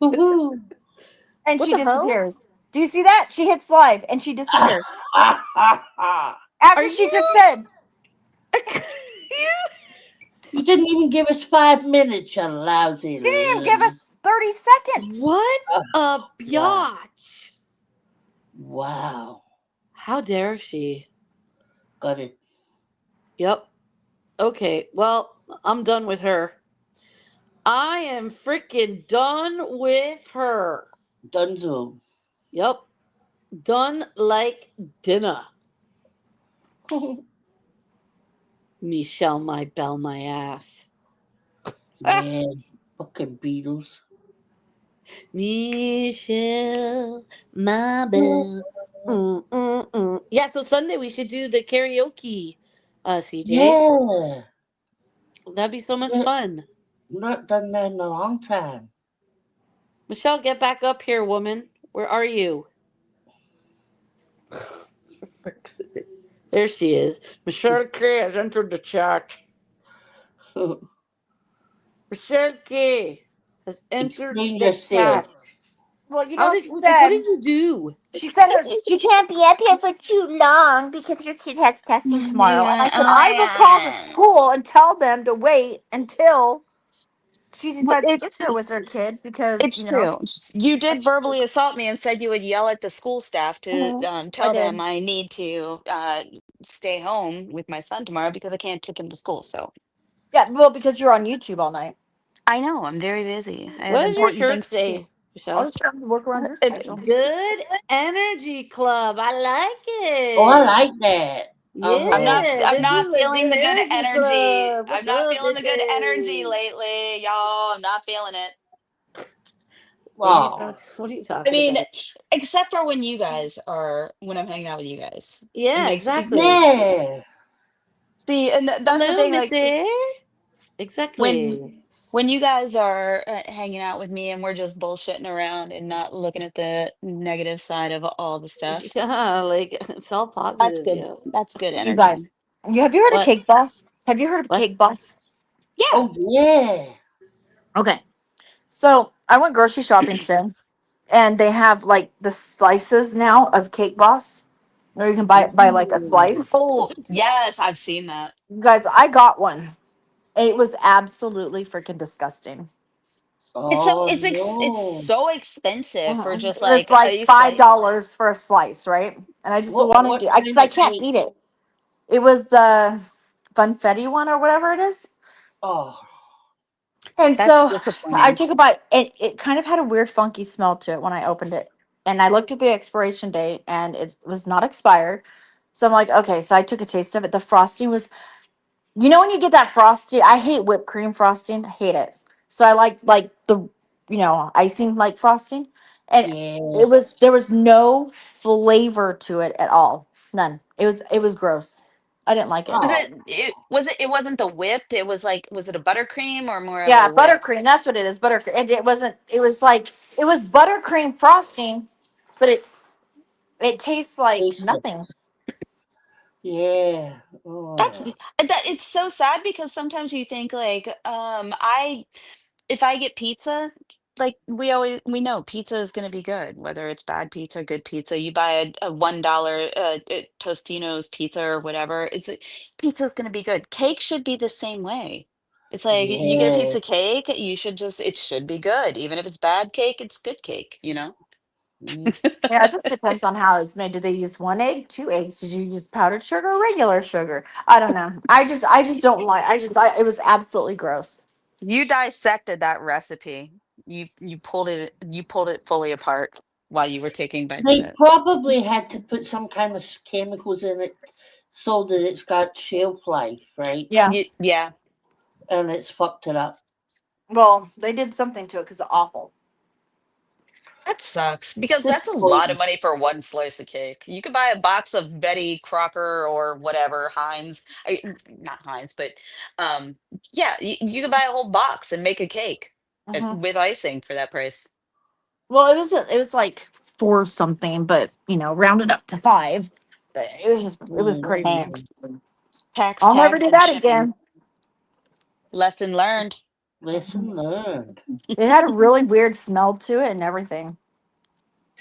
Woohoo. And What she the hell? disappears. Do you see that? She hits live and she disappears. Are After she just you? said, You didn't even give us 5 minutes, you lousy. she didn't even give us 30 seconds. What Oh, a wow. biatch! Wow. How dare she? Got it. Yep. Okay, well, I'm done with her. I am freaking done with her. Dunzo. Yep. Done like dinner. Michelle, my bell, my ass. Yeah. Fucking Beatles. Michelle, my belle. Yeah, so Sunday we should do the karaoke, CJ. Yeah. That'd be so much Yeah. fun. Not done that in a long time. Michelle, get back up here, woman. Where are you? For frick's sake. There she is. Michelle K has entered the chat. Michelle K has entered Explain the yourself. chat. Well, you How know, did she what said did you do? she can't be up here for too long because her kid has testing tomorrow. And I said, I will call the school and tell them to wait until she decides to It's get there with her kid because, it's true. You did verbally assault me and said you would yell at the school staff to Mhm, I tell them did. I need to stay home with my son tomorrow because I can't take him to school. So Yeah, well, because you're on YouTube all night. I know I'm very busy. I What have does your important shirt things to do. say, I'll Michelle? just try to work around your It, schedule. Good Energy Club. I like Oh, I it. like that. I'm Uh-huh. not. Yeah, I'm this not is a feeling good the good energy energy. club. I'm What's not up, feeling the good energy bitches? lately, y'all. I'm not feeling it. Oh. What are you I talking mean, about? except for when I'm hanging out with you guys. It Yeah, makes exactly. Yeah. see, and that's the Hello, thing. Like Missy. when Exactly. when you guys are hanging out with me and we're just bullshitting around and not looking at the negative side of all the stuff, Yeah, like it's all that's positive, good. yo. That's good You energy. guys, have you heard of What? Cake Boss? Have you heard of What? Cake Boss? Yeah. Oh, yeah. Okay. So I went grocery shopping today, and they have like the slices now of Cake Boss, or you can buy like a Ooh. slice. Oh, yes, I've seen that. You guys, I got one. It was absolutely freaking disgusting. Oh, It's no. so expensive for Mhm. just It was like like a five slice. dollars for a slice, right? And I just wanted What to, because kind I of can't cake? eat it. It was the funfetti one or whatever it is. Oh, And That's so I disappointing. took a bite. It kind of had a weird, funky smell to it when I opened it. And I looked at the expiration date and it was not expired. So I'm like, okay. So I took a taste of it. The frosting was, when you get that frosting, I hate whipped cream frosting. I hate it. So I like the, icing like frosting. And yeah. there was no flavor to it at all. None. It was gross. I didn't like it. Oh, It wasn't the whipped, it was like was it a buttercream or more of a Yeah, buttercream. whipped? That's what it is. Buttercream. And it wasn't. It was like it was buttercream frosting, but it tastes like nothing. tasteless. Yeah. That's Oh, that it's so sad because sometimes you think like I if I get pizza, like we know pizza is going to be good, whether it's bad pizza, good pizza. You buy a $1 Tostino's pizza or whatever, pizza is going to be good. Cake should be the same way. It's like you get a piece yeah. of cake, it should be good. Even if it's bad cake, it's good cake, you know? Mm. Yeah, it just depends on how it's made. Did they use one egg, two eggs? Did you use powdered sugar or regular sugar? I don't know. I just don't like. It was absolutely gross. You dissected that recipe. You pulled it fully apart while you were taking bites of They it. probably had to put some kind of chemicals in it so that it's got shelf life, right? Yeah. Yeah, And it's fucked it up. Well, they did something to it because it's awful. that sucks because that's a lot of Disappointing. money for one slice of cake. You could buy a box of Betty Crocker or whatever Heinz, not Heinz, but um, yeah, you could buy a whole box and make a cake Hmm. with icing for that price. Well, it was like four something, but rounded up to five. But it was crazy. Tax, tax, I'll never tax, do and that shipping. again. Lesson learned. Lesson learned. It had a really weird smell to it and everything.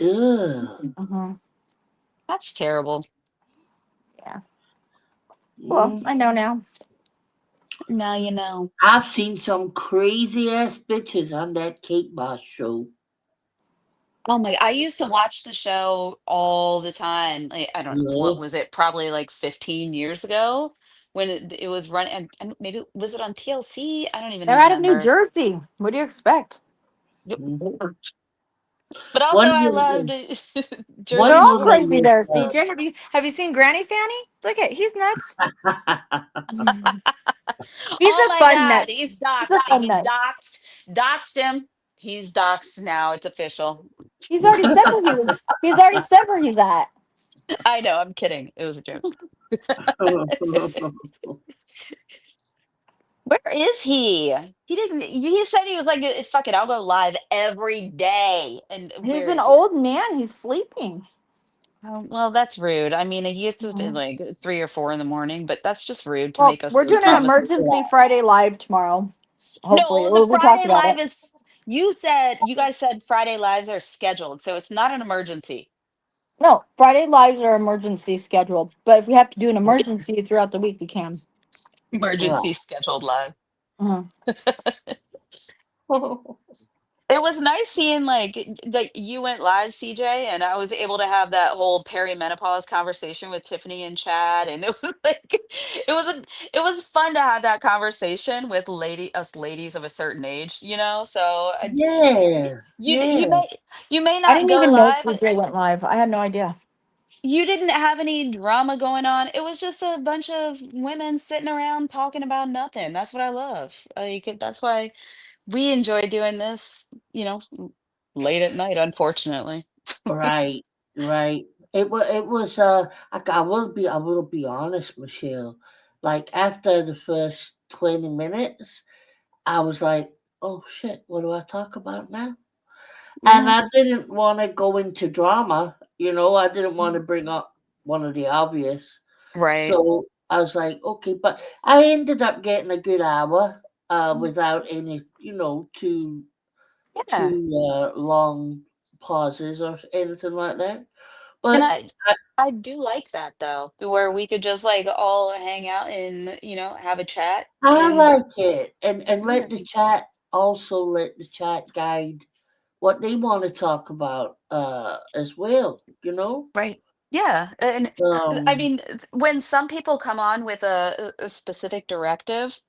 Ugh. Hmm. That's terrible. Yeah. Well, Mm. I know now. Now you know. I've seen some crazy ass bitches on that Cake Boss show. Oh my, I used to watch the show all the time. Like, I don't know, what Yeah. was it? Probably like 15 years ago when it was running. And maybe was it on TLC? I don't even They're out of New remember. Jersey. What do you expect? Mm. But also, One I woman, loved They're Jersey one all Shore. woman crazy was. there, CJ. Have you seen Granny Fanny? Look at he's nuts. He's Oh a my fun God, nuts. he's He's a doxed. fun He's nuts. doxed. Doxed him. He's doxed now. It's official. He's already said where he was. He's already said where he's at. I know. I'm kidding. It was a joke. Where is he? He didn't. He said he was like, fuck it, I'll go live every day." And He's where an is he? old man. He's sleeping. Oh, well, that's rude. I mean, he gets up at Mhm. like 3 or 4 in the morning, but that's just rude to Well, make us we're doing an promise. emergency Friday live tomorrow. Hopefully, No, the or we talked Friday about live it. is. You guys said Friday lives are scheduled, so it's not an emergency. No, Friday lives are emergency scheduled. But if we have to do an emergency throughout the week, we can. Emergency scheduled live. Mhm. It was nice seeing like you went live, CJ, and I was able to have that whole perimenopause conversation with Tiffany and Chad, and it was like it was a it was fun to have that conversation with us ladies of a certain age, you know. So Yeah, you yeah, may I not didn't go even know live. CJ went live. I had no idea. You didn't have any drama going on. It was just a bunch of women sitting around talking about nothing. That's what I love. That's why we enjoy doing this, you know, late at night, unfortunately. right, right. It was. I will be honest, Michelle. Like after the first 20 minutes, I was like, "Oh shit, what do I talk about now?" And Yeah. I didn't want to go into drama. I didn't want to bring up one of the obvious. Right. So I was like, okay, but I ended up getting a good hour without any, Yeah. too long pauses or anything like that. And But I do like that though, where we could just like all hang out and, have a chat I and like it, and yeah. let the chat guide what they want to talk about as well. Right. Yeah. And I Um, mean, when some people come on with a specific directive,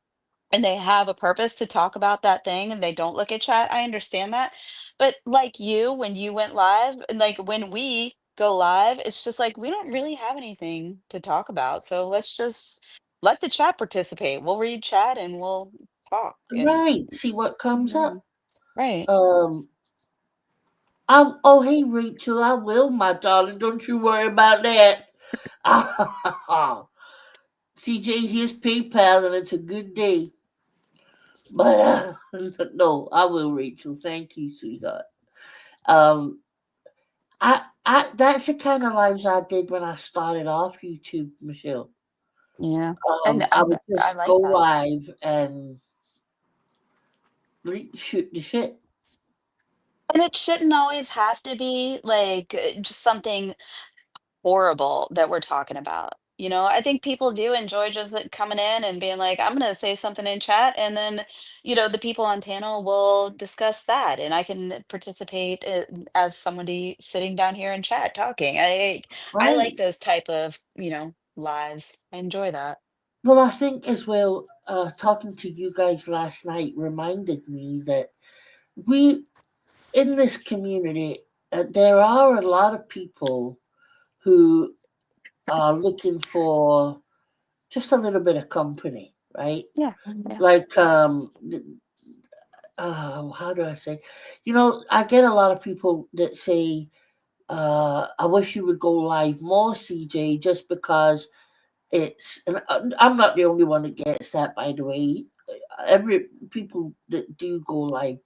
and they have a purpose to talk about that thing and they don't look at chat, I understand that. But like you, when you went live, and like when we go live, it's just like we don't really have anything to talk about. So let's just let the chat participate. We'll read chat and we'll talk. And right. See what comes yeah, up. right. Um, hey Rachel, I will, my darling. Don't you worry about that. CJ, here's PayPal, and it's a good day. But no, I will, Rachel. Thank you, sweetheart. Um, that's the kind of lives I did when I started off YouTube, Michelle. Yeah. And I would I just go like that. live and shoot the shit. And it shouldn't always have to be like just something horrible that we're talking about. I think people do enjoy just like coming in and being like, I'm going to say something in chat. And then, the people on panel will discuss that. And I can participate as somebody sitting down here in chat talking. I like Right. those type of, lives. I enjoy that. Well, I think as well, talking to you guys last night reminded me that we, in this community, there are a lot of people who are looking for just a little bit of company, right? Yeah. Yeah. Like, how do I say? I get a lot of people that say, I wish you would go live more, CJ, just because and I'm not the only one that gets that, by the way. Every people that do go live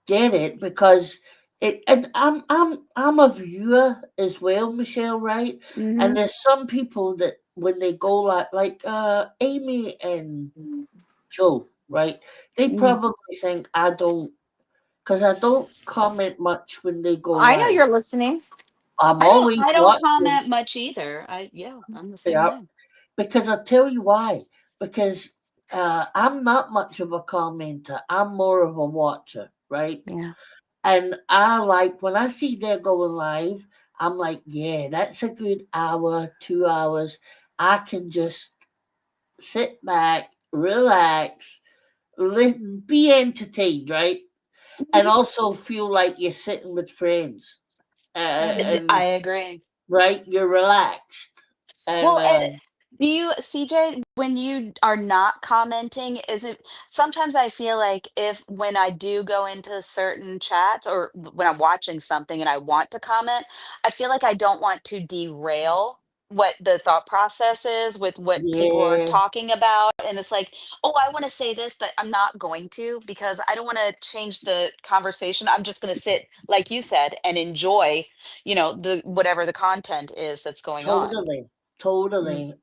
get it because and I'm a viewer as well, Michelle, right? Hmm. And there's some people that when they go like Amy and Joe, right? They Mm. probably think I don't, because I don't comment much when they go I know live. you're listening. I'm I don't always I don't watching. comment much either. I'm the same Yeah, way. because I'll tell you why. Because I'm not much of a commenter. I'm more of a watcher, right? Yeah. And I like when I see they're going live, I'm like, yeah, that's a good hour, 2 hours. I can just sit back, relax, listen, be entertained, right? And also feel like you're sitting with friends. I And agree. right, you're relaxed. And Well, and do you, CJ, when you are not commenting, is it sometimes I feel like if when I do go into certain chats or when I'm watching something and I want to comment, I feel like I don't want to derail what the thought process is with what people are yeah, talking about. And it's like, oh, I want to say this, but I'm not going to because I don't want to change the conversation. I'm just going to sit, like you said, and enjoy, the whatever the content is that's going on. totally, Mm. totally.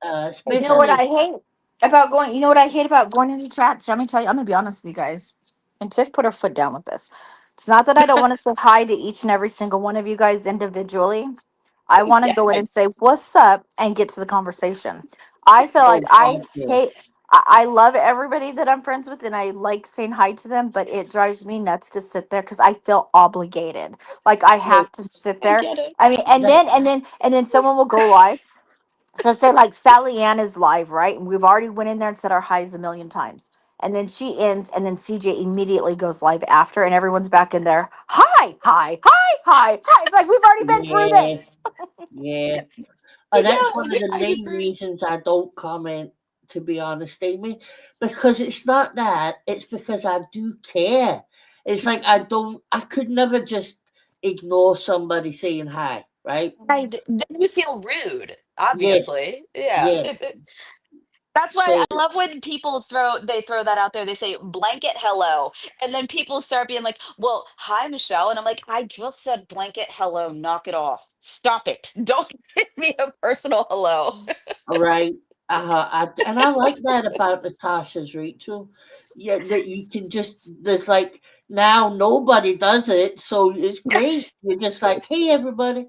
You know what Especially, I hate about going? You know what I hate about going into chats? Let me tell you. I'm gonna be honest with you guys. And Tiff put her foot down with this. It's not that I don't want to say hi to each and every single one of you guys individually. I want to Yeah. go in and say what's up and get to the conversation. I feel like oh I God, yeah, hate. I love everybody that I'm friends with, and I like saying hi to them. But it drives me nuts to sit there because I feel obligated. Like I so have to sit I there. get it. I mean, that and then someone will go live. So say like Sally Ann is live, right? And we've already went in there and said our highs a million times. And then she ends, and then CJ immediately goes live after, and everyone's back in there. Hi, hi, hi, hi, hi. It's like we've already been through yeah, this. yeah. I That's know. one of the I main agree. reasons I don't comment, to be honest, Amy. Because it's not that, it's because I do care. It's like I could never just ignore somebody saying hi, right? Mhm. Then you feel rude, Yes, obviously. Yeah. yes. That's why So I love when people throw that out there. They say blanket hello. And then people start being like, well, hi, Michelle. And I'm like, I just said blanket hello. Knock it off. Stop it. Don't give me a personal hello. right. And I like that about Natasha's Rachel. Yeah, that you can just there's like now nobody does it, so it's great. You're just like, hey everybody.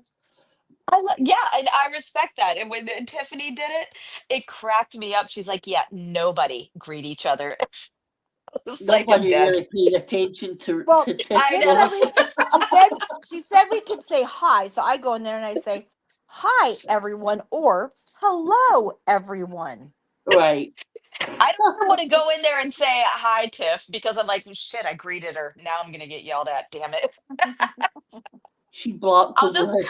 Yeah, and I respect that. And when Tiffany did it, it cracked me up. She's like, yeah, nobody greet each other. It's like I'm Nobody dead. really paid attention Well, to Tiff I Tiff there. said know. we. She said she said we could say hi. So I go in there and I say hi everyone or hello everyone. Right. I don't ever want to go in there and say hi, Tiff, because I'm like, shit, I greeted her. Now I'm gonna get yelled at. Damn it. She blocked I'll him. just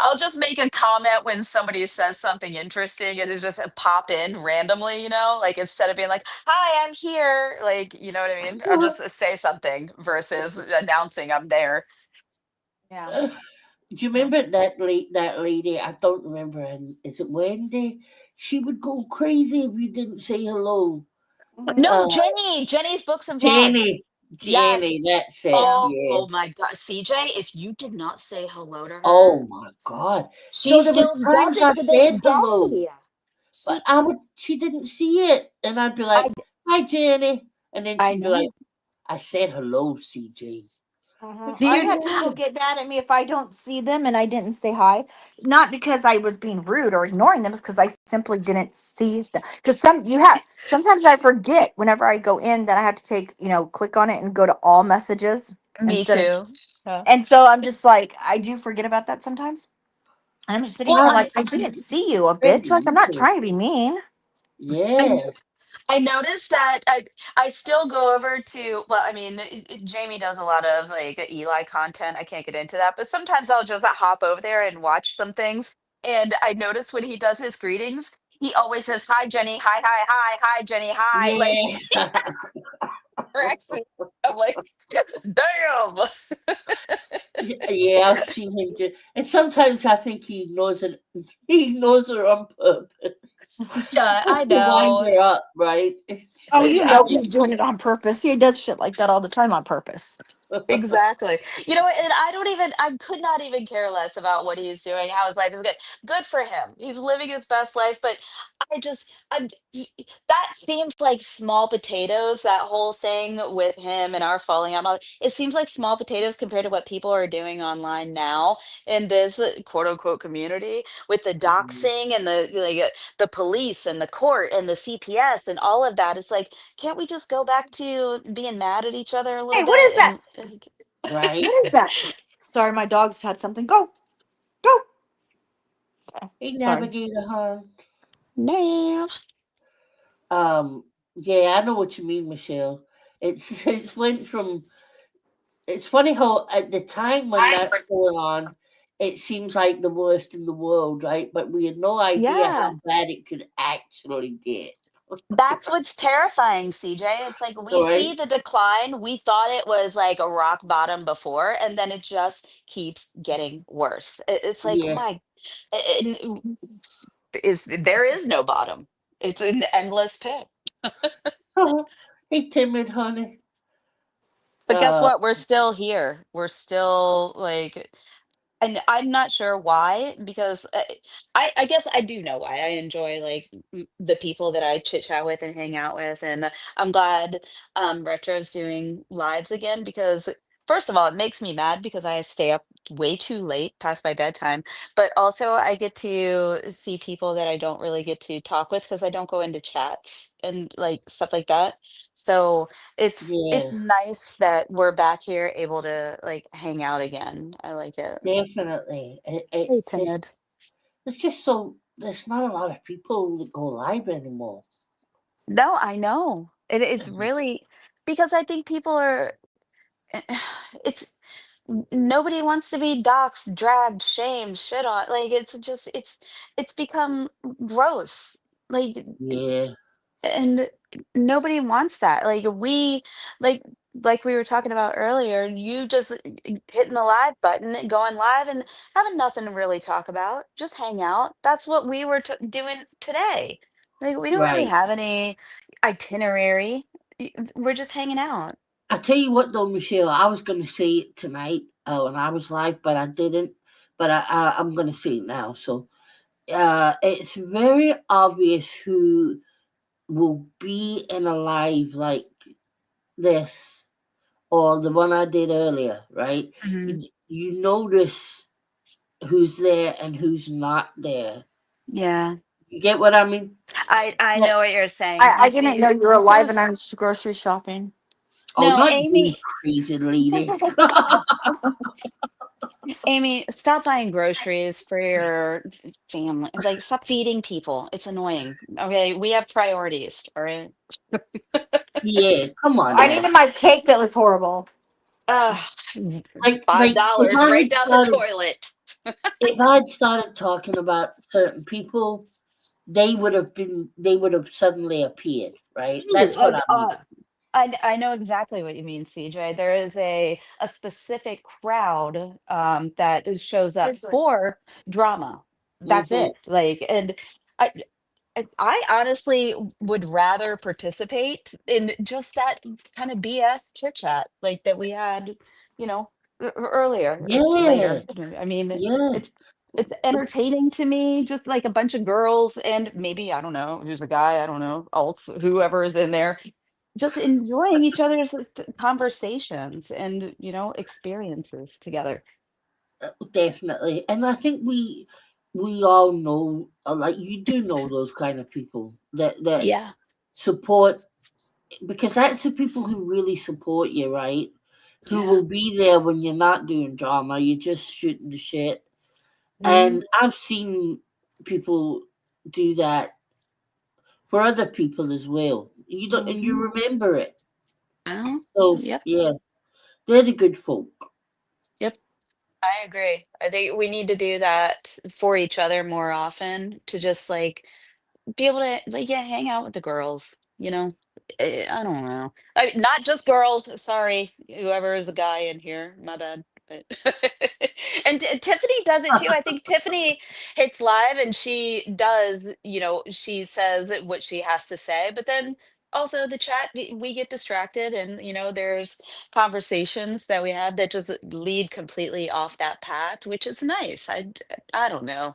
I'll just make a comment when somebody says something interesting and it just pop in randomly, like instead of being like, hi, I'm here. Like, you know what I mean? I'll just say something versus announcing I'm there. Yeah. Do you Yeah. remember that lady? I don't remember. And is it Wendy? She would go crazy if you didn't say hello. Hmm. No, Uh, Jenny's books and vlogs. Jenny, Yes. that's it. Yeah. Yeah. Oh my God. CJ, if you did not say hello to her, Oh my God. she There was still does times it I to this said hello, day. but She, she didn't see it, and I'd be I, like, "Hi, Jenny," and then I she'd be like, know. "I said hello, CJ." Mhm. But Do she I've you? had people did. get mad at me if I don't see them and I didn't say hi. Not because I was being rude or ignoring them, it's because I simply didn't see them. Because sometimes I forget whenever I go in that I have to click on it and go to all messages Me instead of. too. Yeah. And so I'm just like, I do forget about that sometimes. And I'm just sitting Well, here Ah, like, I didn't see you, a maybe bitch. Like, I'm you not do. trying to be mean. I Yeah. I noticed that I still go over to, well, I mean, Jamie does a lot of like Eli content. I can't get into that, but sometimes I'll just hop over there and watch some things. And I notice when he does his greetings, he always says, "Hi, Jenny. Hi, hi, hi, hi, Jenny. Hi." Like Yeah. corrects me. I'm like, damn. Yeah, I've seen him do, and sometimes I think he ignores it. He ignores her on purpose Yeah, just I to wind know. her up, right? It's Oh, like, you I know don't. he's doing it on purpose. He does shit like that all the time on purpose. Exactly. You know, and I could not even care less about what he's doing, how his life is good. Good for him. He's living his best life, but that seems like small potatoes, that whole thing with him and our falling out. It seems like small potatoes compared to what people are doing online now in this quote unquote community with the Mhm. doxing and the police and the court and the CPS and all of that. It's like, can't we just go back to being mad at each other a little Hey, what bit is that? and Right. What is that? Sorry, my dogs had something. Go, go. Okay, Hey, sorry. Navigator, huh? Nav. Yeah, I know what you mean, Michelle. It's went from. It's funny how at the time when that's going on, it seems like the worst in the world, right? But we had no idea how Yeah. bad it could actually get. That's what's terrifying, CJ. It's like we All right. see the decline. We thought it was like a rock bottom before, and then it just keeps getting worse. It's like, Yeah. there is no bottom. It's an endless pit. Hey, timid honey. But guess Uh, what? We're still here. We're still like, and I'm not sure why, because I guess I do know why. I enjoy like the people that I chit chat with and hang out with, and I'm glad Retro's doing lives again because first of all, it makes me mad because I stay up way too late past my bedtime, but also I get to see people that I don't really get to talk with because I don't go into chats and like stuff like that. So it's yeah, nice that we're back here able to like hang out again. I like it. definitely. Hey, timid. It's just so there's not a lot of people that go live anymore. No, I know. It's really because I think people are it's nobody wants to be doxxed, dragged, shamed, shit on. Like it's become gross. Like Yeah, and nobody wants that. Like like we were talking about earlier, you just hitting the live button and going live and having nothing to really talk about, just hang out. That's what we were doing today. Like we don't really right. have any itinerary. We're just hanging out. I tell you what, though, Michelle, I was going to say it tonight when I was live, but I didn't. But I'm going to say it now. So it's very obvious who will be in a live like this or the one I did earlier, right? Mhm. You notice who's there and who's not there. Yeah. You get what I mean? I Yeah. know what you're saying. I You didn't see know you were alive and who's I'm just grocery shopping. Oh, no, not you, Amy. crazy lady. Amy, stop buying groceries for your family. Like, stop feeding people. It's annoying. Okay, we have priorities. All right. Yeah, come on I now. needed my cake that was horrible. Ugh, five Like if dollars I right had down the started toilet. if I had started talking about certain people, they would have suddenly appeared, right? Ooh, That's what I mean. I know exactly what you mean, CJ. There is a specific crowd that shows up for drama. That's Hmm. it. Like, and I I honestly would rather participate in just that kind of BS chit chat like that we had, you know, earlier or Yeah, later. I mean, yeah. it's it's entertaining to me, just like a bunch of girls and maybe I don't know who's a guy, I don't know, alts, whoever is in there, just enjoying each other's conversations and experiences together. Definitely. And I think we all know, like you do know those kind of people that Yeah. support because that's the people who really support you, right? Who Yeah. will be there when you're not doing drama, you're just shooting the shit. Mhm. And I've seen people do that for other people as well. You don't, and you Mhm. remember it. Oh, So yep. yeah, they're the good folk. Yep. I agree. I think we need to do that for each other more often to just like be able to like yeah, hang out with the girls, you know. I don't know. Not just girls, sorry, whoever is the guy in here, my bad. But and Tiffany does it too. I think Tiffany hits live and she does, she says what she has to say, but then also the chat, we get distracted, and there's conversations that we have that just lead completely off that path, which is nice. I don't know.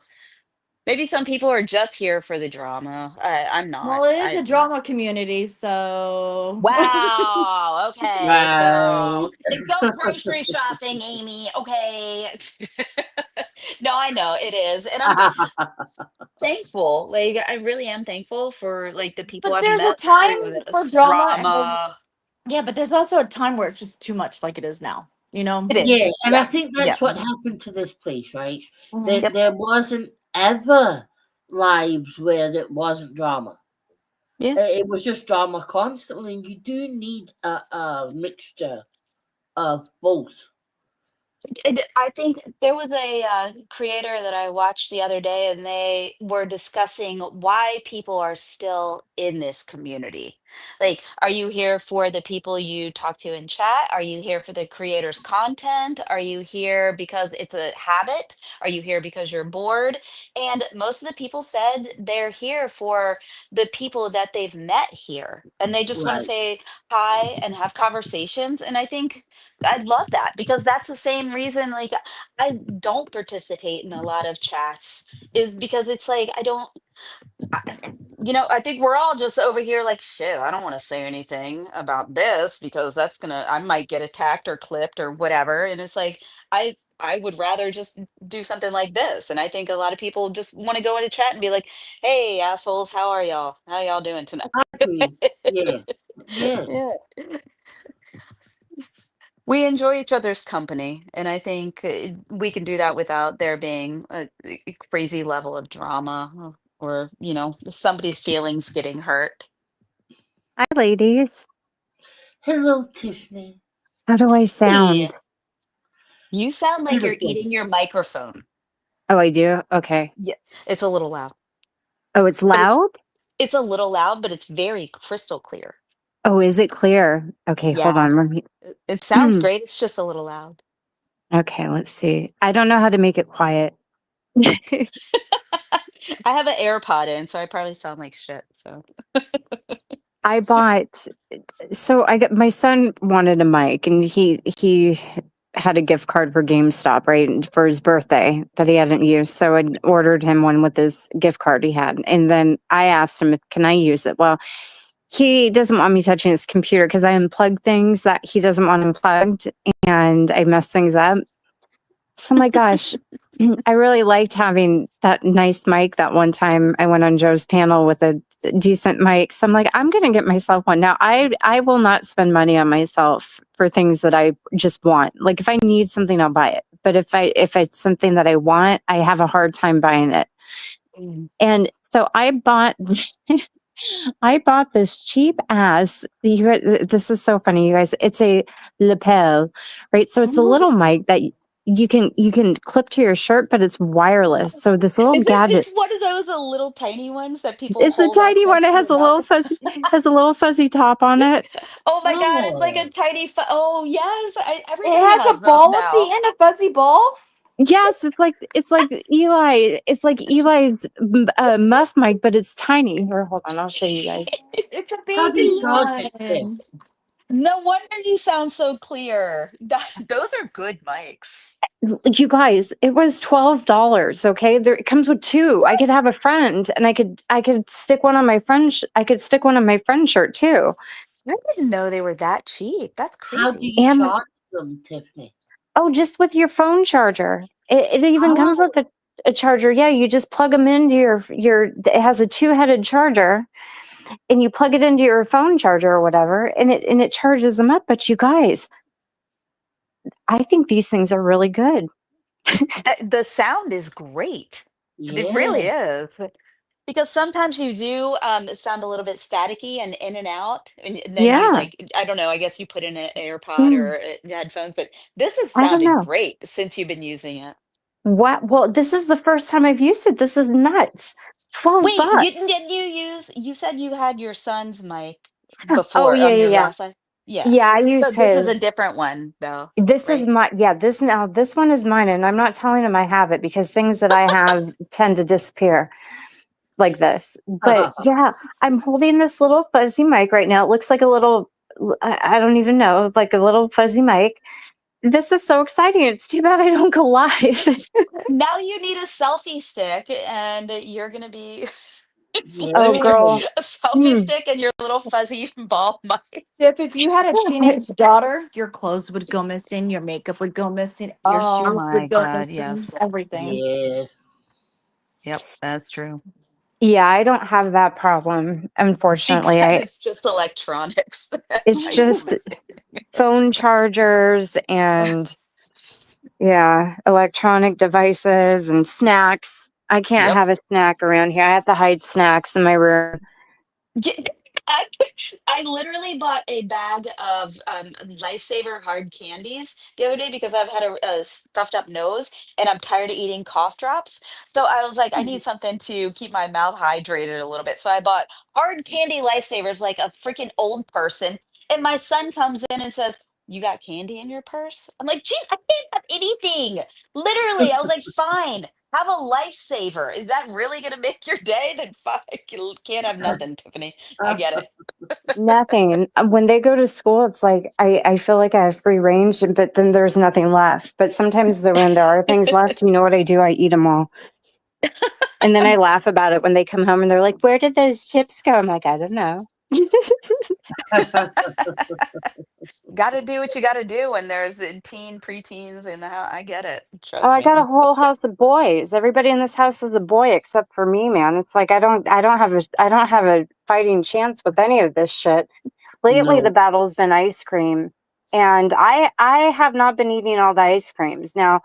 Maybe some people are just here for the drama. I'm Well, not. it is a I drama community, so Wow. Okay. Right. So then go grocery shopping, Amy. Okay. No, I know it is. And I'm thankful. Like I really am thankful for like the people but I've there's a met time through for this drama and drama. yeah, but there's also a time where it's just too much like it is now, you know? It Yeah, is. and I Yeah. think Yeah. that's what happened to this place, right? Mhm. That Yep. there wasn't ever lives where there wasn't drama. Yeah. It was just drama constantly, and you do need a mixture of both. I think there was a creator that I watched the other day, and they were discussing why people are still in this community. Like, are you here for the people you talk to in chat? Are you here for the creator's content? Are you here because it's a habit? Are you here because you're bored? And most of the people said they're here for the people that they've met here, and they just want to Right. say hi and have conversations. And I think I love that because that's the same reason like I don't participate in a lot of chats is because it's like I don't I, I think we're all just over here like shit, I don't want to say anything about this because I might get attacked or clipped or whatever, and it's like I would rather just do something like this. And I think a lot of people just want to go into chat and be like, "Hey assholes, how are y'all? How y'all doing tonight?" Agree. Yeah. Yeah. Yeah. We enjoy each other's company, and I think we can do that without there being a crazy level of drama or, somebody's feelings getting hurt. Hi, ladies. Hello, Tiffany. How do I Hey, sound? you sound like you're Beautiful. eating your microphone. Oh, I do? Okay. Yeah, it's a little loud, Oh, it's but loud? it's a little loud, but it's very crystal clear. Oh, is it clear? Okay, hold Yeah, on. Let me. it sounds great. It's just a little loud. Okay, let's see. I don't know how to make it quiet. I have an AirPod in, so I probably sound like shit. So, I bought so I got my son wanted a mic and he had a gift card for GameStop, right, for his birthday that he hadn't used. So I ordered him one with his gift card he had. And then I asked him, can I use it? Well, he doesn't want me touching his computer because I unplug things that he doesn't want unplugged and I mess things up. So my gosh, I really liked having that nice mic. That one time I went on Joe's panel with a decent mic. So I'm like, I'm going to get myself one. Now I will not spend money on myself for things that I just want. Like if I need something, I'll buy it. But if it's something that I want, I have a hard time buying it. mm. And so I bought I bought this cheap ass. This is so funny, you guys. It's a lapel, right? So it's a little mic that you can clip to your shirt, but it's wireless. So this little It's gadget, one of those little tiny ones that people it's a hold up tiny one. next It to has their a mouth? little fuzzy, has a little fuzzy top on it. Oh my God, it's like a Oh, tiny oh yes, It everybody has a has those ball at the now. end, a fuzzy ball. Yes, it's like Eli. It's like Eli's muff mic, but it's tiny. Here, hold on, I'll show you guys. It's a how do you baby charge it, Tiff? one. No wonder you sound so clear. Those are good mics. You guys, it was $12. Okay, there it comes with two. I could have a friend, and I could stick one on my friend. I could stick one on my friend's shirt too. I didn't know they were that cheap. That's How do crazy. you And charge them, Tiffany? oh, just with your phone charger. It even comes Oh, with a charger. Yeah, you just plug them into your. It has a two-headed charger, and you plug it into your phone charger or whatever, and it charges them up. But you guys, I think these things are really good. The sound is great. It yeah. really is. Because sometimes you do sound a little bit staticky and in and out, and then you Yeah. like, I don't know, I guess you put in an AirPod Mm, or headphones, but this has I don't sounded know. great since you've been using it. What? Well, this is the first time I've used it. This is nuts. 12 Wait, bucks. you said you had your son's mic Oh, before yeah, on yeah, your yeah. last side? Yeah. Yeah, I So used this is his. a different one though, This is right? my, yeah, this one is mine, and I'm not telling him I have it because things that I have tend to disappear. like this. But yeah, I'm holding this little fuzzy mic right now. It looks like a little, I don't even know, like a little fuzzy mic. This is so exciting. It's too bad I don't go live. Now you need a selfie stick, and you're gonna be it's Oh, literally Yeah. girl. a selfie Hmm. stick and your little fuzzy ball mic. Chip, if you had a teenage daughter, your clothes would go missing, your makeup would go missing, your Oh shoes my would go God, missing, yes. everything. Yeah. Yep, that's true. Yeah, I don't have that problem, unfortunately. Again, it's just electronics that It's might go just missing. phone chargers and yeah, electronic devices and snacks. I can't Yep. have a snack around here. I have to hide snacks in my room. Get- I, I literally bought a bag of Lifesaver hard candies the other day because I've had a stuffed up nose and I'm tired of eating cough drops. So I was like, I need something to keep my mouth hydrated a little bit. So I bought hard candy Lifesavers like a freaking old person. And my son comes in and says, "You got candy in your purse?" I'm like, "Geez, I can't have anything." Literally, I was like, "Fine. Have a lifesaver. Is that really going to make your day? Then fine. Can't have nothing, Tiffany. I get it." Nothing. When they go to school, it's like I feel like I have free range, but then there's nothing left. But sometimes when there are things left, you know what I do? I eat them all. And then I laugh about it when they come home and they're like, "Where did those chips go?" I'm like, "I don't know." Got to do what you got to do when there's preteens in the house. I get it. Oh, Trust I me. got a whole house of boys. Everybody in this house is a boy except for me, man. It's like I don't have a fighting chance with any of this shit. Lately the No. battle's been ice cream. And I have not been eating all the ice creams. Now,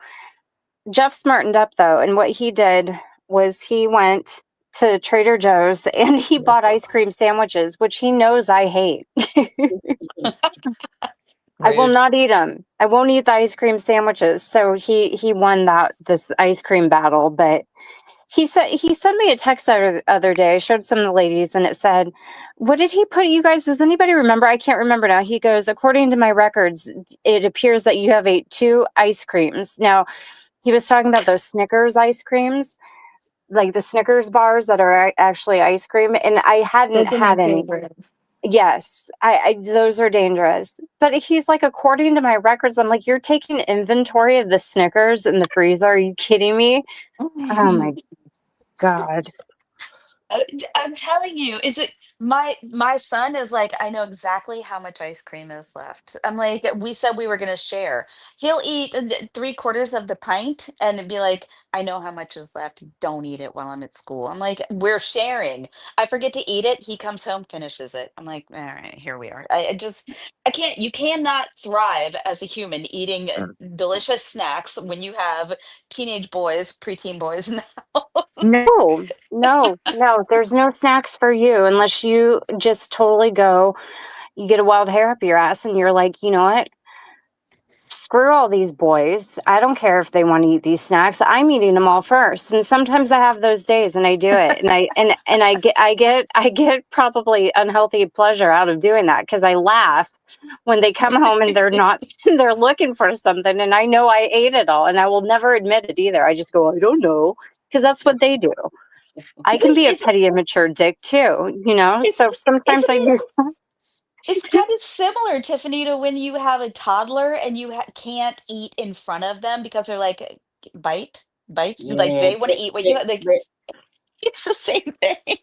Jeff smartened up though, and what he did was he went to Trader Joe's and he bought ice cream sandwiches, which he knows I hate. I will Rude. not eat them. I won't eat the ice cream sandwiches. So he won this ice cream battle. But he sent me a text the other day. I showed some of the ladies, and it said, "What did he put? You guys? Does anybody remember? I can't remember now." He goes, "According to my records, it appears that you have ate 2 ice creams." Now he was talking about those Snickers ice creams, like the Snickers bars that are actually ice cream, and I hadn't Those are my had any. favorite. Yes, I those are dangerous. But he's like, according to my records, I'm like, you're taking inventory of the Snickers in the freezer. Are you kidding me? Oh my God. I'm telling you, it's my son is like, I know exactly how much ice cream is left. I'm like, we said we were gonna share. He'll eat 3/4 of the pint and be like, I know how much is left. Don't eat it while I'm at school. I'm like, we're sharing. I forget to eat it. He comes home, finishes it. I'm like, all right, here we are. I can't. You cannot thrive as a human eating delicious snacks when you have teenage boys, preteen boys in the house. No, no, no. There's no snacks for you unless you just totally go, you get a wild hair up your ass and you're like, you know what? Screw all these boys. I don't care if they want to eat these snacks. I'm eating them all first. And sometimes I have those days and I do it. And I get probably unhealthy pleasure out of doing that because I laugh when they come home and they're not they're looking for something and I know I ate it all and I will never admit it either. I just go, I don't know. Because that's what they do. I can Wait, be a petty immature dick too, you know? it's So sometimes isn't I it do it's kind of similar, Tiffany, to when you have a toddler and you can't eat in front of them because they're like, bite, bite, like Yeah. they want to eat what you like. But It's the same thing.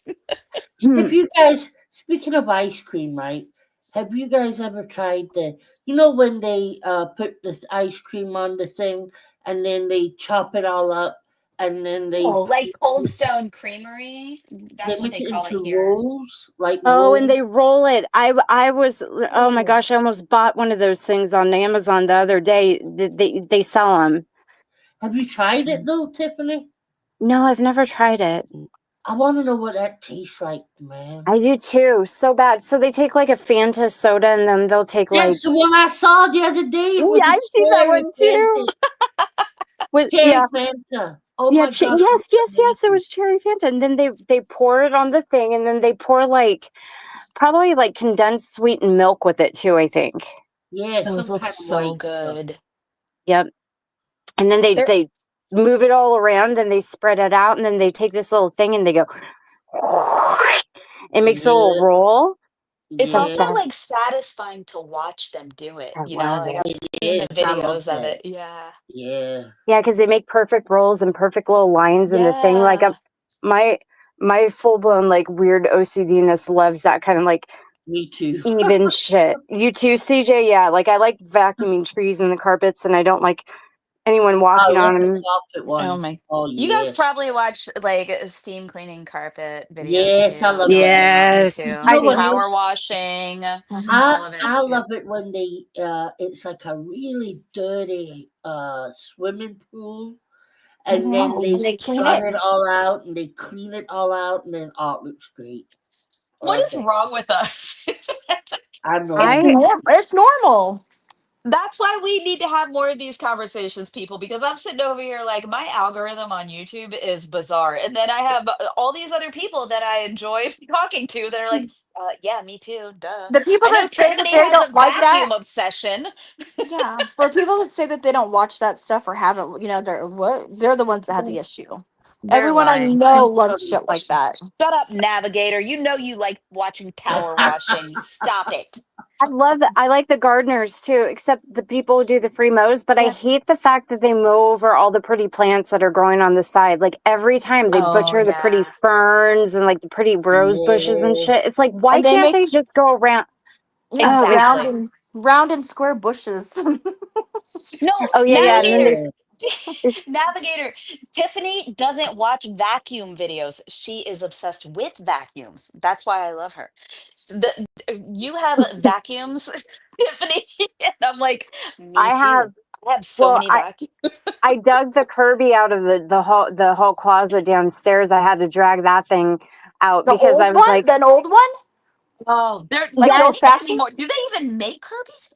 have you guys, speaking of ice cream, right? Have you guys ever tried when they put the ice cream on the thing and then they chop it all up and then Oh, like Cold Stone Creamery. they That's what make they it call it into here. rolls, like Oh, and rolls? they roll it. I was oh my Oh. gosh, I almost bought one of those things on Amazon the other day. They sell them. Have you tried it though, Tiffany? No, I've never tried it. I want to know what that tastes like, man. I do too. So bad. So they take like a Fanta soda and then they'll take like That's the one I saw the other day. It was yeah, a I've seen that cherry one too. Fanta. With Cherry yeah, Fanta. Oh yeah, my gosh, it yes, was yes, yes. It amazing. was cherry Fanta, and then they pour it on the thing, and then they pour like probably like condensed sweetened milk with it too. I think. Yeah, Those some look kind of so white stuff. good. Yep. And then They're they move it all around, and they spread it out, and then they take this little thing and they go It makes a little Yeah, roll. It's So yeah, also sad. like satisfying to watch them do it, I you know? love Like it. I've it seen the is. I love videos of that. it. Yeah. Yeah, Yeah, because they make perfect rolls and perfect little lines in the thing. Like Yeah. my my full blown like weird OCDness loves that kind of like me too. even shit. You too, CJ? Yeah, like I like vacuuming trees and the carpets, and I don't like anyone I walking love on the them. carpet Oh ones. my. Oh You guys yeah. probably watch like steam cleaning carpet videos Yes, I too. love that. Yeah, me Yes, too. You I know what do. Power else? washing, Mhm. I all of it. I Yeah. love it when they it's like a really dirty swimming pool, and then Mhm. they And they clean scrub it. it all out and they clean it all out, and then oh, it looks great. I What love is that. wrong with us? I It's know. I normal. It's normal. That's why we need to have more of these conversations, people, because I'm sitting over here like my algorithm on YouTube is bizarre. And then I have all these other people that I enjoy talking to that are like, yeah, me too. Duh. The people I know that say that Tiffany they has don't a like that, vacuum obsession. yeah. For people that say that they don't watch that stuff or haven't, they're the ones that have the issue. They're Everyone I lying. know loves shit like that. Shut up, Navigator. You know you like watching power washing. Stop it. love I like the gardeners too, except the people who do the free mows. But I Yes. hate the fact that they mow over all the pretty plants that are growing on the side. Like every time they Oh, butcher the pretty yeah. ferns and like the pretty rose bushes and Yeah. shit. It's like why And they can't make, they just go around? yeah, Oh, round Exactly. and round and square bushes. No, oh yeah, yeah. And then Navigator. Yeah. Navigator. Tiffany doesn't watch vacuum videos. She is obsessed with vacuums. That's why I love her. You have vacuums, Tiffany, and I'm like, me I have too. I have so well, many vacuums. I dug the Kirby out of the whole closet downstairs. I had to drag that thing out The because I old was one, like, the old one, Oh, they're like I the don't old yes, think fashioned. anymore. Do they even make Kirby's?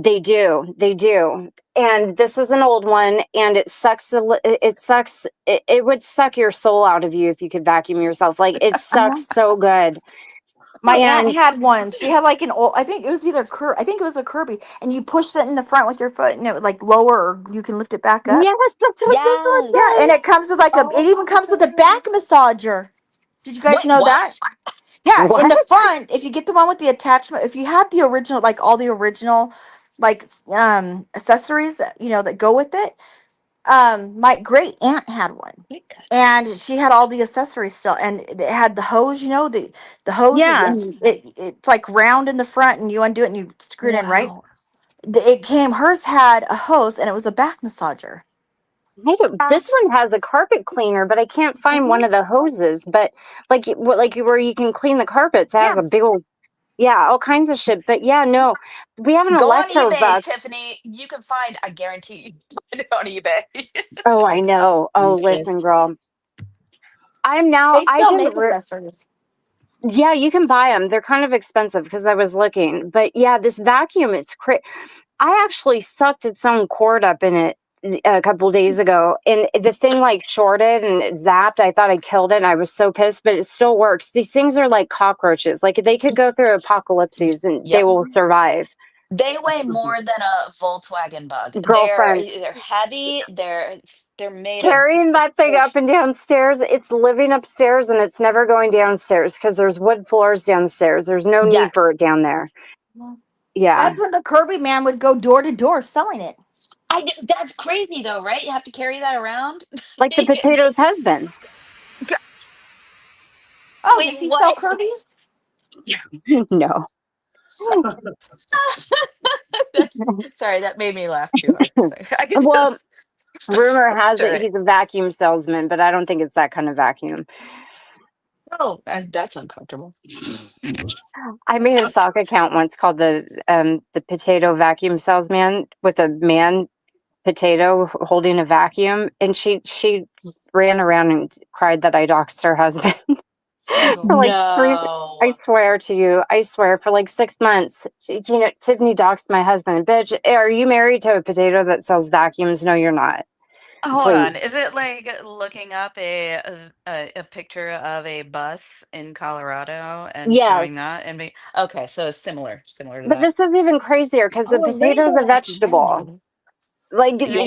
they do. They do. And this is an old one, and it sucks. It sucks. It would suck your soul out of you if you could vacuum yourself. Like it Uh-huh. sucks so good. My aunt And had one. She had like an old. I think it was either I think it was a Kirby, and you push it in the front with your foot, and it would like lower, or you can lift it back up. yes, that's what this one Yeah, Yes. and does. it comes with like a. It Oh even my comes with a back god. massager. Did you guys Wait, know that? what? Yeah, in What? the front, if you get the one with the attachment, if you have the original, like all the original, like accessories, that go with it. My great aunt had one, My god. and she had all the accessories still, and it had the hose. The hose, Yeah, and it's like round in the front, and you undo it, and you screw it in right. Wow. It came. Hers had a hose, and it was a back massager. I don't, this That's one has a carpet cleaner, but I can't find one Mhm. of the hoses. But where you can clean the carpets, it has Yeah, a big old, yeah, all kinds of shit. But yeah, no, we have an go on eBay, electrovac. Tiffany. You can find, I guarantee you can find it on eBay. Oh, I know. Oh, Yeah. listen, girl. they I still didn't, make accessories. yeah, you can buy them. They're kind of expensive because I was looking. But yeah, this vacuum, it's crazy. I actually sucked its own cord up in it a couple days ago, and the thing like shorted and it zapped. I thought I killed it, and I was so pissed, but it still works. These things are like cockroaches. Like they could go through apocalypses and they Yep. will survive. They weigh more than a Volkswagen Bug. Girlfriend, They're heavy. They're made of carrying that thing up force. and downstairs, it's living upstairs and it's never going downstairs because there's wood floors downstairs. There's no need Yes. for it down there. Well, Yeah. that's when the Kirby man would go door to door selling it. That's crazy though, right? You have to carry that around. Like the potatoes husband. Oh, Wait, does he sell what? Kirby's? No. Sorry, that made me laugh too hard. Sorry. I could Well, just rumor has picture it it. he's a vacuum salesman, but I don't think it's that kind of vacuum. Oh, that's uncomfortable. I made a stock account once called the potato vacuum salesman with a man potato holding a vacuum, and she ran around and cried that I doxed her husband for like three. I No. swear to you, I swear for like 6 months. Tiffany doxed my husband. Bitch, are you married to a potato that sells vacuums? No, you're not. Hold Please. on. Is it like looking up a picture of a bus in Colorado and Yes. showing that and be okay, so it's similar to But that. this is even crazier because the Oh, a potato is rainbow a vacuum. There we vegetable. go. Like, Yeah,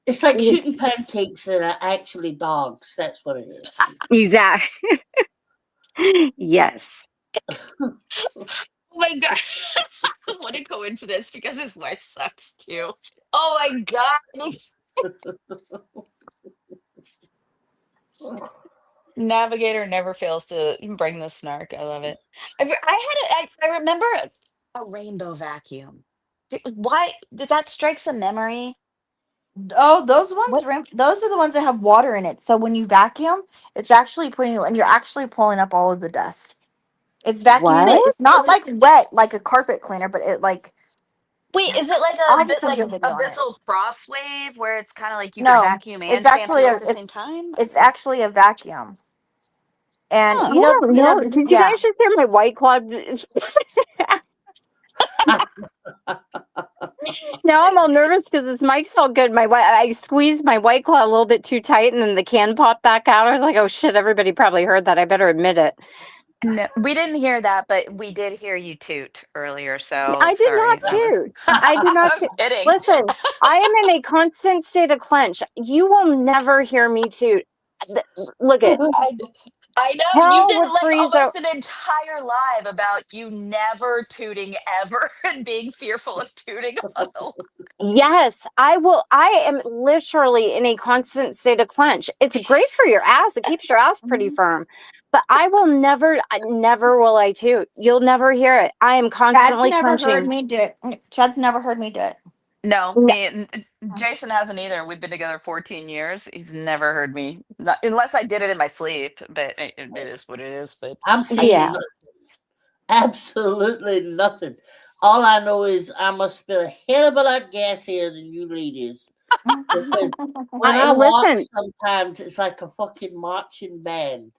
it's like shooting pancakes that are actually dogs. That's what it is. exactly. Yes. Oh my god. What a coincidence because his wife sucks too. Oh my god. Navigator never fails to bring the snark. I love it. I remember a rainbow vacuum. Why did that strike some memory? Oh, those ones, What? those are the ones that have water in it. So when you vacuum, it's actually putting, and you're actually pulling up all of the dust. It's vacuuming Wait, it. What? It's not like wet like a carpet cleaner, but it like wait, is it like I'll a have to bit send like you a video on it. abyssal cross wave where it's kind of like you can No, vacuum it's and actually shampoo a at the same time? it's actually a vacuum. And Huh. I don't know. Did you yeah. guys just hear my White Claw? Now I'm all nervous because this mic's all good. I squeezed my White Claw a little bit too tight, and then the can popped back out. I was like, "Oh shit!" Everybody probably heard that. I better admit it. No, we didn't hear that, but we did hear you toot earlier. So I did not sorry. That was. toot. I did not I'm toot. kidding. Listen, I am in a constant state of clench. You will never hear me toot. Look at I I know you hell did would like freeze out. almost an entire live about you never tooting ever and being fearful of tooting on the. Yes, I will. I am literally in a constant state of clench. It's great for your ass. It keeps your ass pretty firm. But I will never, never will I toot. You'll never hear it. I am Chad's constantly never heard clenching. me do it. Chad's never heard me do it. No, N- Jason hasn't either. We've been together 14 years. He's never heard me, not, unless I did it in my sleep. But it is what it is. But I'm I saying Yeah. mean, nothing. Absolutely nothing. All I know is I must spit a hell of a lot gassier than you ladies. Because when I I walk, listen. sometimes it's like a fucking marching band.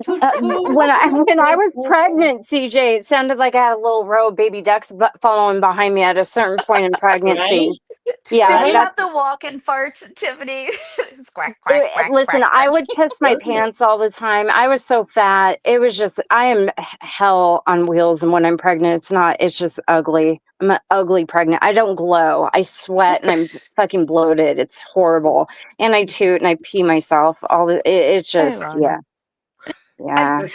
Toot toot. When I when I was pregnant, CJ, it sounded like I had a little row of baby ducks following behind me at a certain point in pregnancy. Right? did Yeah, you Right? have to walk in farts, Tiffany? Quack quack quack listen, quack I quack. would piss my pants all the time. I was so fat. It was just, I am hell on wheels. And when I'm pregnant, it's just ugly. I'm an ugly pregnant. I don't glow. I sweat and I'm fucking bloated. It's horrible. And I toot and I pee myself. It's I just, love yeah, it. I, yeah.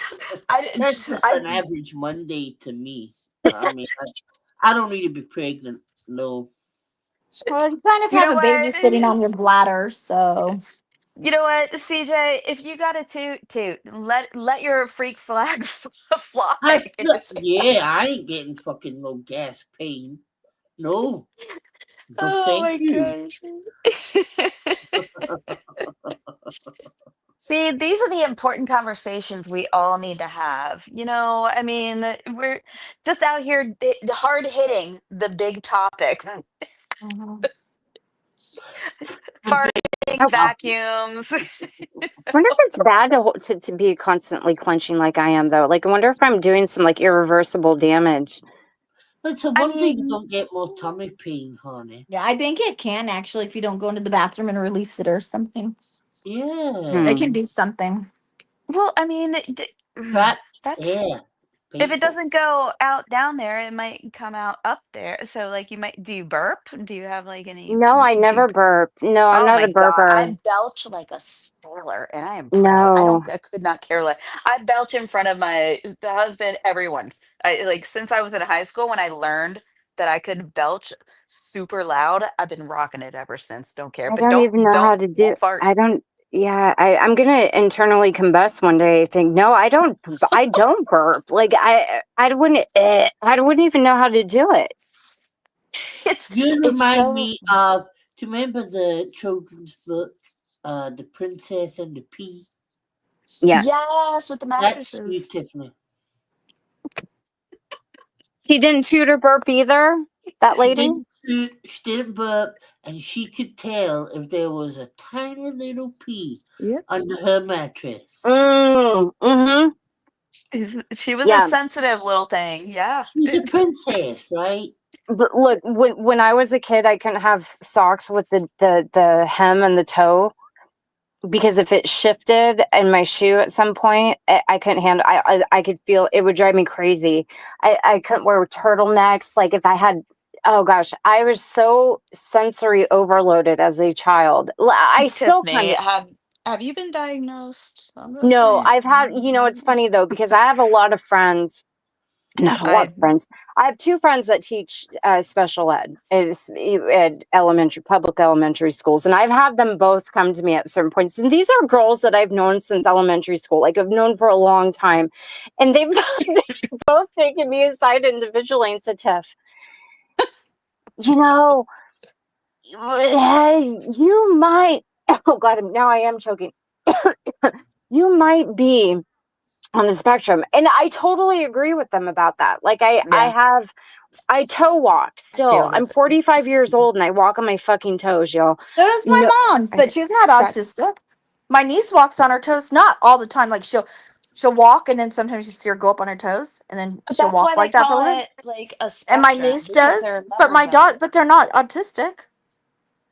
That's just I, an average Monday to me. I mean, I don't need to be pregnant. No. Well, you kind of you have know a baby what? sitting on your bladder, so You know what, CJ? If you got a toot, toot. Let your freak flag fly. Yeah, I ain't getting fucking no gas pain. No. No, Oh thank my you. gosh. See, these are the important conversations we all need to have. I mean, we're just out here hard hitting the big topics. mhm. Farting, I vacuums. wonder if it's bad to be constantly clenching like I am, though. Like, I wonder if I'm doing some like irreversible damage. It's a I wonder you mean, don't get more tummy pain, honey. Yeah, I think it can actually if you don't go into the bathroom and release it or something. Yeah. It can Hmm. do something. well, I mean, Trapped that's air. if it People. doesn't go out down there, it might come out up there. So, like, you might do you burp? Do you have like any? No, I Do you never burp. No, I'm Oh not my a god, burper. I belch like a sailor, and I am proud. No. I could not care less. I belch in front of the husband, everyone. I like since I was in high school when I learned that I could belch super loud. I've been rocking it ever since. Don't care, I but don't don't even know don't how to do. won't fart. I don't. Yeah, I'm gonna internally combust one day. I think no, I don't. I don't burp. Like I wouldn't. I wouldn't even know how to do it. It's You it's remind so me of, do you remember the children's book, The Princess and the Pea? Yeah, yes with the That's you, mattresses. Tiffany. he didn't shoot or burp either. That She lady. didn't toot, she didn't burp, and she could tell if there was a tiny little pea Yep. under her mattress. Mm-hmm. She was a Yeah. sensitive little thing. Yeah. She's a princess, right? But look, when I was a kid, I couldn't have socks with the hem and the toe because if it shifted in my shoe at some point, I couldn't handle. I could feel it would drive me crazy. I couldn't wear turtlenecks. Like if I had, oh gosh, I was so sensory overloaded as a child. I still kind Tiffany, of. Have you been diagnosed? I'm just No, saying. I've had, it's funny though, because I have a lot of friends, not a lot I of friends. I have two friends that teach special ed at public elementary schools. And I've had them both come to me at certain points. And these are girls that I've known since elementary school, like I've known for a long time. And they've both taken me aside individually and said, Tiff, you know, you might, oh God, now I am choking. You might be on the spectrum. And I totally agree with them about that. Like yeah, I toe walk I feel still. I'm that. 45 years old and I walk on my fucking toes, y'all. So does my No, mom, but she's not That's autistic. My niece walks on her toes, not all the time. Like she'll walk, and then sometimes you see her go up on her toes, and then she'll that's why walk they like that for a call little bit. it like a And my spectrum niece because does, there are but levels of it. but they're not autistic.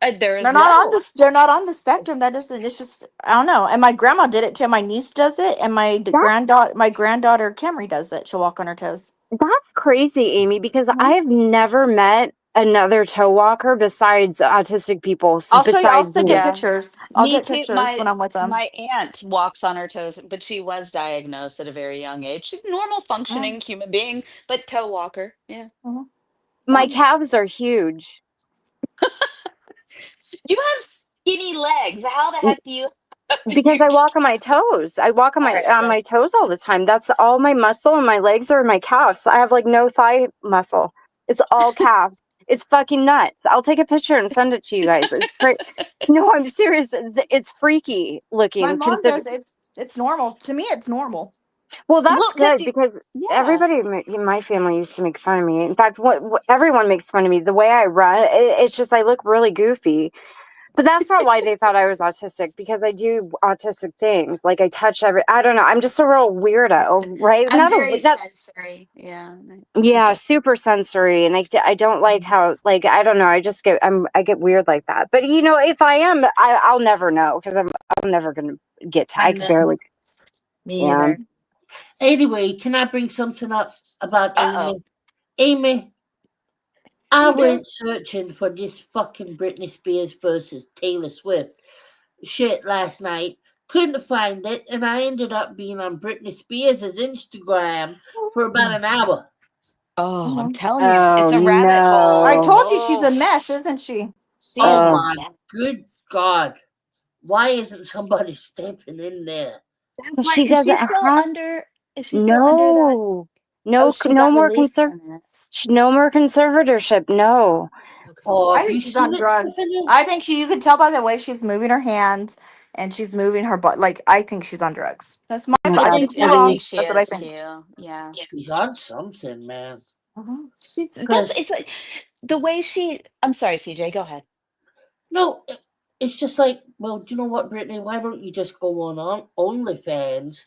There's They're not on levels. this. They're not on the spectrum. That doesn't. It's just I don't know. And my grandma did it too. My niece does it, and that my granddaughter Camry does it. She'll walk on her toes. that's crazy, Amy, because Mhm. I've never met another toe walker besides autistic people. I'll show you. I'll Besides still get me. Yeah, pictures. I'll me get too. pictures when I'm with them. My aunt walks on her toes, but she was diagnosed at a very young age. She's a normal Mhm. functioning human being, but toe walker. Yeah. Mhm. My calves are huge You have skinny legs. How the heck do you have because I huge? walk on my toes. I walk on All my right, on that's my toes all the time. That's all my muscle, and my legs are my calves. I have like no thigh muscle. It's all calf. It's fucking nuts. I'll take a picture and send it to you guys. No, I'm serious. It's freaky My looking. mom does. It's normal to me. It's normal. Well, that's well, did good you, because yeah. everybody in my family used to make fun of me. In fact, what everyone makes fun of me. The way I run, it's just I look really goofy. But that's not why they thought I was autistic because I do autistic things. Like I touch I don't know. I'm just a real weirdo, right? I'm Not a very not sensory. Yeah, I yeah, get. super sensory, and I don't like how like I don't know. I get weird like that. But if I am, I'll never know because I'm never gonna get to. I I'm could the barely. me Yeah. either. Anyway, can I bring something up about Uh oh. Amy? Amy, I TJ. went searching for this fucking Britney Spears versus Taylor Swift shit last night. Couldn't find it, and I ended up being on Britney Spears' Instagram for about an hour. Oh, I'm Mhm. telling you, Oh it's a rabbit I hole. no. told you she's Oh, a mess, isn't she? she Oh is a Oh. my good mess. God. Why isn't somebody stepping in there? That's why. She Is she doesn't still have under? Is she still under that? no, Oh, no, she no got more released from it. no more conservatorship. No. Okay. Oh, I have think you she's seen on it, drugs. Stephanie? I think you can tell by the way she's moving her hands and she's moving her butt. Like I think she's on drugs. That's my. Oh my I I God, think think you're I wrong. think Stephanie, she That's what I is think. too. Yeah. she's on something, man. Mhm. She's that's Because it's like the way she. I'm sorry, CJ. Go ahead. no, it's just like, well, do you know what, Brittany? Why don't you just go on OnlyFans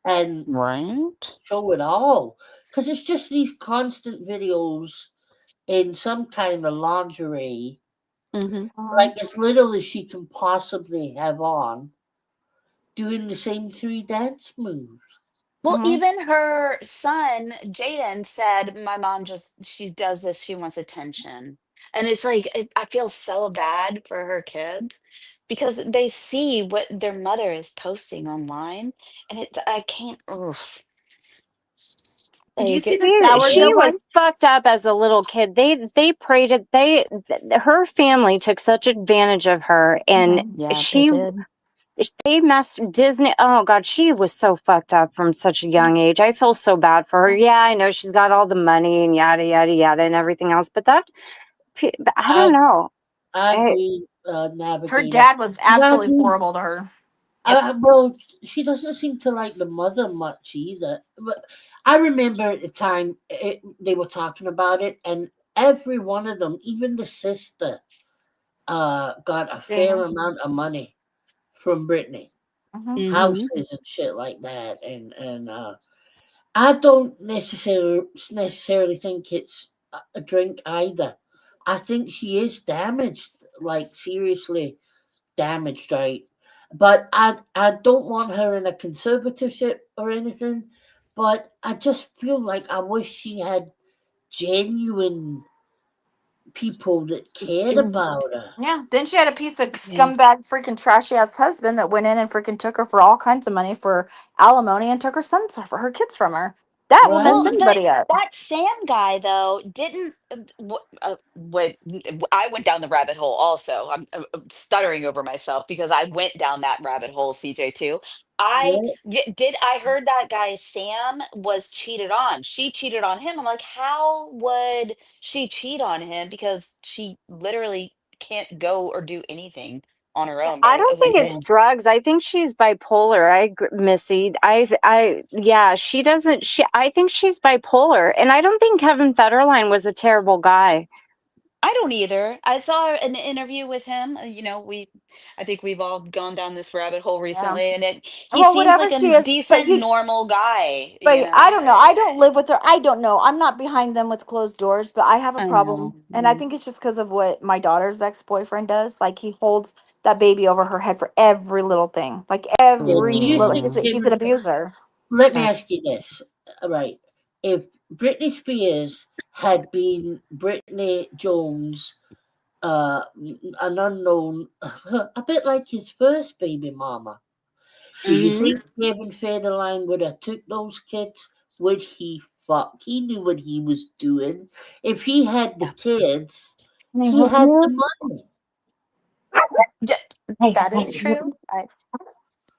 and Right. show it all? Because it's just these constant videos in some kind of lingerie, Mm-hmm. like Mhm. as little as she can possibly have on, doing the same three dance moves. Well, Mhm. even her son, Jaden, said, "My mom just she does this. She wants attention." And it's like I feel so bad for her kids because they see what their mother is posting online, and it's I can't. Oof, Did you like see it, the She sourdough was one? fucked up as a little kid. They preyed it. Her family took such advantage of her, and Mhm. yeah, they she did. they messed Disney. Oh God, she was so fucked up from such a young age. I feel so bad for her. Yeah, I know she's got all the money and yada yada yada and everything else, but I don't I know. I I, agree, Her Navigator. dad was And I absolutely agree. horrible to her. Well, she doesn't seem to like the mother much either. But I remember at the time they were talking about it, and every one of them, even the sister, got a fair Dana. amount of money from Brittany, Mhm. Mm-hmm. houses and shit like that. And I don't necessarily think it's a drink either. I think she is damaged, like seriously damaged, right? But I don't want her in a conservatorship or anything. But I just feel like I wish she had genuine people that cared about her. Yeah. Then she had a piece of Yeah. scumbag freaking trashy ass husband that went in and freaking took her for all kinds of money for alimony and took her sons for her kids from her. That will mess Well, Right? but anybody up. that Sam guy though didn't. What I went down the rabbit hole. Also, I'm stuttering over myself because I went down that rabbit hole. CJ too. Yeah. Did. I heard that guy Sam was cheated on. She cheated on him. I'm like, how would she cheat on him? Because she literally can't go or do anything on her own, I right? don't think Like, it's Yeah. drugs. I think she's bipolar. Missy. Yeah, she doesn't. I think she's bipolar, and I don't think Kevin Federline was a terrible guy. I don't either. I saw an interview with him. I think we've all gone down this rabbit hole Yeah. recently, and he Well, seems whatever like she a is, decent, normal guy. but I don't know. I don't live with her. I don't know. I'm not behind them with closed doors, but I have a I problem. know. And I think it's just because of what my daughter's ex boyfriend does. Like he holds that baby over her head for every little thing. Like Yeah. Do every you little, think he's an Kevin? abuser. Let me ask you That's this. All right. If Britney Spears had been Britney Jones, an unknown, a bit like his first baby mama, do you hmm think Kevin Federline would have took those kids? Would he fuck? He knew what he was doing. If he had the kids, Can I he help had the you? money. Yeah, Hey, that is true.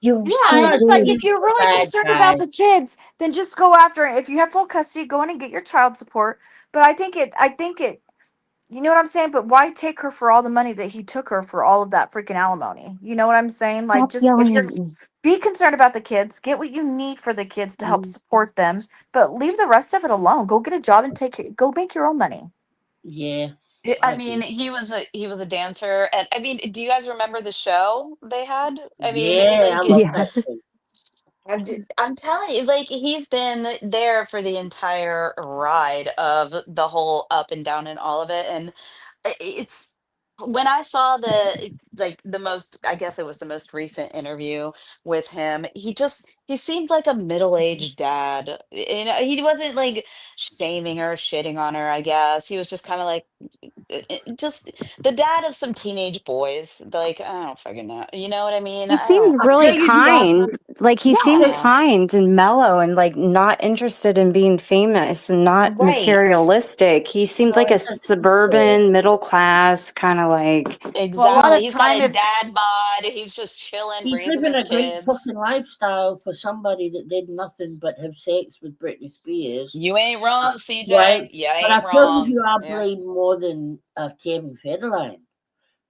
you're Yeah, I'm so and not it's like saying rude. if he's you're a really bad concerned about guy. the kids, then just go after it. If you have full custody, go in and get your child support. But I think it, you know what I'm saying? But why take her for all the money that he took her for all of that freaking alimony? You know what I'm saying? Like, Stop just if yelling you're at me. be concerned about the kids, get what you need for the kids to help support them, but leave the rest of it alone. Go get a job and go make your own money. Yeah, I I mean, agree. he was a dancer, and I mean, do you guys remember the show they had? I mean, Yeah, I love Yeah. that thing. I'm telling you, like he's been there for the entire ride of the whole up and down and all of it. And it's when I saw the most, I guess it was the most recent interview with him, he seemed like a middle-aged dad. He wasn't like shaming her, shitting on her, I guess. He was just kind of like just the dad of some teenage boys. Like, I don't fucking know. You know what I mean? He I don't. seemed I'll really tell you who I kind. Like he I'll seemed tell, Yeah. kind and mellow and like not interested in being famous and not Right. materialistic. He seemed like a that's true. suburban middle class kind of like Well, a lot Exactly. of He's got time a if dad bod. He's just chilling, He's raising living his a great kids. fucking lifestyle for somebody that did nothing but have sex with Britney Spears, You ain't wrong, CJ. right? You But ain't I tell you wrong. who I Yeah. blame more than Kevin Federline.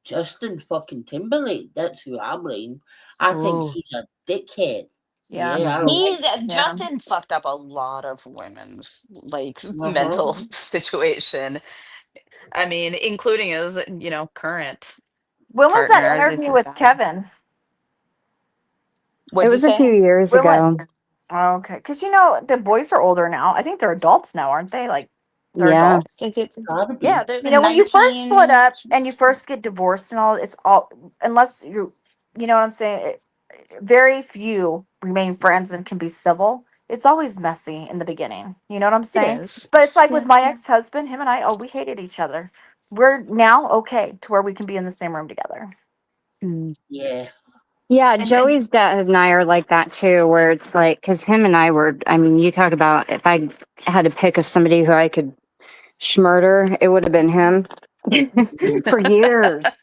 Justin fucking Timberlake. That's who I blame. I think oh. he's a dickhead. yeah, Yeah, I don't like. yeah. Justin fucked up a lot of women's like Uh huh. mental situation. I mean, including his, current When was that partner. interview with Kevin? it What'd you was a few say? years When was? ago. Oh, okay, because the boys are older now. I think they're adults now, aren't they? Like they're Yeah. adults. Is it? Gotta Yeah, be. they're When you first split 19. up and you first get divorced and all, it's all unless you know what I'm saying. Very few remain friends and can be civil. It's always messy in the beginning. You know what I'm It saying? is. But it's like with Yeah. my ex husband, him and I. Oh, we hated each other. We're now okay to where we can be in the same room together. Mm. Yeah. Yeah, And Joey's dad and I are like that too, where it's like, because him and I were, I mean, you talk about if I had to pick of somebody who I could schmurder, it would have been him for years.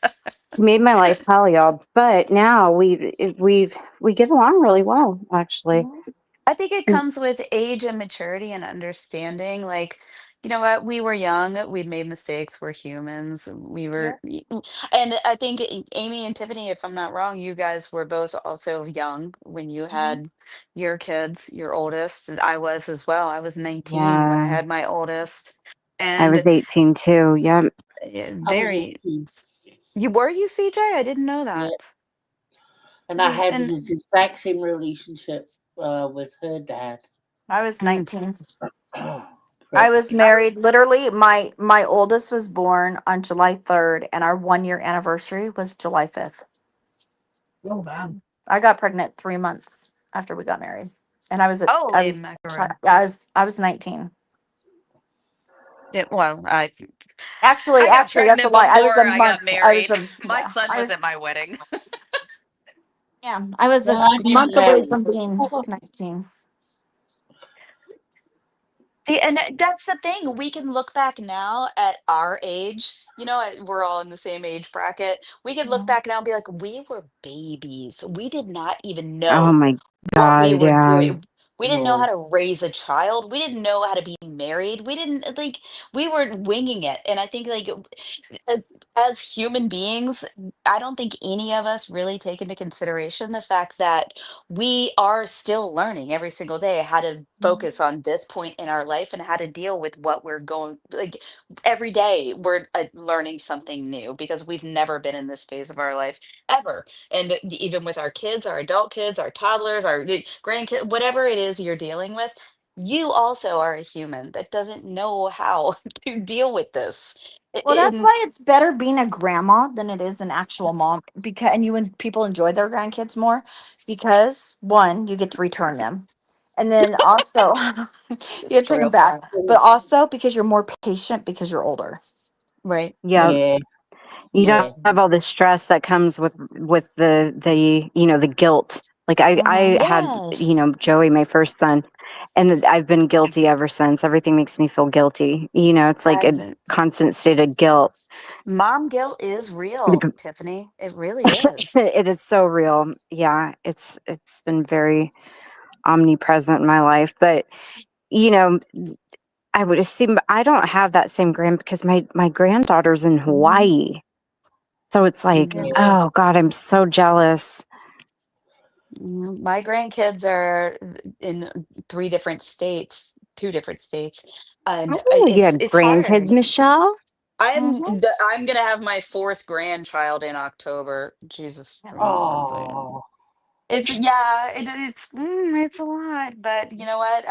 He made my life hell, y'all. But now we get along really well, actually. I think it comes with age and maturity and understanding. Like, you know what? We were young. We made mistakes. We're humans. yeah, And I think Amy and Tiffany, if I'm not wrong, you guys were both also young when you mhm, had your kids, your oldest. And I was as well. I was 19 when I Yeah, had my oldest. I was And 18 too. Yep. I was very, 18. you CJ? I didn't know Yeah. that. And I had And this exact same relationship with her dad. I was Mm. 19. I Prick. was married. Literally, my oldest was born on July 3rd, and our 1 year anniversary was July 5th. Oh wow. I got pregnant 3 months after we got married, and I was holy mackerel. I was 19. Well, Actually, I got that's a pregnant lie. I was a before I month. got I was married. a My yeah. son I was was at my wedding. yeah. I was Well, a I didn't month away marry. from being 19. And that's the thing. We can look back now at our age. We're all in the same age bracket. We could look Mhm. back now and be like, we were babies. We did not even Oh know my what we God, were yeah. doing. We didn't know how No. to raise a child. We didn't know how to be married. We didn't like, we were winging it. And I think, like, uh, as human beings, I don't think any of us really take into consideration the fact that we are still learning every single day how to Mhm. focus on this point in our life and how to deal with what we're going like every day we're learning something new because we've never been in this phase of our life ever. And even with our kids, our adult kids, our toddlers, our grandkids, whatever it is you're dealing with, you also are a human that doesn't know how to deal with this. Well, that's why it's better being a grandma than it is an actual mom because and you and people enjoy their grandkids more because one, you get to return them. And then also you It's get to take them true. back, but also because you're more patient because you're older. Right. Yeah. Yeah. You don't Yeah. have all the stress that comes with the the guilt. Like I Mhm. had, Yes. Joey, my first son, and I've been guilty ever since. Everything makes me feel guilty. It's like a I've constant state of guilt. Mom guilt is real, Tiffany. It really is. It is so real. Yeah, it's been very omnipresent in my life. But you know, I would assume I don't have that same because my granddaughter's in Mhm. Hawaii. So it's like, Yeah. Yeah. oh God, I'm so jealous. My grandkids are in three different states, two different states, and Oh, you had it's grandkids, hard. Michelle? Mhm. I'm gonna have my fourth grandchild in October. Jesus, Yeah. Oh. it's yeah, it's a lot, but you know what?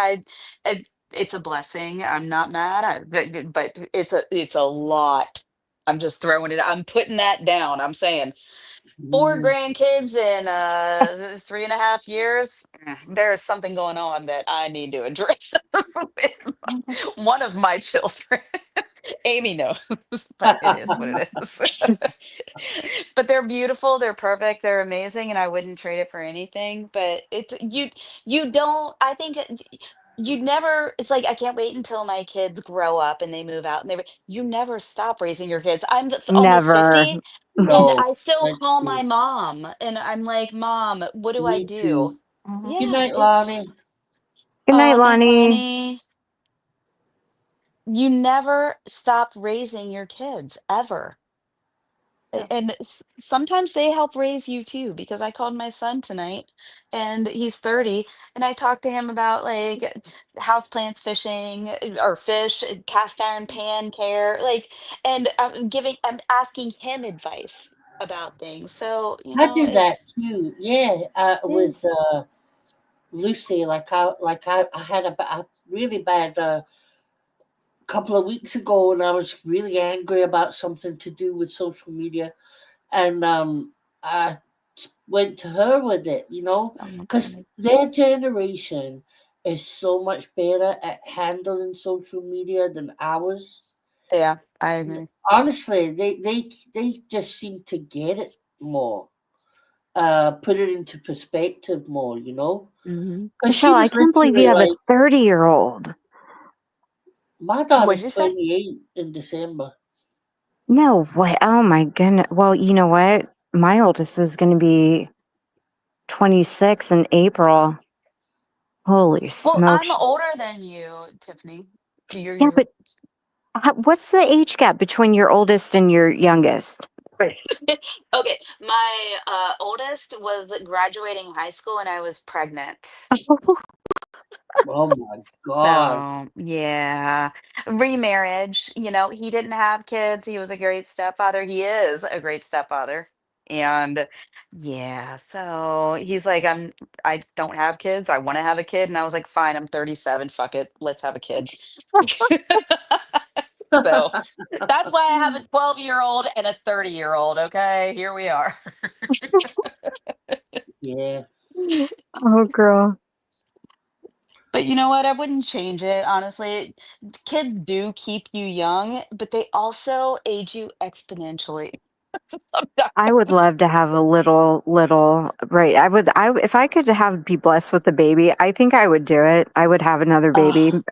It's a blessing. I'm not mad. But it's a lot. I'm just throwing it. I'm putting that down. I'm saying four Mhm. grandkids in 3.5 years. There's something going on that I need to address with one of my children. Amy knows, but it is what it is. But they're beautiful, they're perfect, they're amazing, and I wouldn't trade it for anything. But you don't. I think you never. It's like I can't wait until my kids grow up and they move out, and you never stop raising your kids. I'm almost Never. 50, and No, I still that's call my true. mom, and I'm like, Mom, what do I Me do? too. Mhm. Good Yeah, night, it's Lonnie. Good night, oh, night, Lonnie. Lonnie. You never stop raising your kids ever. Yeah. And sometimes they help raise you too, because I called my son tonight and he's 30, and I talked to him about like houseplants, fishing or fish, cast iron pan care, like, and I'm asking him advice about things. So, I do that it's, too. Yeah, yeah, with Lucy. I had a really bad couple of weeks ago, and I was really angry about something to do with social media, and I went to her with it. oh my Because goodness. their generation is so much better at handling social media than ours. Yeah, I agree. Honestly, they just seem to get it more, put it into perspective more. Hmm. Because she Michelle, I was can't believe you literally have a like, 30-year-old. my What'd daughter's you say? 28 in December. No way. Oh my goodness. Well, you know what? My oldest is going to be 26 in April. Holy Well, I'm smokes. older than you, Tiffany. Yeah, You're but what's the age gap between your oldest and your youngest? right. Okay, my oldest was graduating high school and I was pregnant. Oh my God. So, yeah. Remarriage, he didn't have kids. He was a great stepfather. He is a great stepfather. And yeah, so he's like, I don't have kids. I want to have a kid. And I was like, fine, I'm 37. Fuck it. Let's have a kid. So that's why I have a 12-year-old and a 30-year-old. Okay, here we are. Yeah. Oh, girl. But you know what? I wouldn't change it, honestly. Kids do keep you young, but they also age you exponentially. I would Sometimes. love to have a little, right. If I could be blessed with a baby, I think I would do it. I would have another baby. Oh,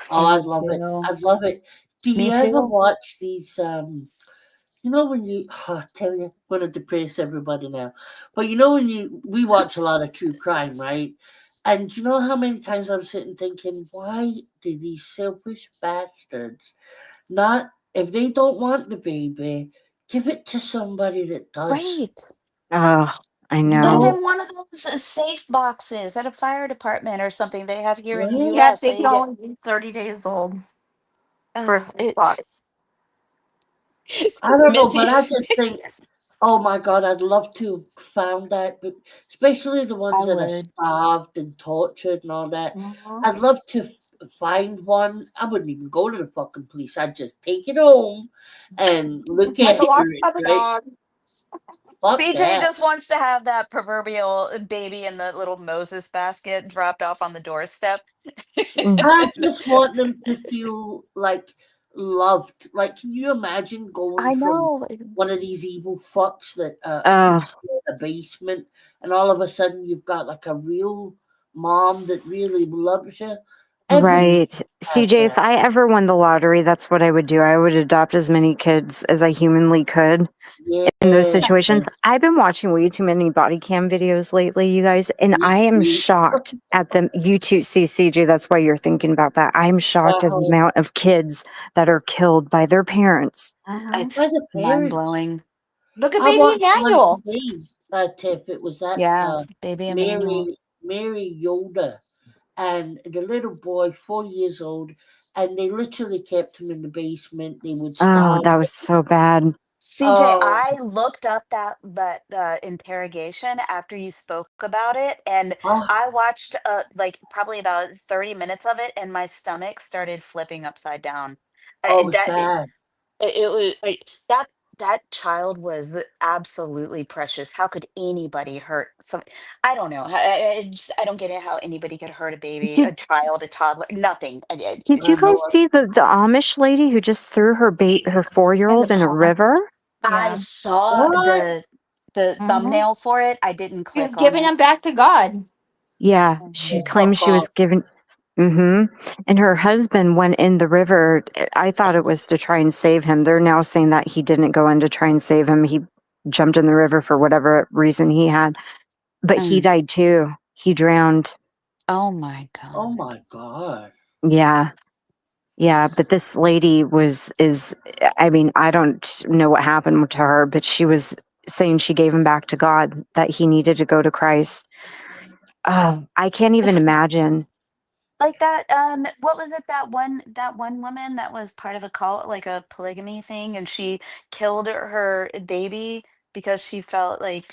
Oh, I I'd would love it. too. I'd love it. Do Me you ever too. watch these? You know when you, I tell you, I'm gonna depress everybody now. But you know when we watch a lot of true crime, right? And you know how many times I'm sitting thinking, why do these selfish bastards not, if they don't want the baby, give it to somebody that does. Right. Oh, I You Put it know. know, in one of those safe boxes at a fire department or something they have here in the right? Yeah, US they that can you get. only be 30 days old for a safe It box. I don't know, but Missy. I just think, oh my God, I'd love to have found that, but especially the ones I that are would. starved and tortured and all that. Mhm. I'd love to find one. I wouldn't even go to the fucking police. I'd just take it home and look Like a after lost it, puppy right? dog. Fuck CJ that. just wants to have that proverbial baby in the little Moses basket dropped off on the doorstep. Mm. I just want them to feel like loved. Like, can you imagine going I from know. one of these evil fucks that Oh, keeps you in the basement, and all of a sudden you've got like a real mom that really loves you? Everybody right. have CJ, if that. I ever won the lottery, that's what I would do. I would adopt as many kids as I humanly could in those Yes, situations. I've been watching way too many body cam videos lately, you guys, and me I am too. shocked at them. You too, see, CJ, that's why you're thinking about that. I'm shocked at the Uh-huh. amount of kids that are killed by their parents. Mhm. It's By the mind parents. blowing. Look at I baby watched one Emmanuel. today, Tiff. It was that Yeah, baby Emmanuel. Mary Yoda and the little boy, 4 years old, and they literally kept him in the basement. They would Oh, starve that was him. so bad. CJ, Oh, I looked up that interrogation after you spoke about it, and oh, I watched like probably about 30 minutes of it, and my stomach started flipping upside down. oh, it was That bad. it was like that child was absolutely precious. How could anybody hurt some? I don't know. I don't get it. How anybody could hurt a baby, a Did child, a toddler? Nothing. did you I It's guys know it. see the Amish lady who just threw her In the 4-year-old in a pond. river? I Yeah. saw What? the Hmm. thumbnail for it. I didn't He was click on giving it. him back to God. Yeah, she Oh, Mhm. claims fuck she was off. given. And her husband went in the river. I thought it was to try and save him. They're now saying that he didn't go in to try and save him. He jumped in the river for whatever reason he had, but he Mm. died too. He drowned. Oh my Oh god. my God. Yeah. Yeah, but this lady I mean, I don't know what happened to her, but she was saying she gave him back to God, that he needed to go to Christ. Oh, I can't even It's imagine. like that. What was it? That one woman that was part of a cult, like a polygamy thing, and she killed her baby because she felt like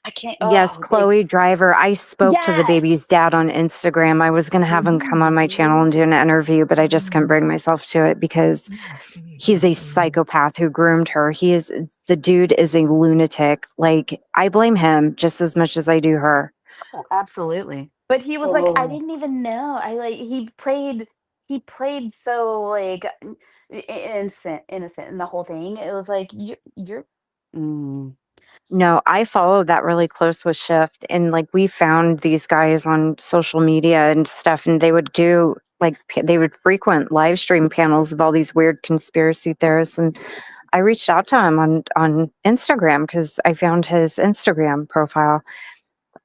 I can't. Yes, Oh, they. Chloe Driver. I spoke to the baby's Yes. dad on Instagram. I was going to have him come on my channel and do an interview, but I just couldn't bring myself to it because he's a psychopath who groomed her. The dude is a lunatic. Like, I blame him just as much as I do her. Oh, absolutely. But he was like, I Oh, didn't even know. I like he played so like innocent in the whole thing. It was like you're mm, No, I follow that really close with Shift, and like we found these guys on social media and stuff, and they would do like they would frequent live stream panels of all these weird conspiracy theorists, and I reached out to him on Instagram because I found his Instagram profile,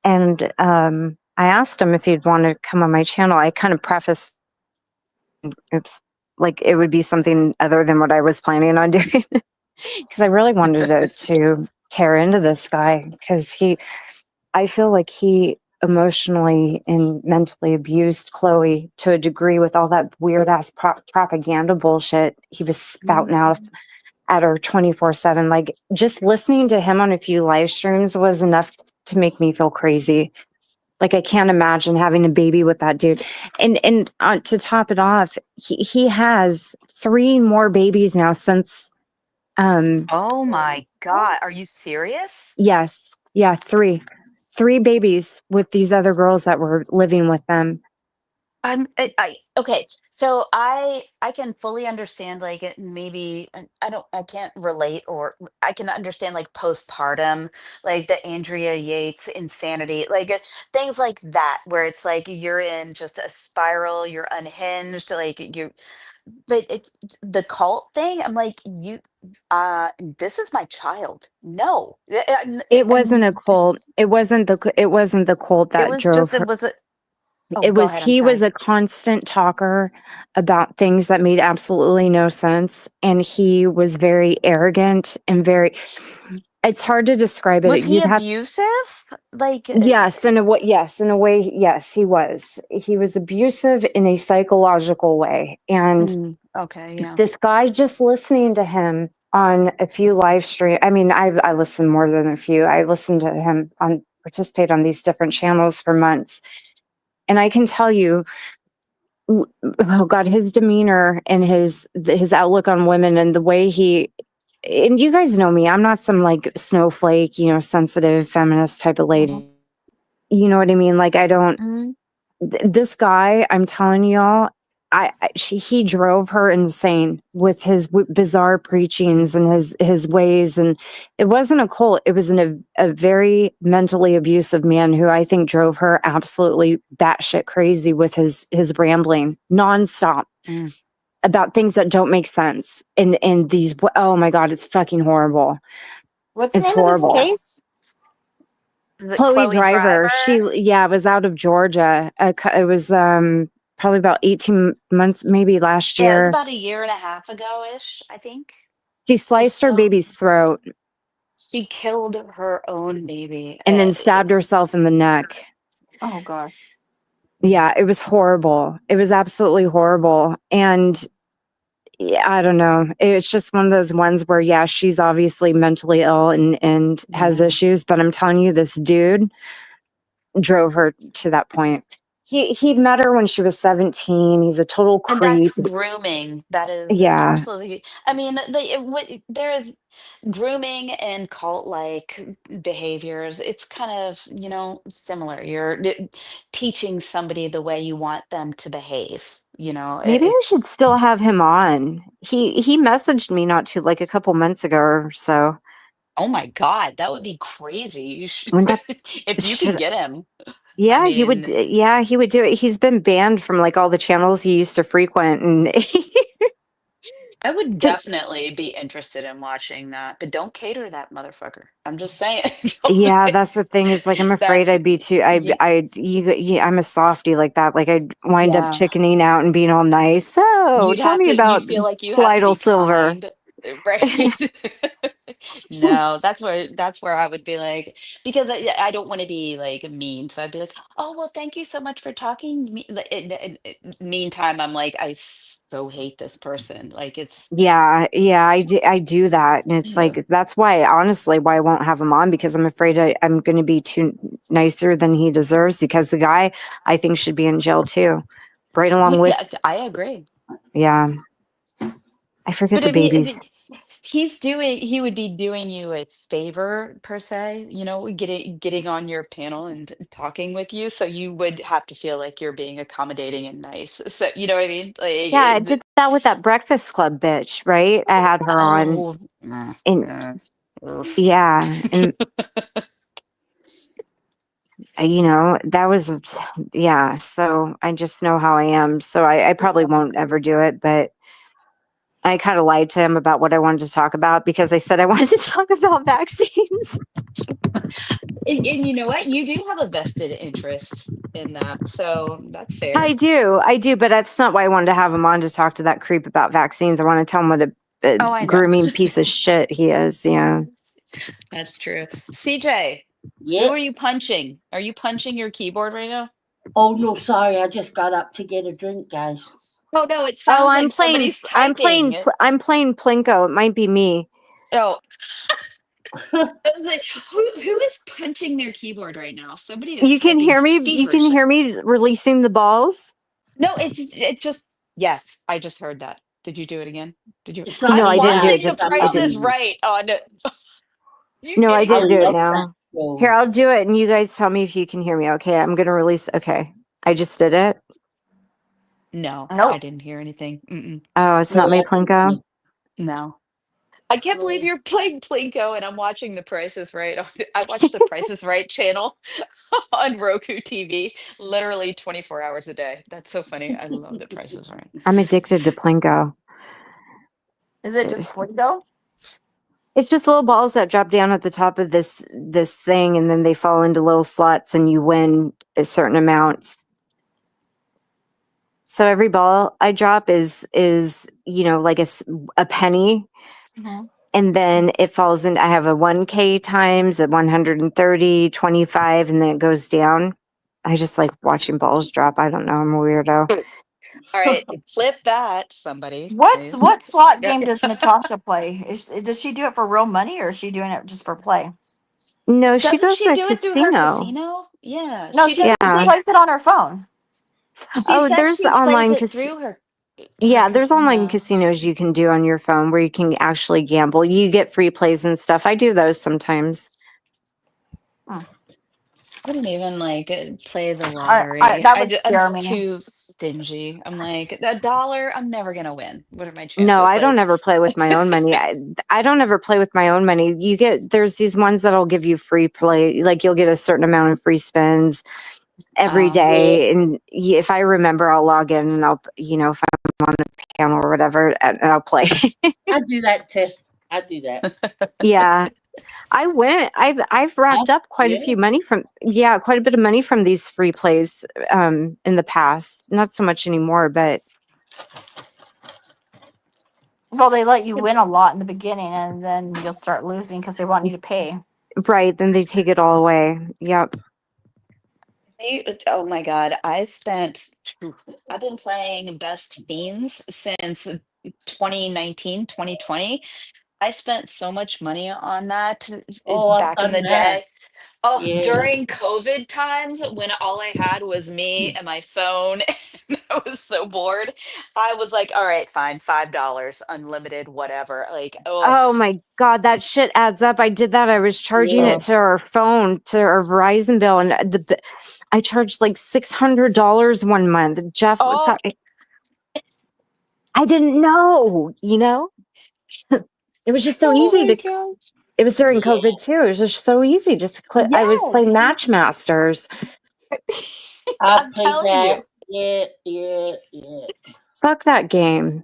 and I asked him if he'd want to come on my channel. I kind of prefaced, oops, like it would be something other than what I was planning on doing because I really wanted to tear into this guy because I feel like he emotionally and mentally abused Chloe to a degree with all that weird ass propaganda bullshit he was spouting out at her 24/7. Like, just listening to him on a few live streams was enough to make me feel crazy. Like, I can't imagine having a baby with that dude. And to top it off, he has 3 more babies now since um oh my god. Are you serious? yes, yeah, 3 babies with these other girls that were living with them. I okay. So I can fully understand like maybe I don't I can't relate or I can understand like postpartum, like the Andrea Yates insanity, like things like that where it's like you're in just a spiral, you're unhinged, like you but the cult thing, I'm like you this is my child. No. It wasn't a cult. It wasn't the cult It that was drove just her. oh, It go was ahead. I'm he was sorry. a constant talker about things that made absolutely no sense, and he was very arrogant and very it's hard to describe Was it. he You'd have abusive? Like yes, in a way, yes, he was. He was abusive in a psychological way. And okay, yeah. this guy just listening to him on a few live stream. I mean, I listened more than a few. I listened to him on participate on these different channels for months. And I can tell you, oh God, his demeanor and his outlook on women and the way he and you guys know me, I'm not some like snowflake, sensitive feminist type of Mhm. lady. You know what I mean? Like I don't Mhm. this guy, I'm telling y'all, he drove her insane with his bizarre preachings and his ways, and it wasn't a cult. It was a very mentally abusive man who I think drove her absolutely batshit crazy with his rambling nonstop Mm. about things that don't make sense. And these, oh my God, it's fucking horrible. What's the It's name of this horrible. case? Is it Chloe Chloe Driver, Driver? was out of Georgia. It was probably about 18 months, maybe last Yeah, it was year. about a year and a half ago ish, I think. She She's sliced her so baby's throat she killed her own baby. and then stabbed herself in the neck. Oh gosh. Yeah, it was horrible. It was absolutely horrible. And yeah, I don't know. It's just one of those ones where, yeah, she's obviously mentally ill and has Yeah. issues. But I'm telling you, this dude drove her to that point. He met her when she was 17. He's a total And that's creep. grooming. That is Yeah. absolutely. I mean, there is grooming and cult-like behaviors. It's kind of, similar. You're teaching somebody the way you want them to behave. Maybe I It's should still have him on. He messaged me not too like a couple months ago or so. oh my God, that would be crazy. You should, Wouldn't that if you can should get him. I yeah, mean, he would do it. He's been banned from like all the channels he used to frequent and I would definitely be interested in watching that, but don't cater that motherfucker. I'm just saying. yeah, that's the thing is like I'm afraid That's I'd be too you, I'm a softie like that. Like I'd wind up yeah. chickening out and being all nice. So You'd tell have me to. You about feel like you have to colloidal be silver. kind, right? No, that's where I would be like, because I don't want to be like mean, so I'd be like, oh well, thank you so much for talking. Meantime, I'm like, I so hate this person. Like it's Yeah, I do that, and it's yeah. like that's why, honestly, why I won't have him on because I'm afraid I'm going to be too nicer than he deserves. Because the guy I think should be in jail too, right along with Yeah, I agree. yeah. I forget But the I mean, babies. he would be doing you a favor per se, getting on your panel and talking with you. So you would have to feel like you're being accommodating and nice. So you know what I mean? Like, Yeah, I did that with that Breakfast Club bitch, right? I had her on, oh, and oof. yeah, and that was yeah. So I just know how I am. So I probably won't ever do it, but. I kind of lied to him about what I wanted to talk about because I said I wanted to talk about vaccines. And you know what? You do have a vested interest in that, so that's I fair. do, I do, but that's not why I wanted to have him on to talk to that creep about vaccines. I want to tell him what a Oh, I know. grooming piece of shit he is. Yeah. That's true. CJ, who Yeah. are you punching? Are you punching your keyboard right now? Oh no, sorry, I just got up to get a drink, guys. Oh no, it Oh, sounds like somebody's typing. I'm playing Plinko. It might be me. Oh, I was like, who is punching their keyboard right now? Somebody is You can typing hear me. You can feverishly. hear me releasing the balls. No, it just yes, I just heard that. Did you do it again? Did you? It's No, not I'm I me didn't do now it. watching The Just because I'm I Price not didn't. is moving. Right on. You No, I getting I didn't on do it love TikTok? that now. Here, show. I'll do it, and you guys tell me if you can hear me. Okay, I'm gonna release. Okay, I just did it. No, I Nope. didn't hear anything. Mm-mm. Oh, it's not No, my I didn't Plinko. know. No. I can't believe So you're playing Plinko and I'm watching The Price is Right. I watch The Price is Right channel on Roku TV literally 24 hours a day. That's so funny. I love The Price is Right. I'm addicted to Plinko. Is it just Play-Doh? It's just little balls that drop down at the top of this thing, and then they fall into little slots, and you win a certain amounts. So every ball I drop is like a penny, Mm-hmm. and then it falls in. I have a 1K times, a 130, 25, and then it goes down. I just like watching balls drop. I don't know. I'm a weirdo. All right, clip that, somebody, What please. slot Yeah. game does Natasha play? Does she do it for real money or is she doing it just for play? No, she Doesn't goes she to a do it through her casino. casino? Yeah, No, she does. she Yeah. plays it on her phone. She Oh, said there's she plays online it through her Yeah, there's online casino. casinos you can do on your phone where you can actually gamble. You get free plays and stuff. I do those sometimes. Hmm. I don't even like play the I lottery. that would I'm scare me. too stingy. I'm like $1. I'm never gonna win. What are my No, chances? I don't Like, ever play with my own money. I don't ever play with my own money. There's these ones that'll give you free play, like you'll get a certain amount of free spins every oh, yeah, day. And if I remember, I'll log in and if I'm on a panel or whatever, and I'll play. I do that too. I do that. Yeah. I've racked up quite a Yeah. few money quite a bit of money from these free plays in the past. Not so much anymore, but Well, they let you win a lot in the beginning, and then you'll start losing because they want you to pay. right, then they take it all away. Yep. oh my God. I've been playing Best Fiends since 2019, 2020. I spent so much money on that Oh, I've back in done the that. day. Oh, Yeah. during COVID times when all I had was me and my phone and I was so bored, I was like, all right, fine, $5, unlimited, whatever. Like, oh, Oh my God, that shit adds up. I did that. I was charging Yeah. it to our phone, to our Verizon bill, and I charged like $600 one month. Jeff oh, thought I didn't know. It was just so oh easy my to. gosh. It was during Yeah. COVID too. It was just so easy. Just to click. I was Yes, playing Match Masters. I I'm played telling that. you. Yeah, yeah, yeah. Fuck that game.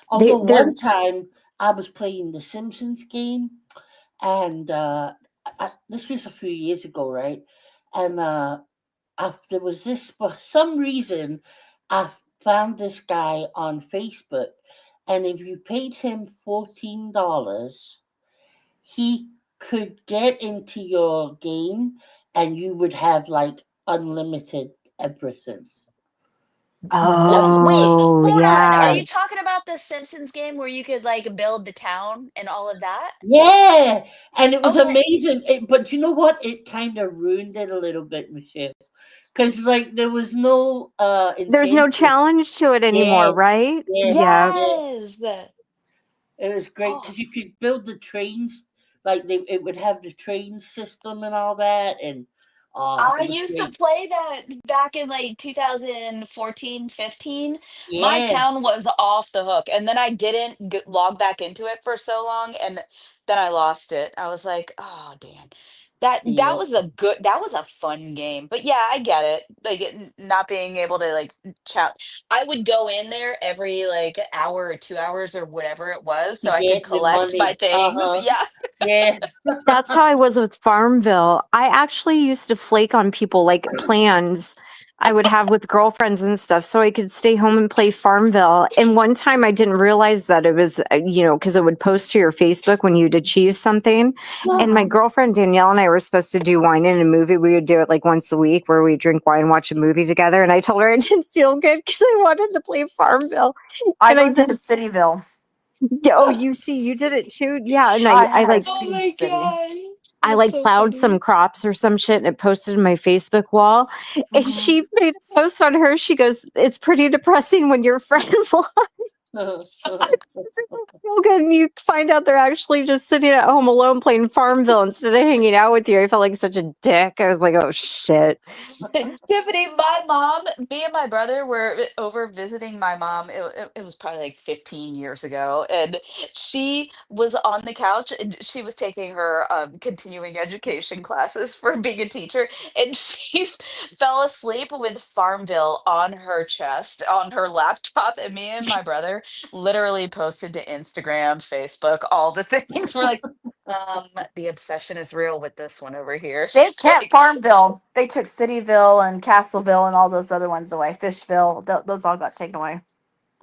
Although They're one time I was playing the Simpsons game, and this was a few years ago, right? And there was this, for some reason, I found this guy on Facebook, and if you paid him $14, he could get into your game, and you would have like unlimited everything. That was, Wait, oh hold on. Are yeah. you talking about the Simpsons game where you could like build the town and all of that? yeah, and it was Okay. amazing. But you know what? It kind of ruined it a little bit, Michelle, because like there was no There's no incentive. challenge to it Yeah, anymore, right? yeah, Yeah. yeah. Yes. It was great Oh, because you could build the trains, like it would have the train system and all that, and I it was used to great. play that back in like 2014, 15. My Yeah, town was off the hook. And then I didn't log back into it for so long. And then I lost it. I was like, oh, damn. That yeah, was that was a fun game. But yeah, I get it. Like not being able to like chat. I would go in there every like hour or 2 hours or whatever it was to so I could get the collect my money. things. Yeah. Yeah, That's how I was with Farmville. I actually used to flake on people, like plans I would have with girlfriends and stuff so I could stay home and play Farmville. And one time I didn't realize that it was, because it would post to your Facebook when you'd achieve something. And my Mhm. girlfriend Danielle and I were supposed to do wine in a movie. We would do it like once a week where we drink wine, watch a movie together. And I told her I didn't feel good because I wanted to play Farmville. I And I was did. in Cityville. Oh, you see, you did it too. Yeah. And I I had a like Oh huge my city. God. I That's like so plowed some funny. crops or some shit and it posted in my Facebook wall. And Hmm. she made a post on her. She goes, "It's pretty depressing when your friends lost." Feel good, and you find out they're actually just sitting at home alone playing Farmville instead of hanging out with you. I felt like such a dick. I was like, oh shit. Tiffany, me and my brother were over visiting my mom. It was probably like 15 years ago. And she was on the couch and she was taking her continuing education classes for being a teacher. And she fell asleep with Farmville on her chest, on her laptop. And me and my brother literally posted to Instagram, Facebook, all the things. We're like, the obsession is real with this one over here. They kept Like, Farmville. They took Cityville and Castleville and all those other ones away. Fishville. Those all got taken away.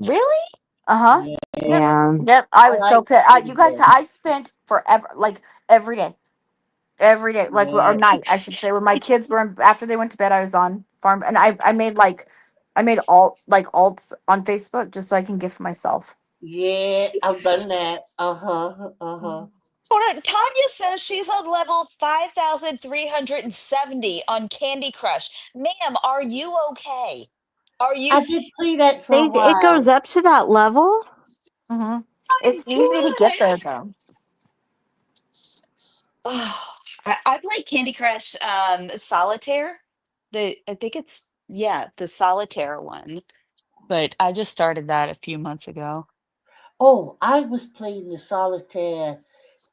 really? Uh huh. Yeah, Yep. Yeah. Yep. I I was like so pissed. You guys, Cityville. I spent forever, like every day, like or Yeah, night, I should say, when my kids were after they went to bed. I was on farm, and I made alts on Facebook just so I can gift myself. yeah, I've done that. Uh-huh. Hold on. Tanya says she's on level 5,370 on Candy Crush. Ma'am, are you okay? Are you? I did play that for a It goes while. up to that level? Mm-hmm. My It's easy to get there gosh. though. Oh, I play Candy Crush Solitaire. I think it's, yeah, the Solitaire one. But I just started that a few months ago. Oh, I was playing the solitaire.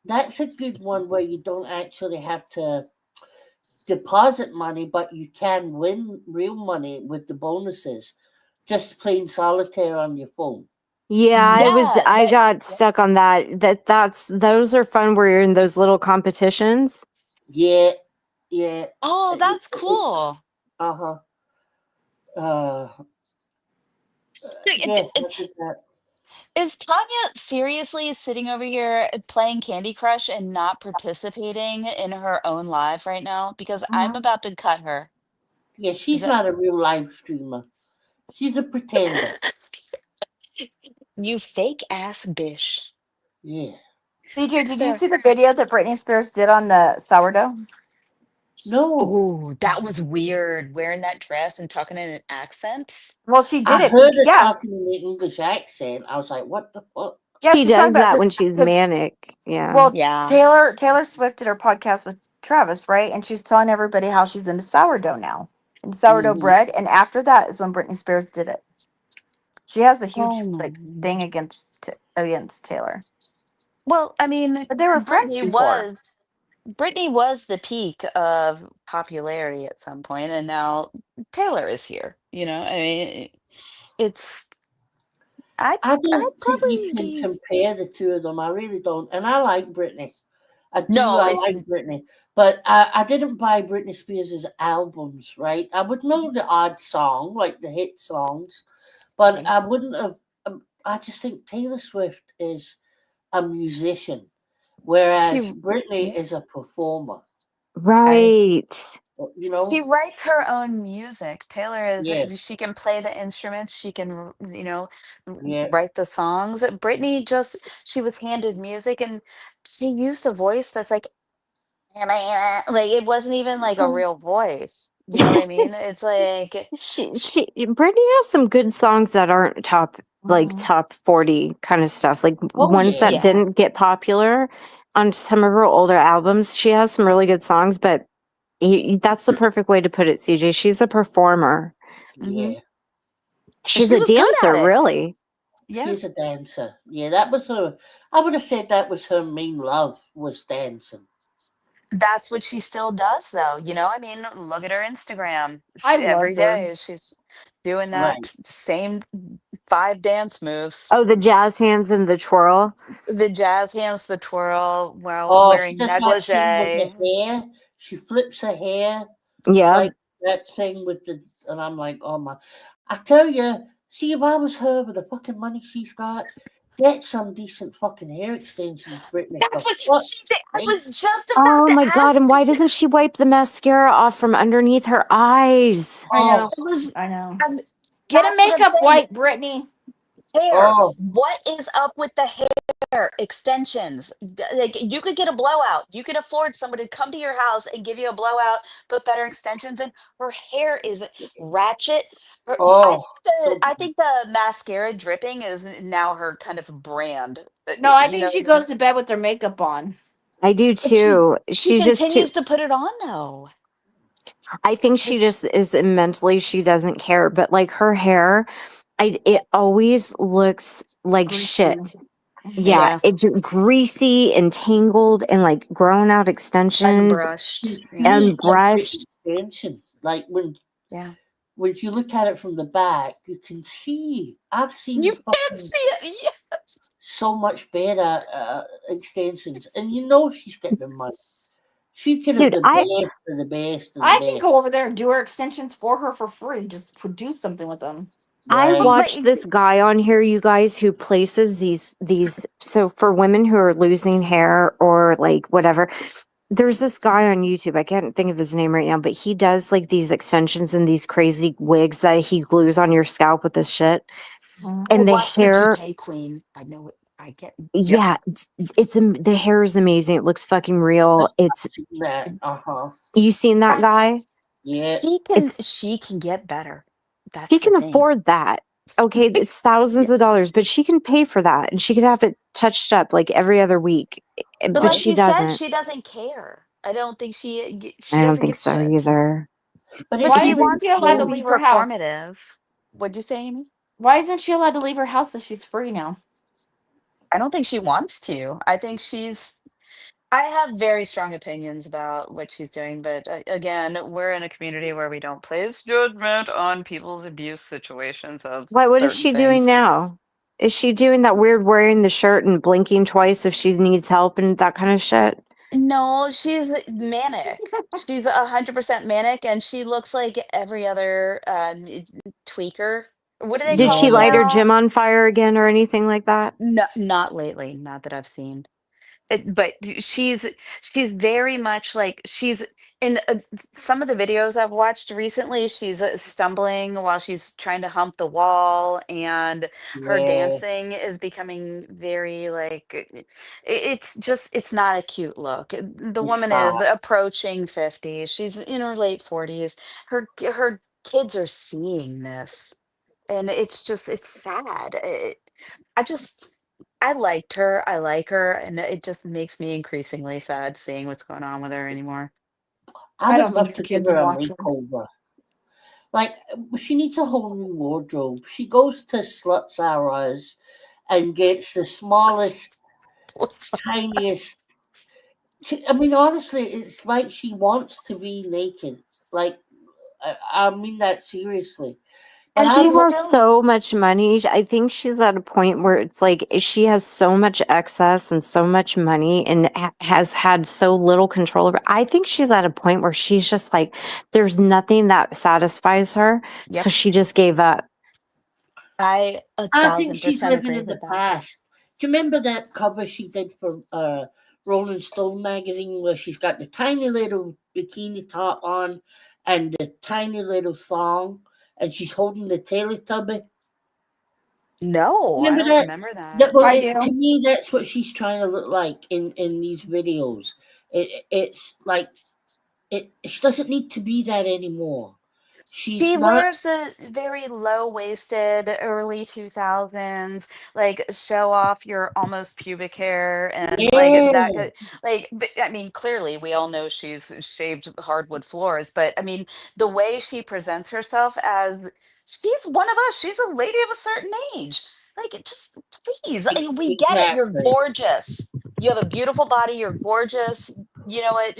That's a good one where you don't actually have to deposit money, but you can win real money with the bonuses. Just playing solitaire on your phone. Yeah, Yeah, I that. got stuck on that. Those are fun where you're in those little competitions. Yeah, yeah. Oh, that's It's cool. uh-huh. Uh, yeah, I did that. Is Tanya seriously sitting over here playing Candy Crush and not participating in her own live right now? Because I'm Mm-hmm. about to cut her. Yeah, Is she's that not a real live streamer. She's a pretender. you fake ass bish? Yeah. CJ, did you There. see the video that Britney Spears did on the sourdough? No. Oh, that was weird. Wearing that dress and talking in an accent. Well, she did I it. heard her Yeah, talking in the English accent. I was like, what the fuck? yeah. She She's talking does about that when because she's manic. Yeah. well, Yeah. Taylor Swift did her podcast with Travis, right? And she's telling everybody how she's into sourdough now and sourdough Hmm. bread. And after that is when Britney Spears did it. She has a Oh huge my. like thing against Taylor, Well, I mean, but they were friends before. Britney was the peak of popularity at some point, and now Taylor is here. I mean, it's I'd I I'd don't think you probably can be. compare the two of them. I really don't. And I like Britney. I do. No, I it's like Britney. But I didn't buy Britney Spears' albums, right? I would know the odd song, like the hit songs, but Okay. I wouldn't have. I just think Taylor Swift is a musician, She whereas Britney yeah. is a performer. I right. You She know? writes her own music. Taylor is Yeah, she can play the instruments, she can yeah. write the songs. Britney just she was handed music and she used a voice that's like it wasn't even like a real voice. You know what I mean? It's like She Brittany has some good songs that aren't Mhm. top 40 kind of stuff. Like Oh ones yeah. that yeah. didn't get popular on some of her older albums. She has some really good songs, but that's the perfect way to put it, CJ. She's a performer. Hmm. Yeah. She's She a was good at dancer, it. really. Yeah. She's a dancer. Yeah, that was her. I would have said that was her main love was dancing. That's what she still does, though. I mean, look at her Instagram. I Every loved her. day she's doing that Right. same five dance moves. Oh, the jazz hands and the twirl. The jazz hands, the twirl while Oh, she wearing does that thing with her negligee. hair. She flips her hair Yeah. like that thing with the, and I'm like, oh my. I tell you, see, if I was her with the fucking money she's got, get some decent fucking hair extensions, Brittany, That's for what fuck's I sake. was just about Oh to my God. ask. And why doesn't she wipe the mascara off from underneath her eyes? I Oh, know. I was, I know. I'm, Get a that's what I'm makeup saying. wipe, Brittany. Hair. Oh, What is up with the hair extensions? Like you could get a blowout. You could afford somebody to come to your house and give you a blowout, put better extensions in. Her hair is ratchet. oh, so I think the mascara dripping is now her kind of brand. No, I You think know she what I mean? goes to bed with her makeup on. I do But too. she She just too. continues to put it on though. I think she just is mentally. She doesn't care, but like her hair, it always looks like Greasy. shit. Mhm. Yeah, Yeah, it's greasy and tangled and like grown out extensions you unbrushed. Yeah, and see every brushed. extension. Like yeah. when you look at it from the back, you can see. I've You seen can't fucking see it. Yes. so much better extensions, and you know she's getting the money. She can have Dude, the best of the best of the I can best, go over there and do her extensions for her for free. Just produce something with them. I right? But watched this guy on here, you guys, who places these so for women who are losing hair or like whatever. There's this guy on YouTube. I can't think of his name right now, but he does like these extensions and these crazy wigs that he glues on your scalp with this shit. Mhm. oh, And the watch the hair, toupee queen. I know it. I get. Yep. yeah, the hair is amazing. It looks fucking I've real. It's seen that. Uh-huh. you seen that guy? Yeah. It's She can get better. she That's the can thing. afford that. Okay, it's thousands Yeah. of dollars, but she can pay for that and she could have it touched up like every other week. But But Right. like she you said, doesn't. she doesn't care. I don't think she I don't doesn't think give a so shit. either. But But it's Why she isn't even she wants allowed to to so be leave her house? performative. What'd you say, Amy? Why isn't she allowed to leave her house if she's free now? I don't think she wants to. I think she's I have very strong opinions about what she's doing, but again, we're in a community where we don't place judgment on people's abuse situations of What is certain she doing things. now? Is she doing that weird wearing the shirt and blinking twice if she needs help and that kind of shit? No, she's manic. She's 100% manic, and she looks like every other tweaker. What do they Did call she them yeah. light her now? gym on fire again or anything like that? No, not lately. Not that I've seen. But she's very much like she's in some of the videos I've watched recently. She's stumbling while she's trying to hump the wall, and her Yeah. dancing is becoming very like it's just it's not a cute look. The It's woman is not. approaching 50. She's in her late 40s. Her kids are seeing this, and it's sad. I just I liked her, I like her, and it just makes me increasingly sad seeing what's going on with her anymore. I I would don't think love your to give kids her a watch her. makeover. Like she needs a whole new wardrobe. She goes to Slut Sarah's and gets the smallest, tiniest. I mean, honestly, it's like she wants to be naked. Like I mean that seriously. But And I She she's would. has still so much money. I think she's at a point where it's like she has so much excess and so much money and has had so little control over. I think she's at a point where she's just like, there's nothing that satisfies her. So yep. she just gave up. I a I think thousand she's percent living agree in the with that. past. Do you remember that cover she did for Rolling Stone magazine where she's got the tiny little bikini top on and the tiny little thong and she's holding the Teletubby? No, I Remember don't that? remember that. That well, I to do. me, that's what she's trying to look like in these videos. It's like she doesn't need to be that anymore. She's She not. wears a very low-waisted early 2000s, like show off your almost pubic hair and like that Yeah, like but, I mean clearly we all know she's shaved hardwood floors, but I mean the way she presents herself as she's one of us, she's a lady of a certain age. Like just please, I mean, we get it. You're exactly. gorgeous. You have a beautiful body, you're gorgeous. You know what?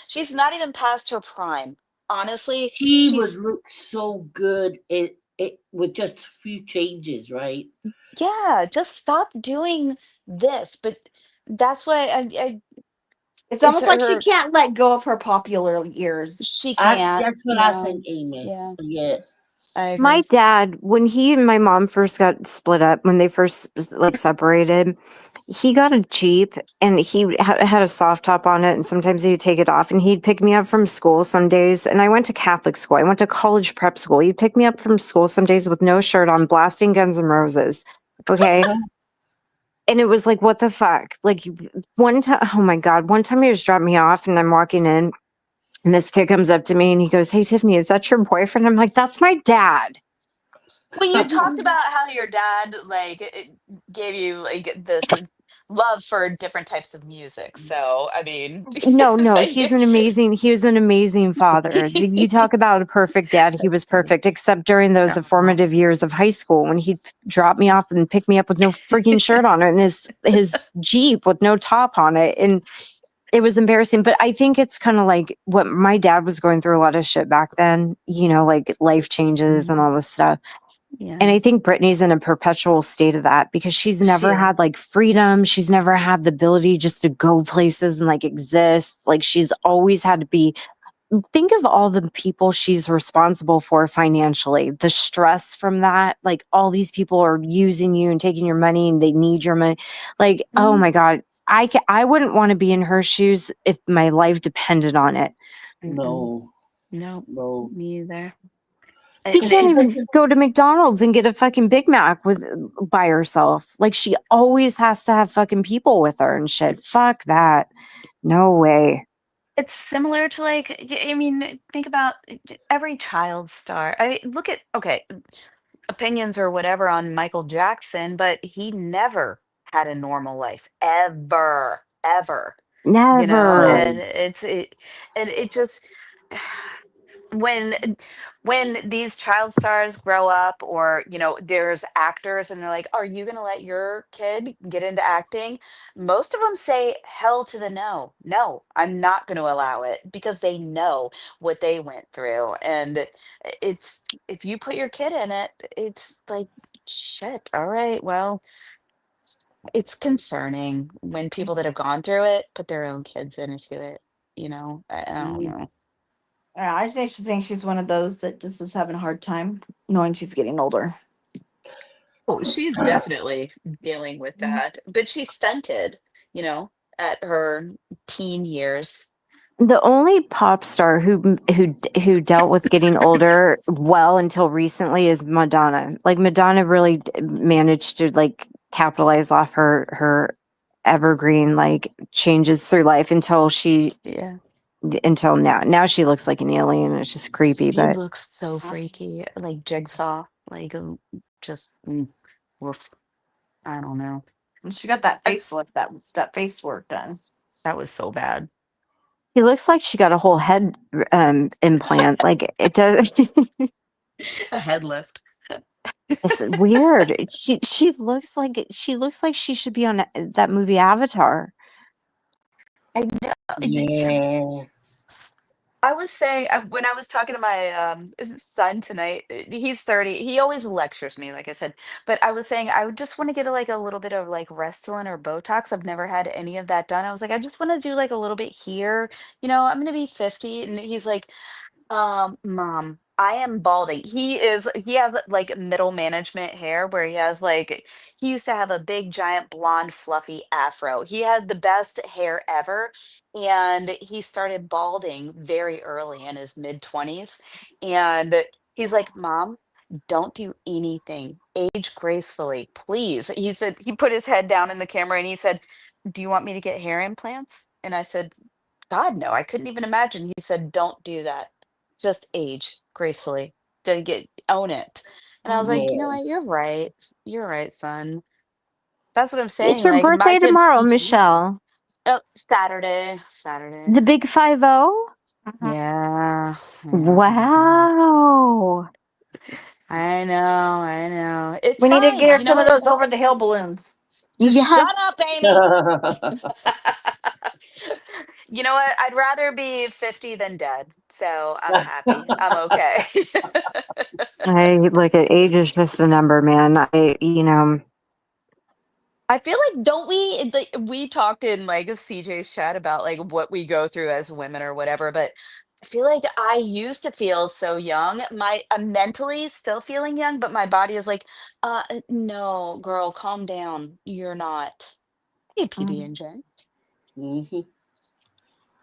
She's not even past her prime. Honestly, She would she's look so good it with just a few changes, right? yeah, just stop doing this. But that's why It's it's almost like she her. can't let go of her popular years. She can't. That's what I No. think, Amy. Yeah, Yeah. I My agree. dad, when he and my mom first got split up, when they first like separated, he got a Jeep and he had a soft top on it. And sometimes he'd take it off and he'd pick me up from school some days. And I went to Catholic school. I went to college prep school. He'd pick me up from school some days with no shirt on, blasting Guns N' Roses. Okay. And it was like, what the fuck? Like one time, oh my God, one time he was dropping me off and I'm walking in and this kid comes up to me and he goes, "Hey, Tiffany, is that your boyfriend?" I'm like, "That's my dad." Well, you talked about how your dad gave you like this love for different types of music. So, I mean, No, he was an amazing father. You talk about a perfect dad. He was perfect, except during those Aw. formative years of high school when he'd drop me off and pick me up with no freaking shirt on it and his Jeep with no top on it. And it was embarrassing. But I think it's kind of like what my dad was going through a lot of shit back then, like life changes and all this stuff. And Yeah, I think Brittany's in a perpetual state of that because she's she never is. had like freedom. She's never had the ability just to go places and like exist. Like she's always had to be. Think of all the people she's responsible for financially, the stress from that. Like all these people are using you and taking your money and they need your money. Like, oh Mhm. my God. I wouldn't want to be in her shoes if my life depended on it. Mm-mm. No, No, no. me either. She And can't it's even go to McDonald's and get a fucking Big Mac by herself. Like she always has to have fucking people with her and shit. Fuck that. No way. it's similar to I mean, think about every child star. I mean, look at okay, opinions or whatever on Michael Jackson, but he never had a normal life ever, ever. Never. And and it just when when these child stars grow up, or there's actors and they're like, are you going to let your kid get into acting? Most of them say hell to the no. No, I'm not going to allow it, because they know what they went through. And it's if you put your kid in it, it's like, shit, all right, well, it's concerning when people that have gone through it put their own kids into it. I don't Mm, know. Yeah, I think she's one of those that just is having a hard time knowing she's getting older. Oh, she's definitely dealing with that, but she's stunted, you know, at her teen years. The only pop star who dealt with getting older well until recently is Madonna. Like Madonna really managed to like capitalize off her evergreen like changes through life Yeah. until now. Now she looks like an alien. It's just creepy, She but looks so freaky, like Jigsaw, just woof. I don't know. And she got that I, facelift, that face work done. that was so bad. she looks like she got a whole head implant. Like it does. A head lift. It's weird. She looks like she should be on that movie Avatar. I know. yeah. I was saying, when I was talking to my son tonight, he's 30. He always lectures me, like I said. But I was saying I would just want to get a little bit of like Restylane or Botox. I've never had any of that done. I was like, I just want to do like a little bit here. I'm going to be 50. And he's like, mom, I am balding. He has like middle management hair, where he used to have a big giant blonde fluffy afro. He had the best hair ever, and he started balding very early in his mid 20s. And he's like, "Mom, don't do anything. Age gracefully, please." He said, he put his head down in the camera and he said, "Do you want me to get hair implants?" And I said, God, no, I couldn't even imagine. He said, "Don't do that. Just age gracefully. Own it." And I was Mhm. like, you know Yeah. what? You're right. You're right, son. That's what I'm It's saying. your Like, my birthday kids tomorrow, teach me. Michelle. Oh, Saturday. Saturday. The big 50. Mhm. Yeah. Yeah. Mhm. Wow. I know. I know. It's We need to get fine. her You know some of what? those over the hill balloons. Just Yeah. shut up, Amy. You know what? I'd rather be 50 than dead. So I'm happy. I'm okay. I look at age is just a number, man. I feel like, don't we talked in like CJ's chat about like what we go through as women or whatever, but I feel like I used to feel so young. I'm mentally still feeling young, but my body is like, no, girl, calm down. You're not. Hey, PB Mhm. and J. Mhm.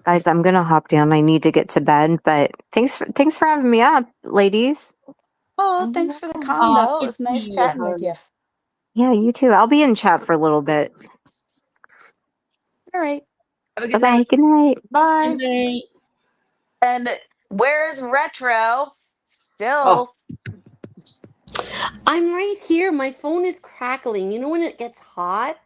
guys, I'm gonna hop down. I need to get to bed, but thanks for having me up, ladies. Oh, thanks Mhm. for the Oh, combo. It good was to nice see you, chatting with you. hon. Yeah, you too. I'll be in chat for a little bit. All right. Have a Bye good bye. night. Good night. Good Bye. night. And where's Retro? Oh, Still. I'm right here. My phone is crackling. You know when it gets hot?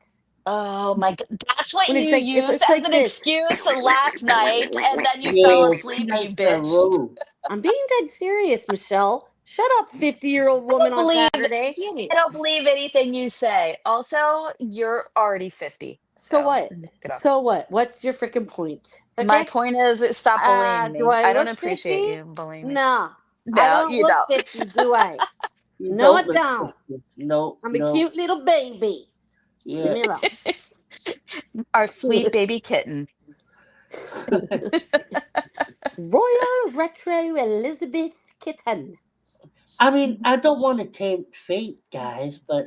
Oh my God. That's what When you used it's as like an this. excuse last night, and then you fell yeah, two asleep, you nights in a bitch. row. I'm being dead serious, Michelle. Shut up, 50-year-old I woman don't on believe Saturday. I don't believe anything you say. Also, you're already 50. So So what? knock it off. So what? What's your freaking point? My Okay? point is stop bullying Do me. I I don't look appreciate 50? you bullying me. No. I No, don't you look don't. 50, do I? You No, I don't look don't. 50. No, I'm a no. cute little baby. Leave Yeah. me alone. Our sweet baby kitten. Royal Retro Elizabeth Kitten. I mean, I don't want to tempt fate, guys, but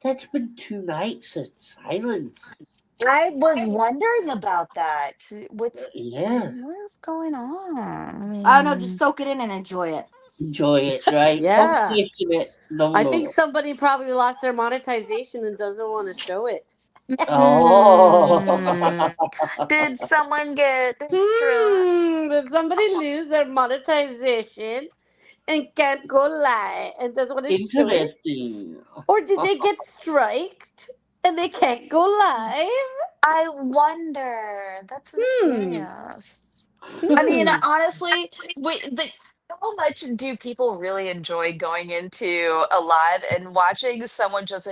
that's been 2 nights of silence. I was wondering about that. Yeah. What's going on? I I don't know. Just mean, soak it in and enjoy it. Enjoy it, right? Don't Yeah. question it no I think more. somebody probably lost their monetization and doesn't want to show it. Oh. did someone get destroyed? Did somebody lose their monetization and can't go live and doesn't want to show it? Interesting. Or did they get striked and they can't go live? I wonder. That's Hmm. mysterious. I mean, Hmm. honestly, how much do people really enjoy going into a live and watching someone just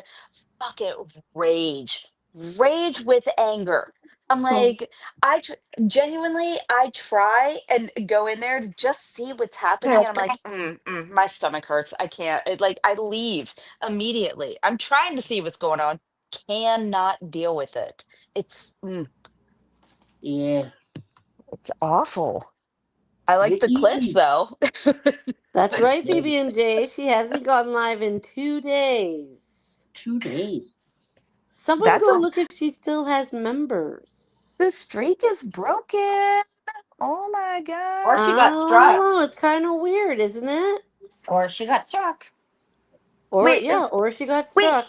fucking rage with anger? I'm like, genuinely, I try and go in there to just see what's happening, and I'm like, my stomach hurts. I can't. I leave immediately. I'm trying to see what's going on. Cannot deal with it. It's Yeah. it's awful. I like The the clips easy though. That's right, yeah, BB&J. She hasn't gone live in 2 days. 2 days. Someone That's go a look if she still has members. the streak is broken. Oh my Or god. she I got don't struck. know. It's kind of weird, isn't it? Or she got struck. Or, Wait, yeah, or she got wait. struck.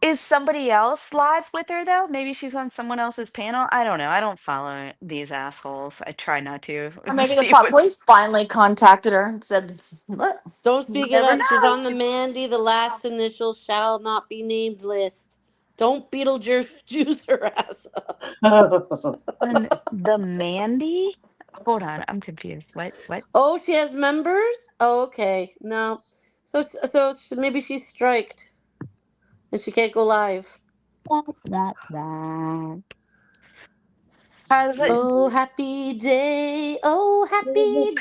Is somebody else live with her though? Maybe she's on someone else's panel. I don't know. I don't follow these assholes. I try not to Or maybe the see what's. police finally contacted her and said, "Look, Don't you speak it never up. She's know." on the Mandy, the last initial shall not be named list. Don't Beetlejuice juice her ass up. And the Mandy. Hold on, I'm confused. What? What? Oh, she has members? Oh, okay. No. Maybe she's striked and she can't go live. Wah, wah, wah. How's it? Oh, happy day. Oh, happy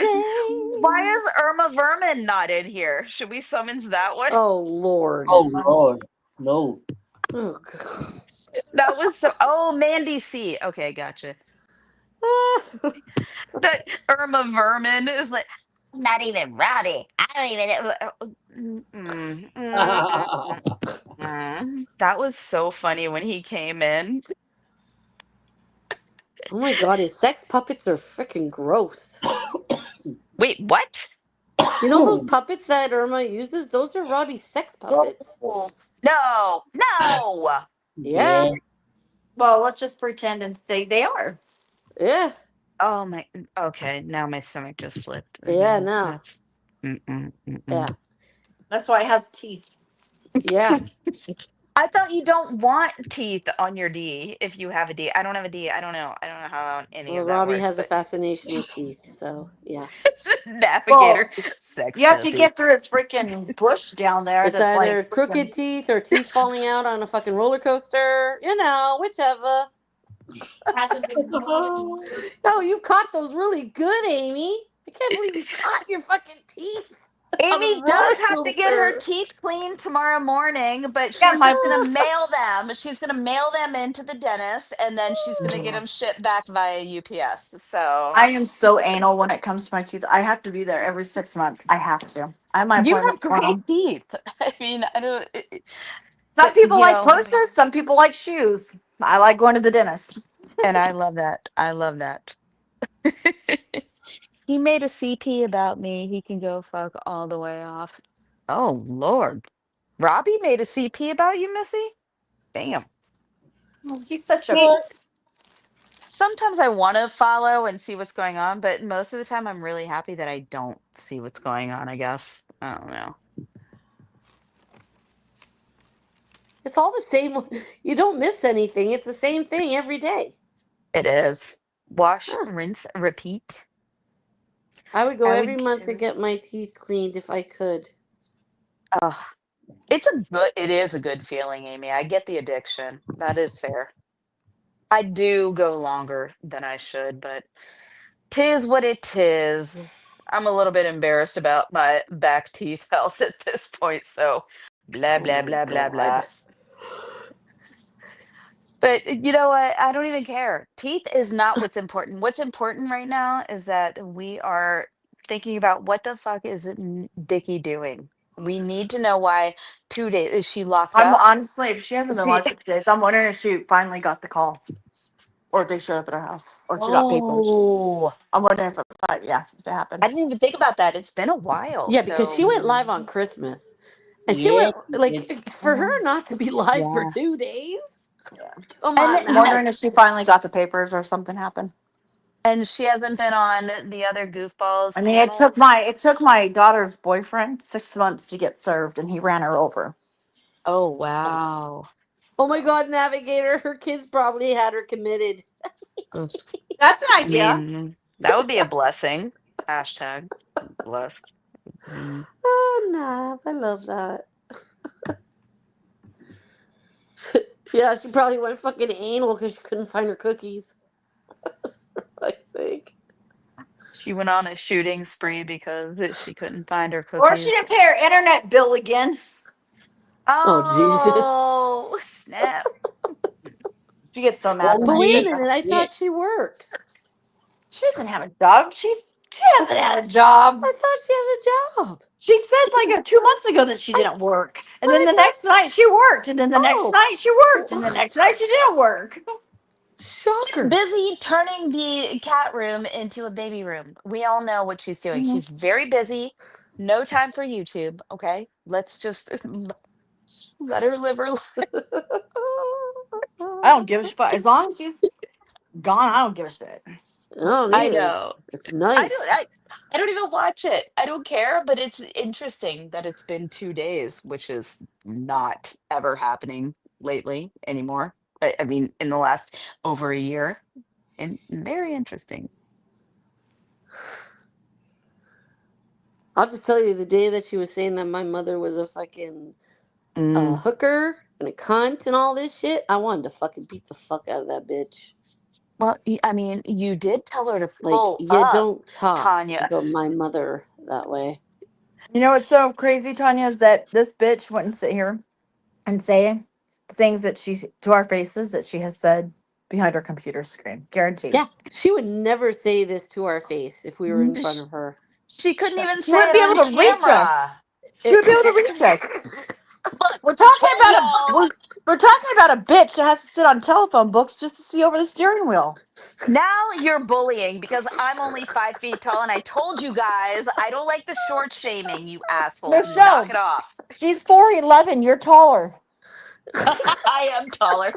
Why day. is Irma Vermin not in here? Should we summons that one? Oh, Lord. Oh Lord. No. Oh, God. That was so. Oh, Mandy C. Okay, gotcha. That Irma Vermin is like, "I'm not even Robbie. I don't even. That was so funny when he came in. Oh, my God. His sex puppets are freaking gross. Wait, what? You know those puppets that Irma uses? Those are Robbie's sex puppets. Oh, no, no. Yeah. Yeah. Well, let's just pretend and say they are. Yeah. Oh my. Okay, now my stomach just flipped Yeah, again. no. That's. Mm-mm, Yeah. mm-mm. That's why it has teeth. Yeah. I thought you don't want teeth on your D if you have a D. I don't have a D. I don't know. I don't know how any Well, of that Robbie works, has a but fascination with teeth, so yeah. navigator Well, sex you have to get puppets. through its freaking bush down there. It's That's like either crooked freaking. teeth or teeth falling out on a fucking roller coaster. You know, whichever. Oh, you caught those really good, Amy. I can't believe you caught your fucking teeth on a Amy roller does have to get her coaster. teeth cleaned tomorrow morning, but Yeah, she's my. just gonna mail them. She's gonna mail them into the dentist, and then she's gonna get them shipped back via UPS. So I am so anal when it comes to my teeth. I have to be there every 6 months. I have to. I have my you appointment have great tomorrow. teeth. I mean, I don't. Some But people like purses. Some people like shoes. I like going to the dentist. and I love that. I love that. He made a CP about me. He can go fuck all the way off. Oh Lord. Robbie made a CP about you, Missy? Damn. Oh, he's such a. Well, Sometimes I want to follow and see what's going on, but most of the time I'm really happy that I don't see what's going on, I guess. I don't know. It's all the same. You don't miss anything. It's the same thing every day. It is. Wash, Huh. rinse, repeat. I would go I every would month to carry. get my teeth cleaned if I could. Oh, it is a good feeling, Amy. I get the addiction. That is fair. I do go longer than I should, but tis what it is. I'm a little bit embarrassed about my back teeth health at this point, so blah, Oh blah, my blah, blah, god. blah. But you know what? I don't even care. Teeth is not what's important. What's important right now is that we are thinking about what the fuck is Dickie doing? We need to know why 2 days is she locked I'm up? honestly, if she hasn't been She locked up days, I'm wondering if she finally got the call, or they showed up at her house, or she got papers. Oh, I'm wondering if it, but yeah, if it happened. I didn't even think about that. It's been a while. Yeah, because she So went live on Christmas. And she yeah, went, you did. for her not to be live for Yeah. 2 days? Yeah. Come and on I'm now. wondering if she finally got the papers or something happened. and she hasn't been on the other goofballs I mean, panels. it took my daughter's boyfriend 6 months to get served, and he ran her over. Oh wow. Oh my So god, Navigator, her kids probably had her committed. Oof. that's an I idea. mean, that would be a blessing. Hashtag blessed. Mm. Oh, Nav, I love that. Yeah, she probably went fucking anal because she couldn't find her cookies. I think. She went on a shooting spree because she couldn't find her Or she cookies. didn't pay her internet bill again. Oh, Jesus. Oh, snap. She gets so mad Well, when But I wait say a me, that. minute, I yeah, thought she works. She doesn't have a job. She hasn't had a job. I thought she has a job. She said like 2 months ago that she I, didn't work, and but then I the next night she worked, and then the next thought, night she worked, and the oh, next night she didn't work. She's shocker. busy turning the cat room into a baby room. We all know what she's doing. Mhm. She's very busy. No time for YouTube. Okay. Let's just let her live her life. I don't give a fuck as long as she's gone. I don't give a shit. I don't I either. know. It's I don't nice. I, I don't even watch it. I don't care, but it's interesting that it's been 2 days, which is not ever happening lately anymore. I mean, in the last over a year. And very interesting. I'll just tell you the day that she was saying that my mother was a fucking Mm. hooker and a cunt and all this shit, I wanted to fucking beat the fuck out of that bitch. Well, I mean, you did tell her to Like, pull you up, don't talk Tanya. about my mother that way. You know what's so crazy, Tanya, is that this bitch wouldn't sit here and say the things that she's to our faces that she has said behind her computer screen. Guaranteed. Yeah, she would never say this to our face if we were in front Sh- of her. She couldn't even She say wouldn't it be on able to reach us. camera. She would be able to reach us. Look, We're I talking told about a y'all. we're talking about a bitch that has to sit on telephone books just to see over the steering wheel. Now you're bullying because I'm only 5 feet tall, and I told you guys I don't like the short shaming, you assholes. Knock Michelle, it off. she's 4'11". You're taller. I am taller.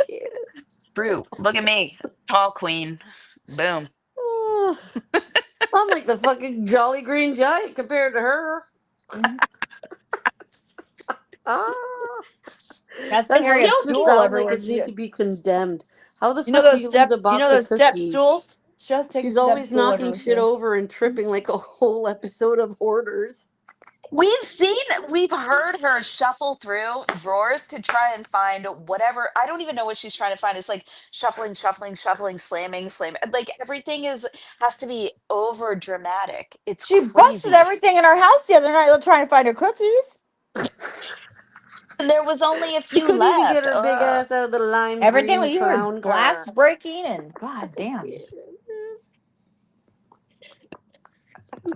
Can't. True. Look at me. Tall queen. Boom. Oh, I'm like the fucking Jolly Green Giant compared to her. Mhm. Ah, Has to that carry You a house just stool sounds like everywhere it she needs goes. to be condemned. How the You know fuck do those you lose step a you know box of those step cookies? stools? She has to take a She's step always stool knocking everywhere she shit goes. over and tripping like a whole episode of Hoarders. we've heard her shuffle through drawers to try and find whatever. I don't even know what she's trying to find. It's like shuffling, shuffling, shuffling, slamming, slamming. Like everything is has to be over dramatic. It's She busted crazy. everything in her house the other night trying to find her cookies. And there was only a She few couldn't even get left. her big Ugh. ass out of the lime Everything green with you were clown glass car. breaking and god damn.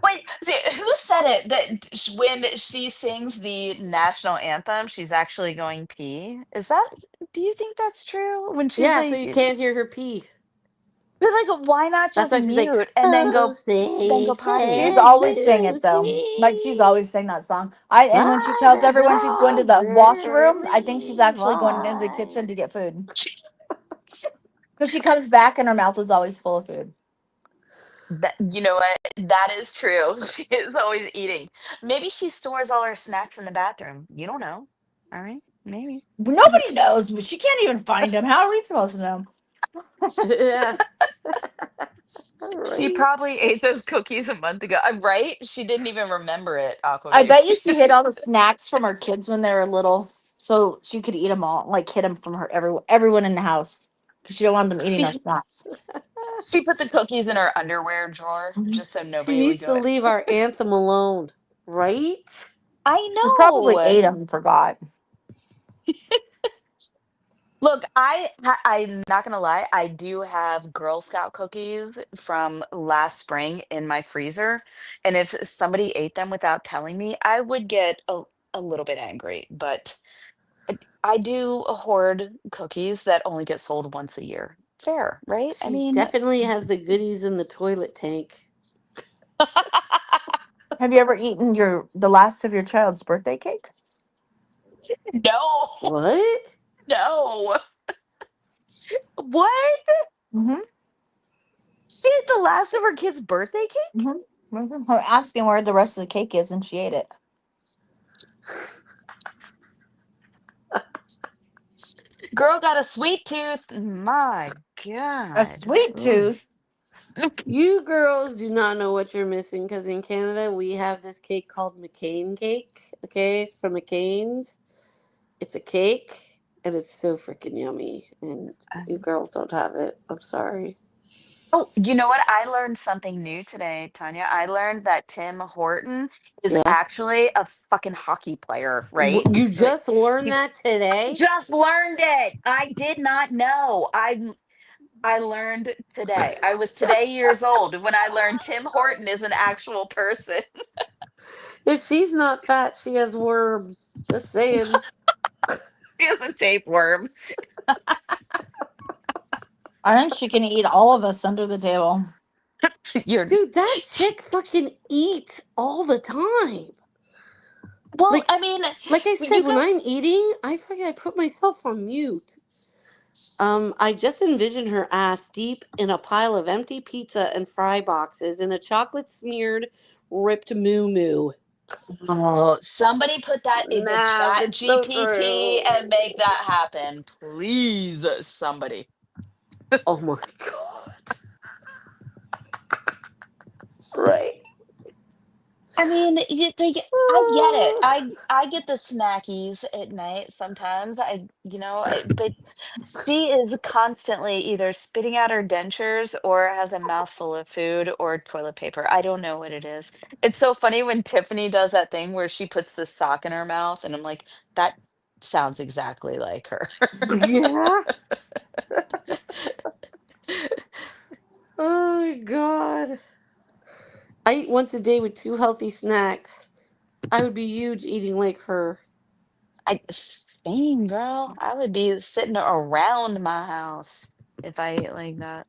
Wait, who said it that when she sings the national anthem, she's actually going pee? Is that, do you think that's true? When she's Yeah, so like, you can't hear her pee. But like, why not That's just why she's like, mute and "Oh, then say go potty? She's can always sang it though. Like she's Lucy, always sang that song. And when she tells I everyone she's going to don't the washroom, I think she's believe actually going into the why." kitchen to get food. Because she comes back and her mouth is always full of food. That, you know what? That is true. She is always eating. Maybe she stores all her snacks in the bathroom. You don't know. All right, maybe. Nobody knows. She can't even find them. How are we supposed to know? Yeah, She right. probably ate those cookies a month ago. Right? She didn't even remember it, I Aquababe. bet you she hid all the snacks from her kids when they were little, so she could eat them all. Like hid them from her everyone in the house because she don't want them eating our she snacks. she put the cookies in her underwear drawer Mhm. just so She nobody would needs to go. leave our anthem alone, right? I She probably know. ate them and forgot. Look, I'm not gonna lie. I do have Girl Scout cookies from last spring in my freezer, and if somebody ate them without telling me, I would get a little bit angry. But I do hoard cookies that only get sold once a year. Fair, right? I She mean, definitely has the goodies in the toilet tank. Have you ever eaten the last of your child's birthday cake? no, What? no. What? Mm-hmm. She ate the last of her kid's birthday cake? Mm-hmm. Her asking where the rest of the cake is, and she ate it. Girl got a sweet tooth. My A God. sweet Ugh. tooth. You girls do not know what you're missing because in Canada we have this cake called McCain cake. Okay, it's from McCain's. It's a cake and it's so freaking yummy. And you girls don't have it. I'm sorry. Oh, you know what? I learned something new today, Tanya. I learned that Tim Horton is Yeah. actually a fucking hockey player, right? You Like, just learned he's that I today? just learned it. I did not know. I learned today. I was today years old when I learned Tim Horton is an actual person. If she's not fat, she has worms. Just saying. He is a tapeworm. I think she can eat all of us under the table. You're Dude, that chick fucking eats all the time. well, Like I mean, like I said, you when got I'm eating, I put myself on mute. I just envision her ass deep in a pile of empty pizza and fry boxes in a chocolate smeared ripped moo moo. oh, somebody put that in the Nah, chat it's so GPT and true. make that happen. Please, somebody. Oh my god. Right. I mean, I get it. I get the snackies at night sometimes. But she is constantly either spitting out her dentures or has a mouthful of food or toilet paper. I don't know what it is. It's so funny when Tiffany does that thing where she puts the sock in her mouth, and I'm like, that sounds exactly like her. Yeah. Oh my god. I eat once a day with 2 healthy snacks. I would be huge eating like her. Same girl. I would be sitting around my house if I ate like that.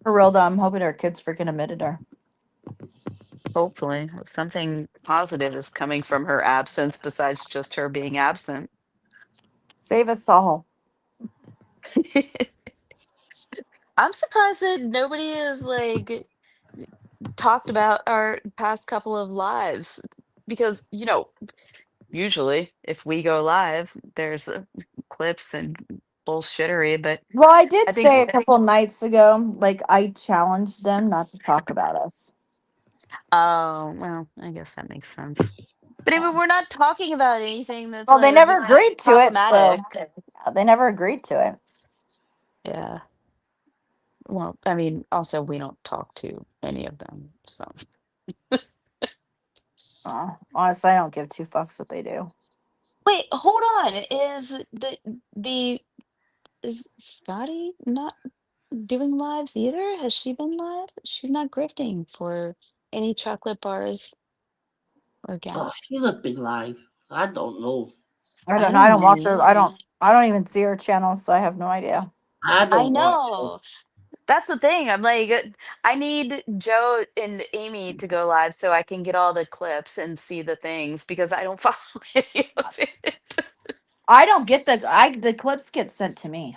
For real though, I'm hoping her kids freaking admitted her. Hopefully, something positive is coming from her absence besides just her being absent. Save us all. I'm surprised that nobody has like talked about our past couple of lives because, usually if we go live, there's clips and bullshittery, but Well, I did I think, say a couple nights ago, like I challenged them not to talk about us. oh, well, I guess that makes sense. But I Yeah. mean, we're not talking about anything that's Well, they like never agreed to it, so problematic. they never agreed to it. Yeah. Well, I mean, also we don't talk to any of them, so. Honestly, I don't give two fucks what they do. Wait, hold on. The is Scotty not doing lives either? Has she been live? She's not grifting for any chocolate bars or Oh, gas. she's a big lie. I don't know. I I don't know. I don't don't know watch her. I don't. either. I don't even see her channel, so I have no idea. I I don't watch it. know. That's the thing. I'm like, I need Joe and Amy to go live so I can get all the clips and see the things because I don't follow any of it. I don't get the clips get sent to me.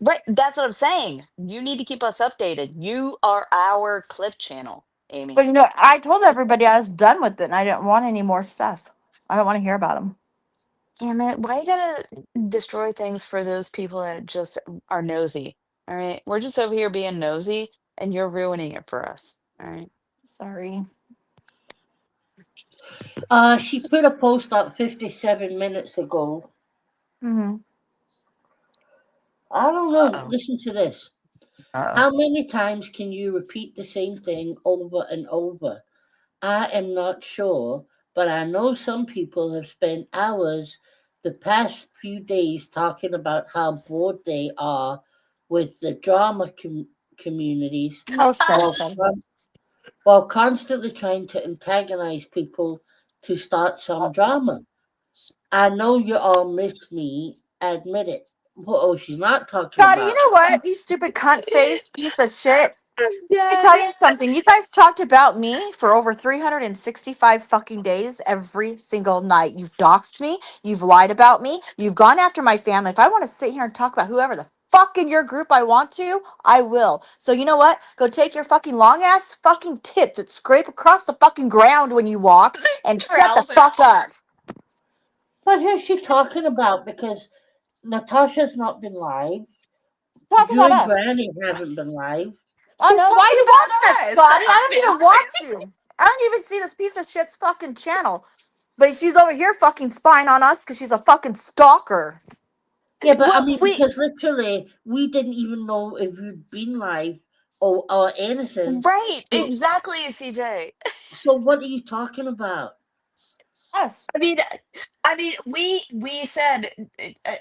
Right, that's what I'm saying. You need to keep us updated. You are our clip channel, Amy. But I told everybody I was done with it and I didn't want any more stuff. I don't want to hear about them. Damn it. Why you gotta destroy things for those people that just are nosy? All right. We're just over here being nosy and you're ruining it for us. All right. Sorry. She put a post up 57 minutes ago. Hmm. I don't know. Uh-oh. Listen to this. Uh-oh. How many times can you repeat the same thing over and over? I am not sure, but I know some people have spent hours the past few days talking about how bored they are with the drama communities Oh, shut while, up, then. while constantly trying to antagonize people to start some drama. I know you all miss me. Admit it. Oh, she's not talking Scotty, you about. know what? You stupid cunt face piece of shit. I'm Let me tell dead. you something. You guys talked about me for over 365 fucking days every single night. You've doxed me. You've lied about me. You've gone after my family. If I want to sit here and talk about whoever the fuck in your group I want to, I will. So you know what? Go take your fucking long ass fucking tits that scrape across the fucking ground when you walk and shut the Trousers. fuck up. What is she talking about? Because Natasha's not been live. Talk You about and us. Granny haven't been live. I She's know. Why are talking you watching us, about us. Scotty? I don't even watch you. I don't even see this piece of shit's fucking channel. But she's over here fucking spying on us because she's a fucking stalker. Yeah, but I Well, mean, we because literally, we didn't even know if you'd been live or anything. right, So, exactly, CJ. so what are you talking about? Yes. I mean, we said.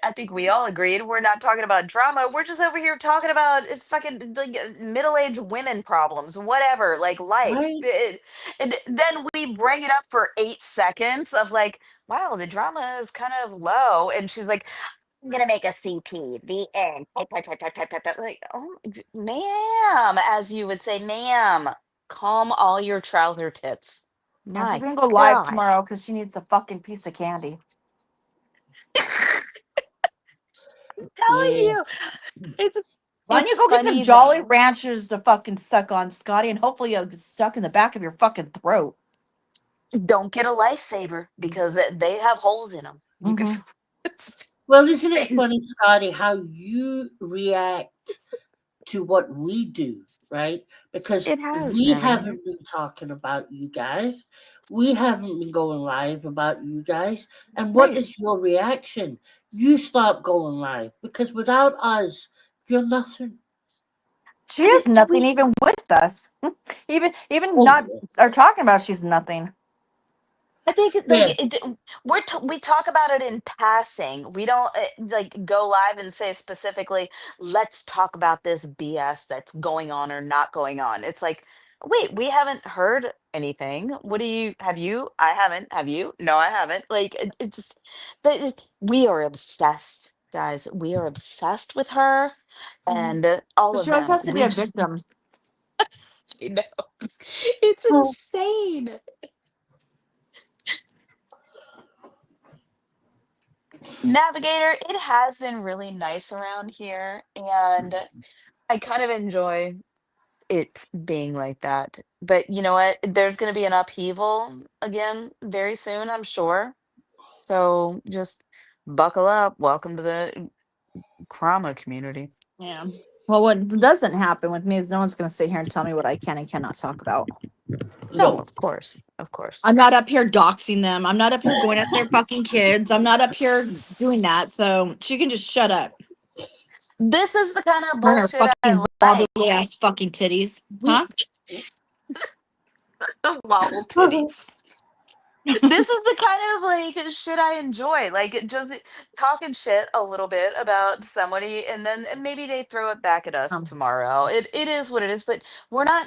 I think we all agreed we're not talking about drama. We're just over here talking about fucking like middle-aged women problems, whatever, like life. Right? And then we bring it up for 8 seconds of like, wow, the drama is kind of low, and she's like, I'm gonna make a CP. The end. Type, type, type, type, type, type, type. Like, oh, ma'am, as you would say, ma'am, calm all your trouser tits. Yeah, she's My gonna go live God. tomorrow because she needs a fucking piece of candy. Telling Yeah. you, it's Why don't you it's go get some funny Jolly though. Ranchers to fucking suck on, Scotty, and hopefully you'll get stuck in the back of your fucking throat. Don't get a lifesaver because they have holes in them. You can. Mm-hmm. Well, isn't it funny, Scotty, how you react to what we do, right? Because It has we been haven't been talking about you guys. We haven't been going live about you guys. And what Right. is your reaction? You stop going live because without us, you're nothing. She has and nothing we. even with us. Even Oh, not or talking about she's nothing. I think like yeah, we talk about it in passing. We don't like go live and say specifically, "Let's talk about this BS that's going on or not going on." It's like, wait, we haven't heard anything. What do you have you? I haven't. Have you? No, I haven't. Like it just we are obsessed, guys. We are obsessed with her Mhm. and all But of she always them. has to be We a just victim. you know, it's insane. Navigator, it has been really nice around here, and I kind of enjoy it being like that. But you know what? There's going to be an upheaval again very soon, I'm sure. So just buckle up. Welcome to the Krama community. Yeah. Well, what doesn't happen with me is no one's going to sit here and tell me what I can and cannot talk about. No, no. of course. Of course. I'm not up here doxing them. I'm not up here going after their fucking kids. I'm not up here doing that. So she can just shut up. This is the kind of Her and her bullshit fucking I wobbly like. ass fucking titties. We Huh? the wobble titties. This is the kind of like shit I enjoy. Like just talking shit a little bit about somebody and then maybe they throw it back at us Um, tomorrow. It is what it is, but we're not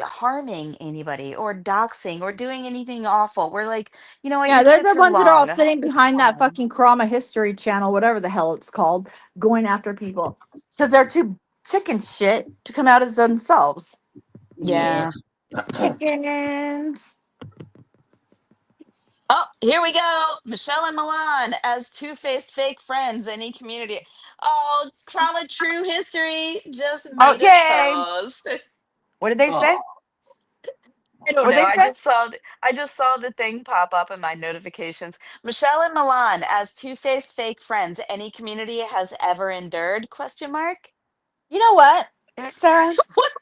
harming anybody or doxing or doing anything awful. We're like, you know what, Yeah, your they're the tits are ones that are all long. sitting It's behind that fine. fucking Krama History channel, whatever the hell it's called, going after people because they're too chicken shit to come out as themselves. Yeah. Yeah. Chickens. Oh, here we go. Michelle and Milan as two-faced fake friends. Any community. Oh, Trauma True History just made a Okay. post. What did they Oh, say? I don't What know. did they say? I just saw the thing pop up in my notifications. Michelle and Milan as two-faced fake friends. Any community has ever endured? Question mark. You know what, Sarah? What?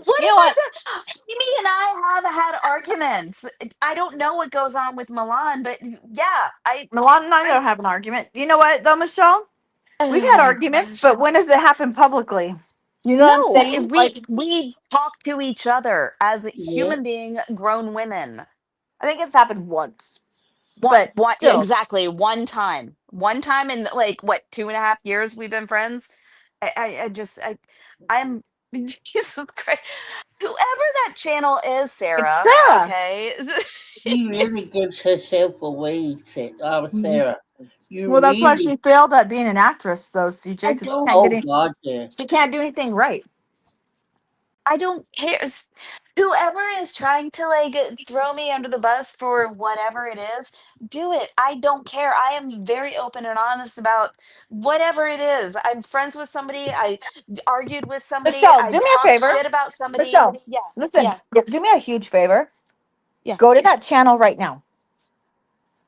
What You know have I what? done? Amy and I have had arguments. I don't know what goes on with Milan, but yeah, Milan and I I. don't have an argument. You know what, though, Michelle? We've Oh had my arguments, gosh. but when does it happen publicly? You know what I'm No, saying? we Like, we talk to each other as yeah. human being grown women. I think it's happened once, One, but one, still. exactly one time. One time in like what 2.5 years we've been friends. I just I'm Jesus Christ. Whoever that channel is, It's Sarah. Sarah. Okay. She really gives herself away, Sarah. You Well, that's why really. she failed at being an actress, though, CJ, I because don't Oh God, yeah. she can't do anything right. I don't care. Whoever is trying to like throw me under the bus for whatever it is, do it. I don't care. I am very open and honest about whatever it is. I'm friends with somebody. I argued with somebody. Michelle, I do me a talked favor. shit about somebody. Michelle, Yeah, listen, yeah, do me a huge favor. yeah. Go to that channel right now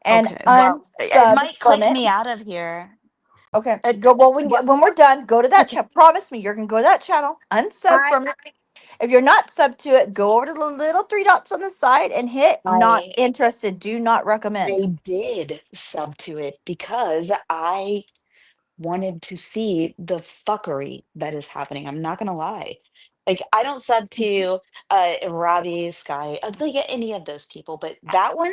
and Okay. Well, it unsub might from click it. me out of here. Okay, It, go. Well, what? when we're done, go to that Okay. channel. Promise me you're gonna go to that channel, unsub I from it. If you're not sub to it, go over to the little three dots on the side and hit not I interested. Do not recommend. I did sub to it because I wanted to see the fuckery that is happening. I'm not gonna lie. Like I don't sub to Robbie, Sky, like any of those people, but that one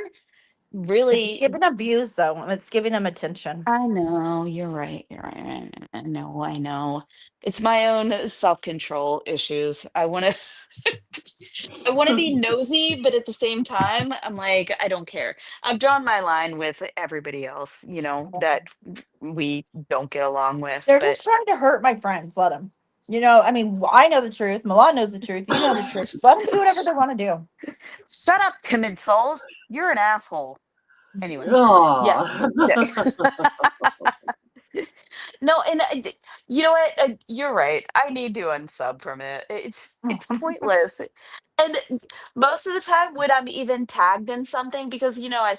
It's really. giving them views though, and it's giving them attention. I know you're right. You're right. I know. I know. It's my own self-control issues. I want to be nosy, but at the same time, I'm like, I don't care. I've drawn my line with everybody else, that we don't get along with, They're but just trying to hurt my friends. Let them. You know, I mean, I know the truth. Milan knows the truth. You know the truth. Let them do whatever they want to do. shut up, timid soul. You're an asshole. Anyway, yeah. Oh. No, and you know what? You're right. I need to unsub from it. It's pointless. And most of the time, when I'm even tagged in something, because I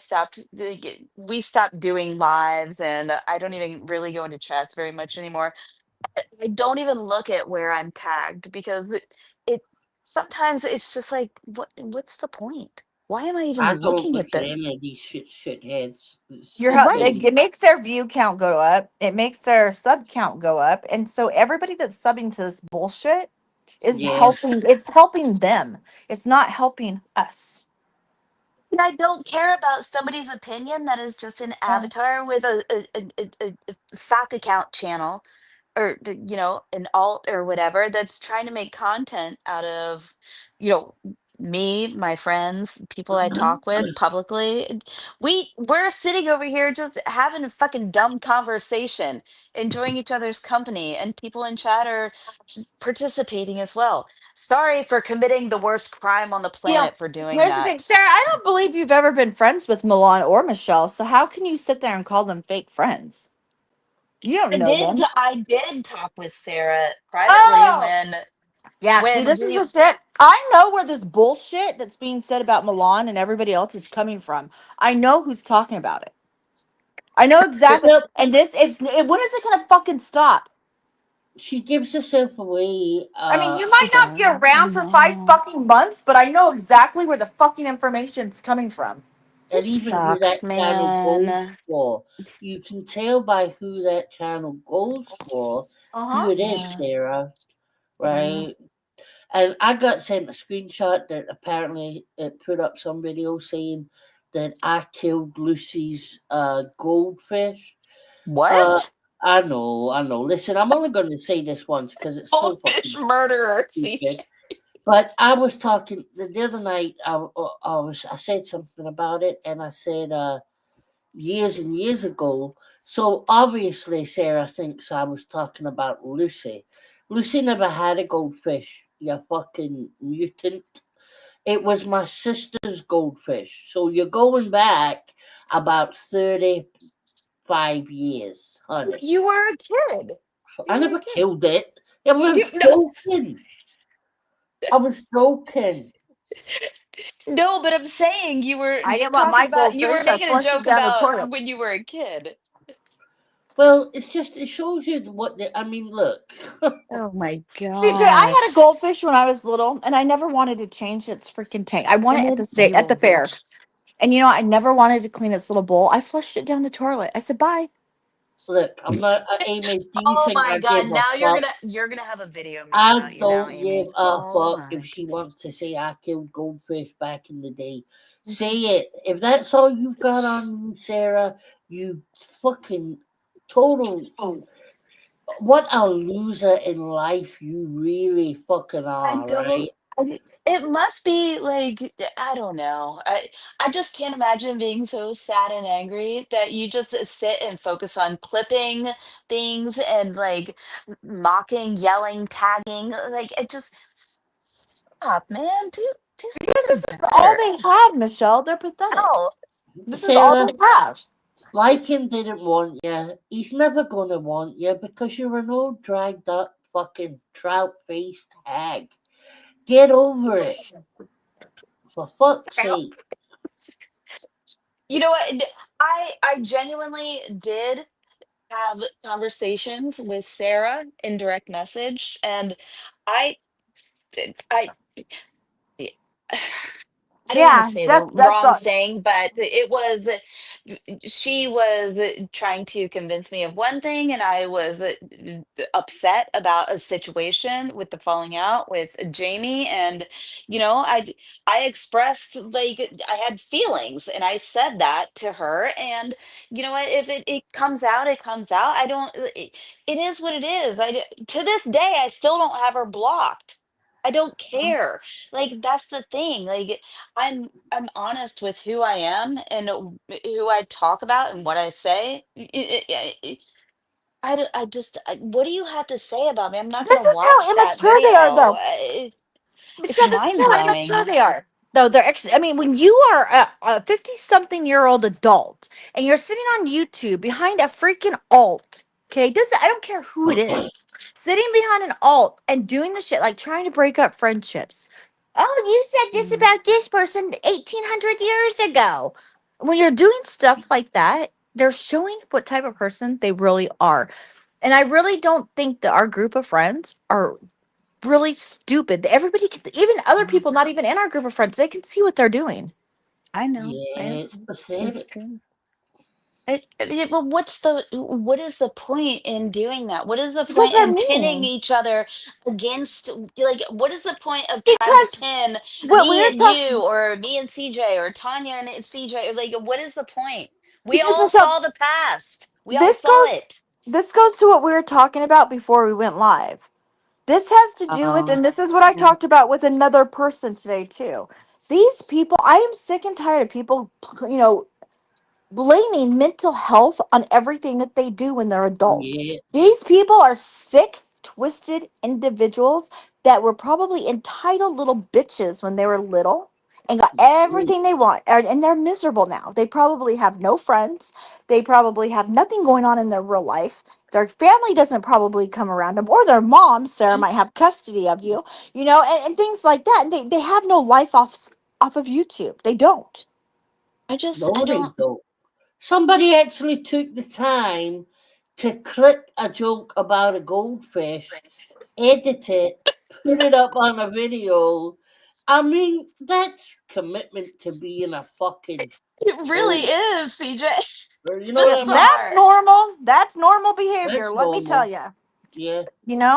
we stopped doing lives, and I don't even really go into chats very much anymore. I don't even look at where I'm tagged because it sometimes it's just like, what's the point? Why am I I even don't looking look at at this? any of these shitheads. Right. It makes their view count go up. It makes their sub count go up, and so everybody that's subbing to this bullshit is Yeah. helping. It's helping them. It's not helping us. And I don't care about somebody's opinion that is just an avatar with a sock account channel or an alt or whatever that's trying to make content out of you know me, my friends, people I talk with publicly. We're sitting over here just having a fucking dumb conversation, enjoying each other's company, and people in chat are participating as well. Sorry for committing the worst crime on the You know, planet for doing here's the that. thing, Sarah. I don't believe you've ever been friends with Milan or Michelle. So how can you sit there and call them fake friends? You don't know them. I did talk with Sarah privately Oh, when yeah. See, when this is we the shit. I know where this bullshit that's being said about Milan and everybody else is coming from. I know who's talking about it. I know exactly. Yep. And this is when is it gonna fucking stop? She gives herself away. I mean, you she might not be does. I around for five know. fucking months, but I know exactly where the fucking information's coming from. And This even who that sucks, channel goes man. for. You can tell by who that channel goes for Uh who huh. it is, Yeah. Sarah. Yeah. Right? And I got sent a screenshot that apparently it put up some video saying that I killed Lucy's goldfish. Uh, What? I know. Listen, I'm only going to say this once because it's so Goldfish fucking murderer, stupid. CJ. But I was talking the other night. I said something about it, and I said years and years ago. So obviously, Sarah thinks I was talking about Lucy. Lucy never had a goldfish. You fucking mutant. It was my sister's goldfish. So you're going back about 35 years, honey. You were a kid. I You were a never kid. killed it. I was You no, joking. I was joking. no, but I'm saying you were I didn't want talking my about you were goldfish. I making a flushed it joke down the about toilet. when you were a kid. Well, it's just it shows you what I mean. Look, Oh my CJ, I had a gosh. goldfish when I was little, and I never wanted to change its freaking tank. I won And it at the then state you at the will. fair, and I never wanted to clean its little bowl. I flushed it down the toilet. I said bye. look. I'm not. Amy, do you Oh think my I give God. a Now fuck? you're gonna have a video made I about you now, don't give Amy. a Oh fuck if my she God. wants to say I killed goldfish back in the day. Say it. If that's all you've got on you, Sarah, you fucking total. What a loser in life you really fucking I are, don't. right? It must be like I don't know. I just can't imagine being so sad and angry that you just sit and focus on clipping things and like mocking, yelling, tagging. Like it just stop, man. Do Because this something is all better. they have, Michelle. They're pathetic. Oh, This is all Sarah, they have. Lycan didn't want you. He's never gonna want you because you're an old dragged up fucking trout faced hag. Get over it, for fuck's sake. you know what? I genuinely did have conversations with Sarah in direct message, and I I I don't want to Yeah, say the that's wrong all. thing, but it was she was trying to convince me of one thing, and I was upset about a situation with the falling out with Jamie, and I expressed like I had feelings, and I said that to her, and you know what? If it comes out, it comes out. I don't. It is what it is. To this day, I still don't have her blocked. I don't care. Like that's the thing. Like I'm honest with who I am and who I talk about and what I say. What do you have to say about me? I'm not This gonna is watch how that immature they are, video. though. It's Michelle, this is mind how immature blowing. they are. No, they're actually. I mean, when you are a 50-something-year-old adult and you're sitting on YouTube behind a freaking alt, okay, doesn't I don't care who it is, sitting behind an alt and doing the shit like trying to break up friendships. Oh, you said this Mm, about this person 1,800 years ago. When you're doing stuff like that, they're showing what type of person they really are. And I really don't think that our group of friends are really stupid. Everybody can, even other mm, people not even in our group of friends, they can see what they're doing. I know. Yeah, it's It's pathetic. true. I mean, but what is the point in doing that? What is the Because point they're in pinning mean. each other against like what is the point of trying to Because pin what me we're and talking you or me and CJ or Tanya and CJ? Like what is the point? We because all Michelle, saw the past. We all this saw goes it. this goes to what we were talking about before we went live. This has to do with, Um, and this is what I yeah. talked about with another person today too. These people, I am sick and tired of people, blaming mental health on everything that they do when they're adults. Yeah. These people are sick, twisted individuals that were probably entitled little bitches when they were little and got Mm. everything they want. And they're miserable now. They probably have no friends. They probably have nothing going on in their real life. Their family doesn't probably come around them, or their mom, Sarah, might have custody of you, and things like that. And they have no life off of YouTube. They don't. I No, they don't. don't. Somebody actually took the time to clip a joke about a goldfish, edit it, put it up on a video. I mean, that's commitment to being a fucking It really troll. is, CJ. You It's know what I mean? That's bizarre. normal. That's normal behavior. That's Let me tell normal. you. Yeah.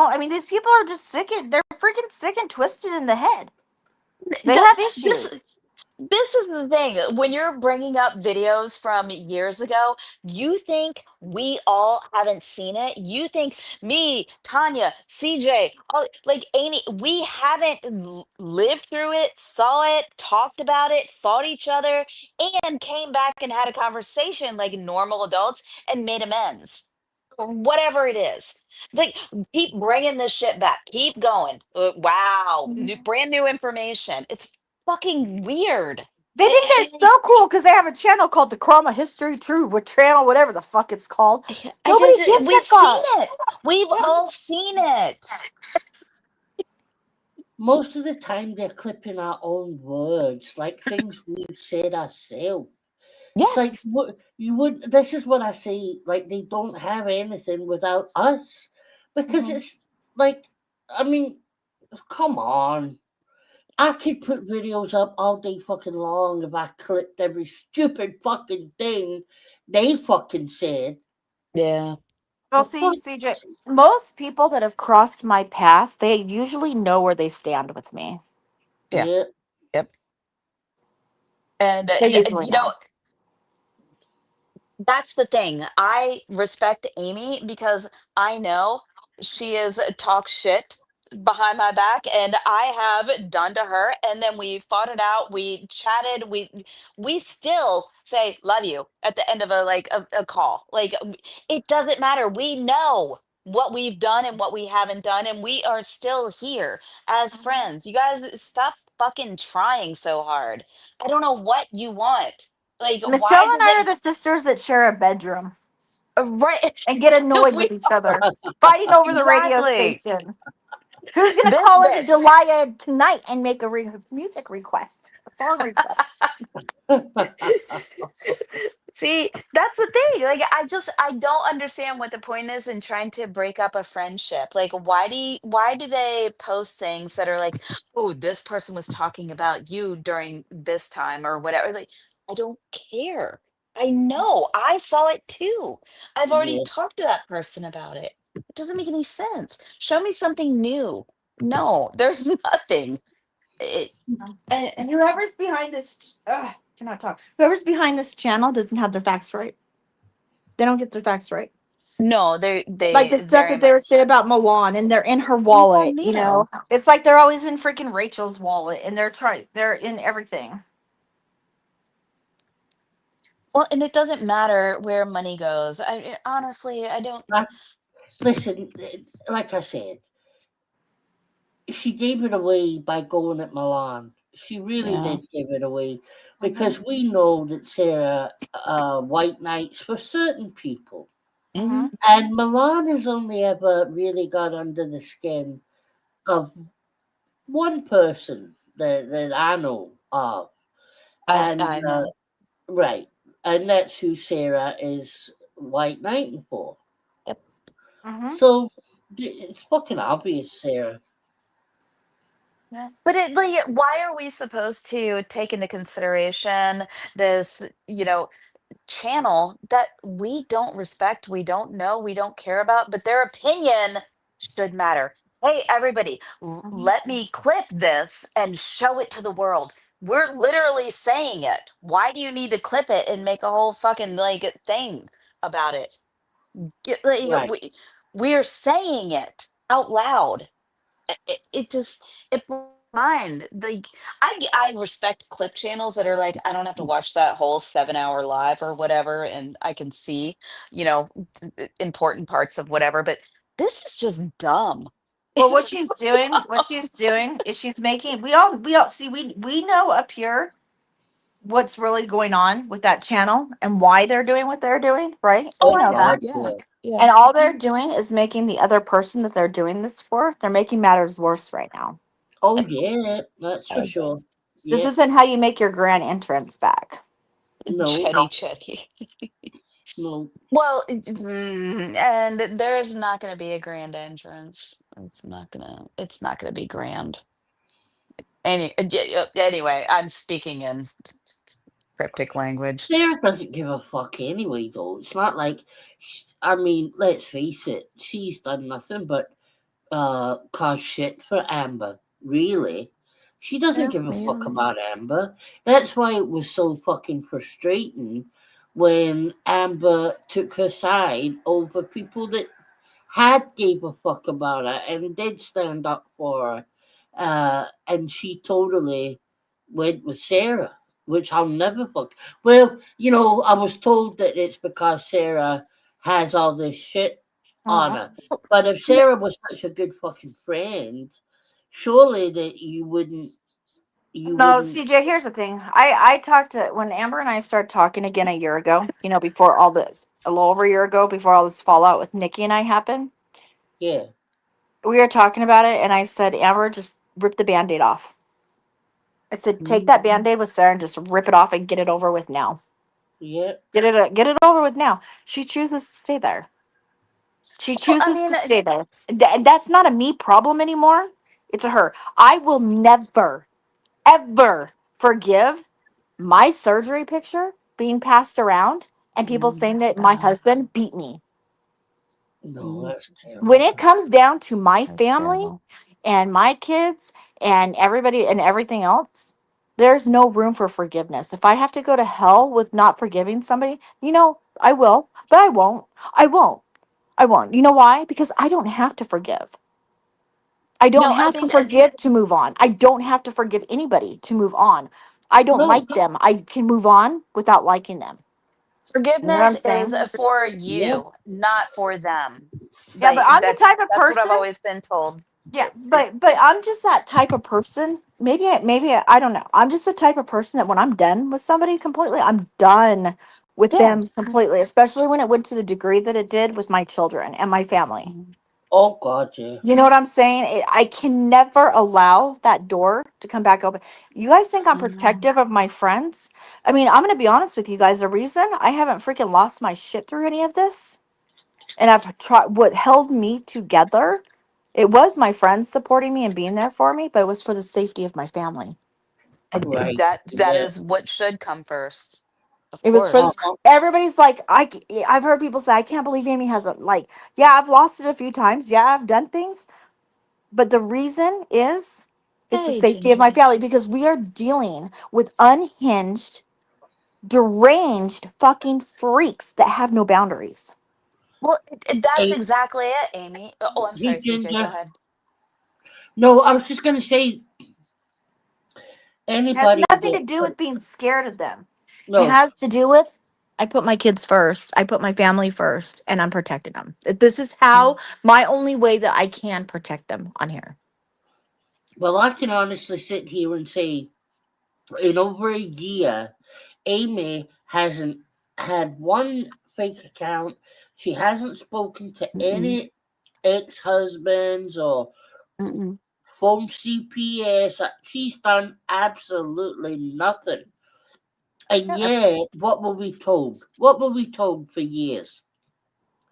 I mean, these people are just sick and they're freaking sick and twisted in the head. They That have this issues. This is the thing. When you're bringing up videos from years ago, you think we all haven't seen it. You think me, Tanya, CJ, all, like Amy, we haven't lived through it, saw it, talked about it, fought each other, and came back and had a conversation like normal adults and made amends. Or whatever it is. Like, keep bringing this shit back. Keep going. Wow. Brand new information. It's fucking weird. They think they're I, so cool because they have a channel called the Chroma History True with channel, whatever the fuck it's called. I Nobody just, gives a we've seen fuck. it. We've all seen it. Most of the time, they're clipping our own words, like things we've said ourselves. It's like Yes. what you would. This is what I say. Like they don't have anything without us, because Mhm. it's like, I mean, come on. I could put videos up all day fucking long if I clipped every stupid fucking thing they fucking said. Yeah. Well, For see, fuck's CJ, sake. most people that have crossed my path, they usually know where they stand with me. Yeah. Yeah, Yep. And, They usually you know, know. that's the thing. I respect Amy because I know she is talk shit behind my back and I have done to her and then we fought it out, we chatted, we still say love you at the end of a call. Like it doesn't matter. We know what we've done and what we haven't done and we are still here as friends. You guys stop fucking trying so hard. I don't know what you want. Like, Michelle why and does I are it the sisters that share a bedroom right? and get annoyed we with each other, fighting over the radio exactly station. Who's gonna this call into bitch. Delia tonight and make a music request, a song request? See, that's the thing. Like, I don't understand what the point is in trying to break up a friendship. Like, why do they post things that are like, oh, this person was talking about you during this time or whatever? Like, I don't care. I know. I saw it too. I've already yeah. talked to that person about it. It doesn't make any sense. Show me something new. No, there's nothing. It, And whoever's behind this, cannot talk. Whoever's behind this channel doesn't have their facts right. They don't get their facts right. no, Like the they stuff very that they were much. saying about Milan, and they're in her We all wallet. You know, knew. it's like they're always in freaking Rachel's wallet, and they're in everything. Well, and it doesn't matter where money goes. Honestly, I don't. I, listen, like I said, she gave it away by going at Milan. She really Yeah. did give it away Mm-hmm. because we know that Sarah white knights for certain people. Mm-hmm. Hmm. And Milan has only ever really got under the skin of one person that I know of. And I know. right. And that's who Sarah is white knighting for. Yep. Mm-hmm. So it's fucking obvious, Sarah. Yeah. But like, why are we supposed to take into consideration this, channel that we don't respect, we don't know, we don't care about, but their opinion should matter. Hey, everybody, Mm-hmm. let me clip this and show it to the world. We're literally saying it. Why do you need to clip it and make a whole fucking like thing about it? Like, Right. we're saying it out loud. It just it blows my mind. Like I respect clip channels that are like I don't have to watch that whole 7 hour live or whatever, and I can see important parts of whatever. But this is just dumb. Well, It's what she's doing is she's making. We all see. We know up here what's really going on with that channel and why they're doing what they're doing, right? oh We Oh I know know, that. God, yeah, yeah. yeah. And all they're doing is making the other person that they're doing this for, they're making matters worse right now. Oh yeah, that's I for agree. sure. This Yeah. isn't how you make your grand entrance back. No, Chetty Chetty. no. Well, and there's not going to be a grand entrance. It's not gonna be grand. Anyway, I'm speaking in cryptic language. Sarah doesn't give a fuck anyway, though. It's not like, I mean, let's face it, she's done nothing but cause shit for Amber. Really, She doesn't Yeah, give a you're fuck right. about Amber. That's why it was so fucking frustrating when Amber took her side over people that had gave a fuck about her and did stand up for her. And she totally went with Sarah, which I'll never fuck. Well, I was told that it's because Sarah has all this shit on Uh, her. But if Sarah was such a good fucking friend, surely that you No, wouldn't. CJ, here's the thing. I talked to when Amber and I started talking again a year ago, before all this, a little over a year ago, before all this fallout with Nikki and I happened. Yeah. We were talking about it, and I said, Amber, just rip the band aid off. I said, take Mhm. that band aid with Sarah and just rip it off and get it over with now. Yeah. Get it over with now. She chooses to stay there. She Well, I chooses mean, to stay there. That's not a me problem anymore. It's a her. I will never, ever forgive my surgery picture being passed around and people saying that my husband beat me. No, that's When terrible. it comes down to my that's family terrible. and my kids and everybody and everything else, there's no room for forgiveness. If I have to go to hell with not forgiving somebody, I will, but I won't. I won't. I won't. You know why? Because I don't have to forgive. I don't No, I have to think forgive to move on. I don't have to forgive anybody to move on. I don't No. like them. I can move on without liking them. You know what I'm forgiveness is saying? for Yeah. you, not for them. Yeah, but Like I'm the that's type of that's what I've person. always been told. Yeah, but I'm just that type of person. I don't know. I'm just the type of person that when I'm done with somebody completely, I'm done with Yeah. them completely. Especially when it went to the degree that it did with my children and my family. Mhm. Oh God, yeah. You know what I'm saying? I can never allow that door to come back open. You guys think I'm Mhm. protective of my friends? I mean, I'm going to be honest with you guys. The reason I haven't freaking lost my shit through any of this, and I've tried what held me together, it was my friends supporting me and being there for me, but it was for the safety of my family. And Right. that Yeah. is what should come first, of It was for course. Uh-huh. everybody's like, I've heard people say, I can't believe Amy has a, like, yeah, I've lost it a few times. Yeah, I've done things. But the reason is it's the Hey, safety of my Ginger. family because we are dealing with unhinged, deranged fucking freaks that have no boundaries. Well, that's Hey, exactly it, Amy. Oh, I'm hey, sorry, CJ. Go Ginger. ahead. No, I was just gonna say It has anybody nothing that to do with being scared of them. It no. has to do with I put my kids first. I put my family first, and I'm protecting them. This is how my only way that I can protect them on here. Well, I can honestly sit here and say, in over a year, Amy hasn't had one fake account. She hasn't spoken to Mm-mm, any ex-husbands or mm-mm. phone CPS. She's done absolutely nothing. And Yeah, yet, what were we told? What were we told for years?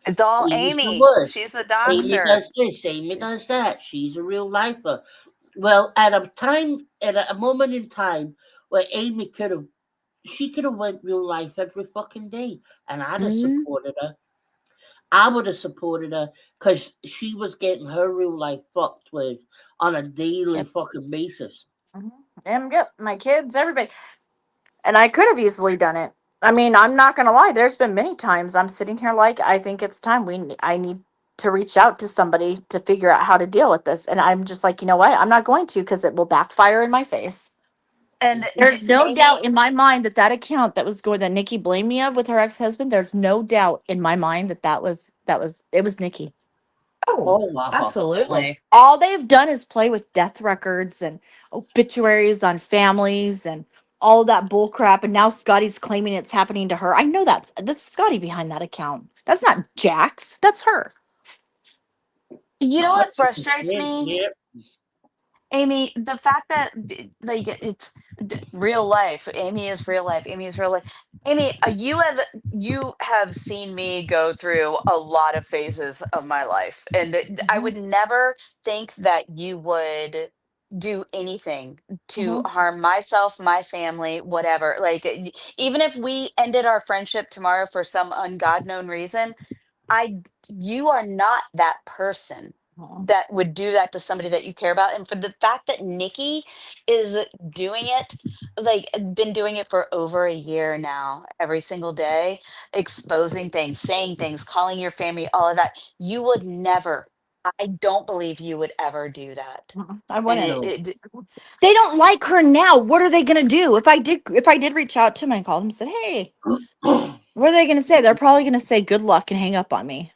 It's all Amy's the Amy. worst. She's the Amy doxer. does this. Amy does that. She's a real lifer. Well, at a moment in time where Amy she could have went real life every fucking day, and I'd have Mhm. supported her. I would have supported her because she was getting her real life fucked with on a daily yep. fucking basis. Yep, my kids, everybody. And I could have easily done it. I mean, I'm not gonna lie. There's been many times I'm sitting here like I think it's time I need to reach out to somebody to figure out how to deal with this. And I'm just like, you know what? I'm not going to because it will backfire in my face. And There's no doubt Amy, in my mind that that account that was going that Nikki blamed me of with her ex husband. There's no doubt in my mind that it was Nikki. oh, Oh wow. absolutely. All they've done is play with death records and obituaries on families and all that bull crap. And now Scotty's claiming it's happening to her. I know that's Scotty behind that account. That's not Jax. That's her. You know what frustrates 100%. me? Yeah. Amy, the fact that like it's real life. Amy is real life. Amy is real life. Amy, you have seen me go through a lot of phases of my life, and I Hmm. would never think that you would do anything to Hmm. harm myself, my family, whatever. Like even if we ended our friendship tomorrow for some ungod known reason, I you are not that person. Oh. that would do that to somebody that you care about. And for the fact that Nikki is doing it, like been doing it for over a year now, every single day, exposing things, saying things, calling your family, all of that, you would never, I don't believe you would ever do that. I And wouldn't. No. They don't like her now. What are they gonna do? If I did reach out to him and called him and said, "Hey," what are they gonna say? They're probably gonna say good luck and hang up on me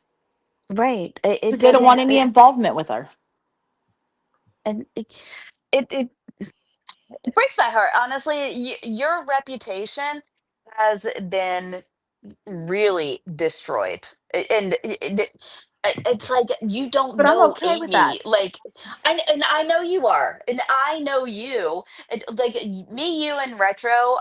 right. It because they don't want doesn't, any involvement with her. and it it breaks my heart. Honestly, your reputation has been really destroyed. And it's like you don't But I'm know okay with that. Amy. Like, and I know you are, and I know you. And like me, you, and Retro,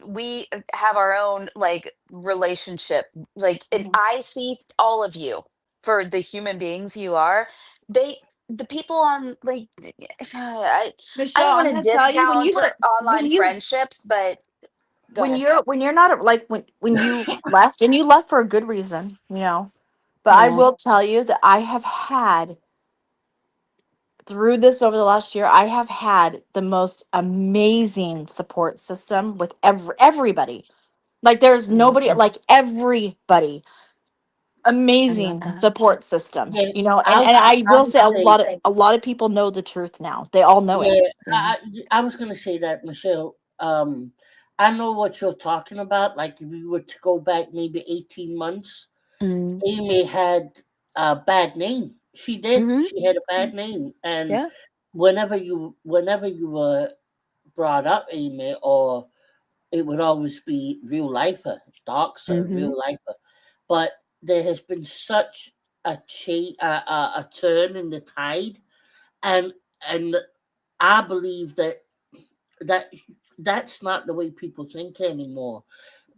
we have our own like relationship. Like, and Mhm. I see all of you for the human beings you are. They. The people on like I don't Michelle, want I'm to gonna tell you when discount you were online friendships, but go ahead. when you're not like when you left and you left for a good reason, But I Mhm. will tell you that I have had through this over the last year, I have had the most amazing support system with everybody. Like there's Mm, nobody like everybody. I love Amazing that. support system. yeah, And I I will would say say, a lot of people know the truth now. They all know it. yeah, Yeah. I was gonna say that, Michelle. I know what you're talking about. Like, if we were to go back maybe 18 months, Mm. Amy had a bad name. She did. Mhm. She had a bad name, and Yeah. whenever you were brought up, Amy, or it would always be real lifer, doxer, Mhm. real lifer. But there has been such a turn in the tide, and and I believe that that's not the way people think anymore.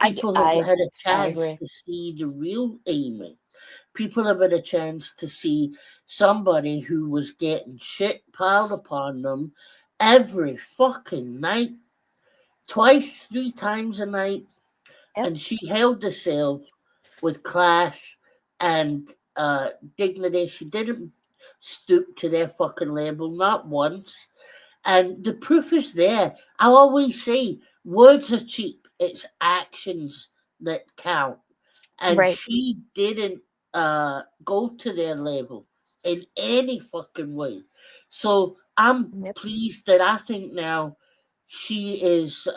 People have I had a I chance agree. to see the real Amy. People have had a chance to see somebody who was getting shit piled upon them every fucking night, twice, 3 times a night, Yep. and she held herself with class and dignity. She didn't stoop to their fucking level, not once. And the proof is there. I always say words are cheap. It's actions that count. And Right. she didn't go to their level in any fucking way. So I'm Yep. pleased that I think now she is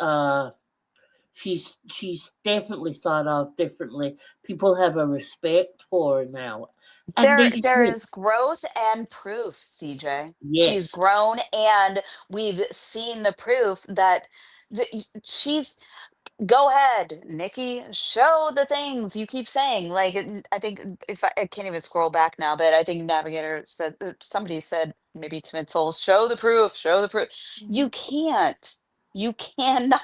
she's definitely thought of differently. People have a respect for her now. And There they there should. is growth and proof, CJ. She's Yes. grown, and we've seen the proof that she's go ahead, Nikki, show the things you keep saying. Like, I think if I can't even scroll back now, but I think Navigator said somebody said maybe Timid Souls, show the proof, show the proof. You can't. You cannot.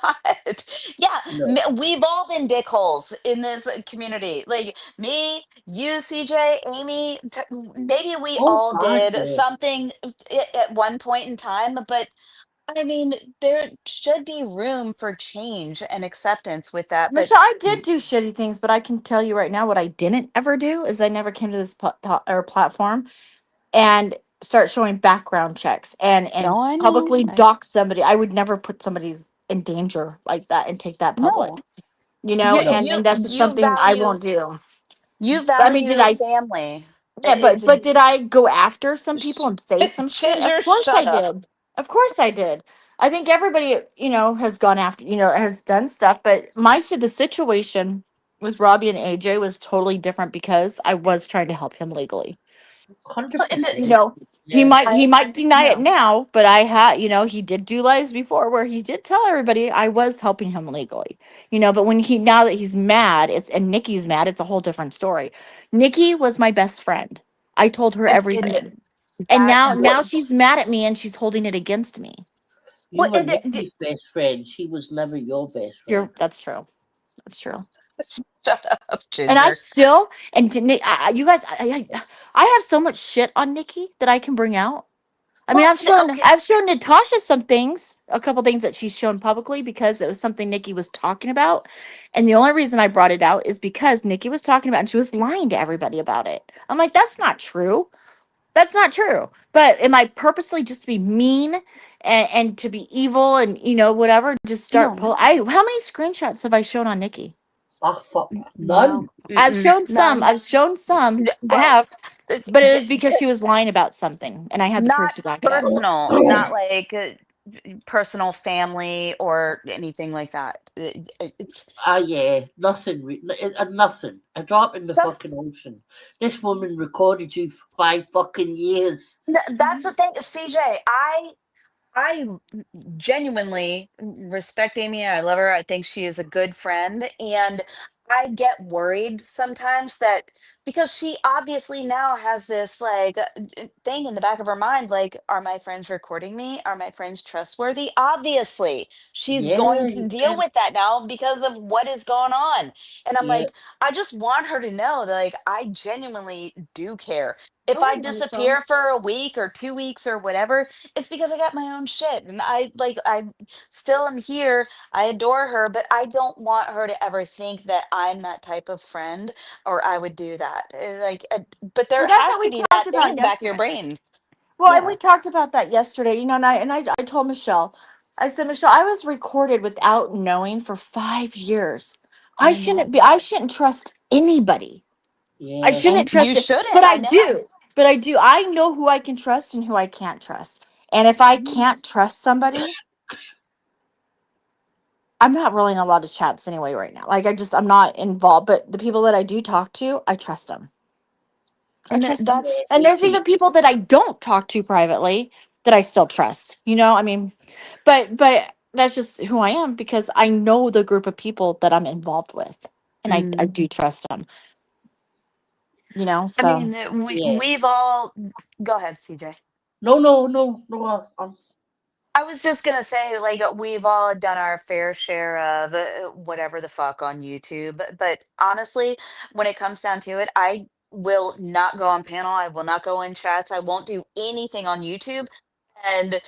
Yeah, No. we've all been dickholes in this community. Like me, you, CJ, Amy. Maybe we Oh all God, did yeah. something at one point in time, but I mean, there should be room for change and acceptance with that, but Michelle, I did do shitty things, but I can tell you right now what I didn't ever do is I never came to this or platform and start showing background checks and no, I know. publicly dox somebody. I would never put somebody's in danger like that and take that public. No, No. And that's just something I won't do. you I mean, did value I? family. Yeah, It's but did I go after some people and say some shit? Of Ginger, course I shut up. did. Of course I did. I think everybody, has gone after, has done stuff, but the situation with Robbie and AJ was totally different because I was trying to help him legally. Hundred And You percent. know, he Yeah. might deny it no. now, but I had, he did do lives before where he did tell everybody I was helping him legally. But when now that he's mad, and Nikki's mad, it's a whole different story. Nikki was my best friend. I told her everything. And That now she's mad at me and she's holding it against me. You what were Nikki's best friend. She was never your best friend. That's true. That's true. shut up, And I Ginger. still and to you guys, I have so much shit on Nikki that I can bring out. I mean, Well, okay. I've shown Natasha some things, a couple things that she's shown publicly because it was something Nikki was talking about, and the only reason I brought it out is because Nikki was talking about and she was lying to everybody about it. I'm like, that's not true. That's not true. But am I purposely just to be mean and to be evil and whatever? Just start No, pull. I How many screenshots have I shown on Nikki? Ah, fuck. no, None. I've mm-mm, shown some. none. I've shown some. I Well, have, th- but it was th- because she was lying about something, and I had the not proof to back it up. personal, not like personal family or anything like that. It's Ah, yeah, nothing. Nothing. A drop in the some. fucking ocean. This woman recorded you for 5 fucking years. That's the thing, CJ. I genuinely respect Amy. I love her. I think she is a good friend. And I get worried sometimes that because she obviously now has this like thing in the back of her mind like, are my friends recording me? Are my friends trustworthy? Obviously, she's Yeah, going to deal yeah, with that now because of what is going on. And I'm yeah. like, I just want her to know that like, I genuinely do care. If Oh I wait, Michelle. disappear for a week or 2 weeks or whatever, it's because I got my own shit. And I still am here. I adore her, but I don't want her to ever think that I'm that type of friend or I would do that. But there Well, that's has what to we be talked that thing about in the back of your yesterday. brain. Well, and we Yeah. talked about that yesterday. I told Michelle. I said, Michelle, I was recorded without knowing for 5 years. I I shouldn't know. be. I shouldn't trust anybody. I Yeah. shouldn't And you trust it, shouldn't. but I I know. do. But I do. I know who I can trust and who I can't trust. And if I Mhm. can't trust somebody, I'm not really in a lot of chats anyway right now. Like I'm not involved. But the people that I do talk to, I trust them. I And trust them. Yeah, that's And me there's too. even people that I don't talk to privately that I still trust. I mean, but that's just who I am because I know the group of people that I'm involved with, and I mm. do trust them. I So. mean, Yeah. we've all go ahead, CJ. No, no, no, no. I was just gonna say, like, we've all done our fair share of whatever the fuck on YouTube. But honestly, when it comes down to it, I will not go on panel. I will not go in chats. I won't do anything on YouTube. And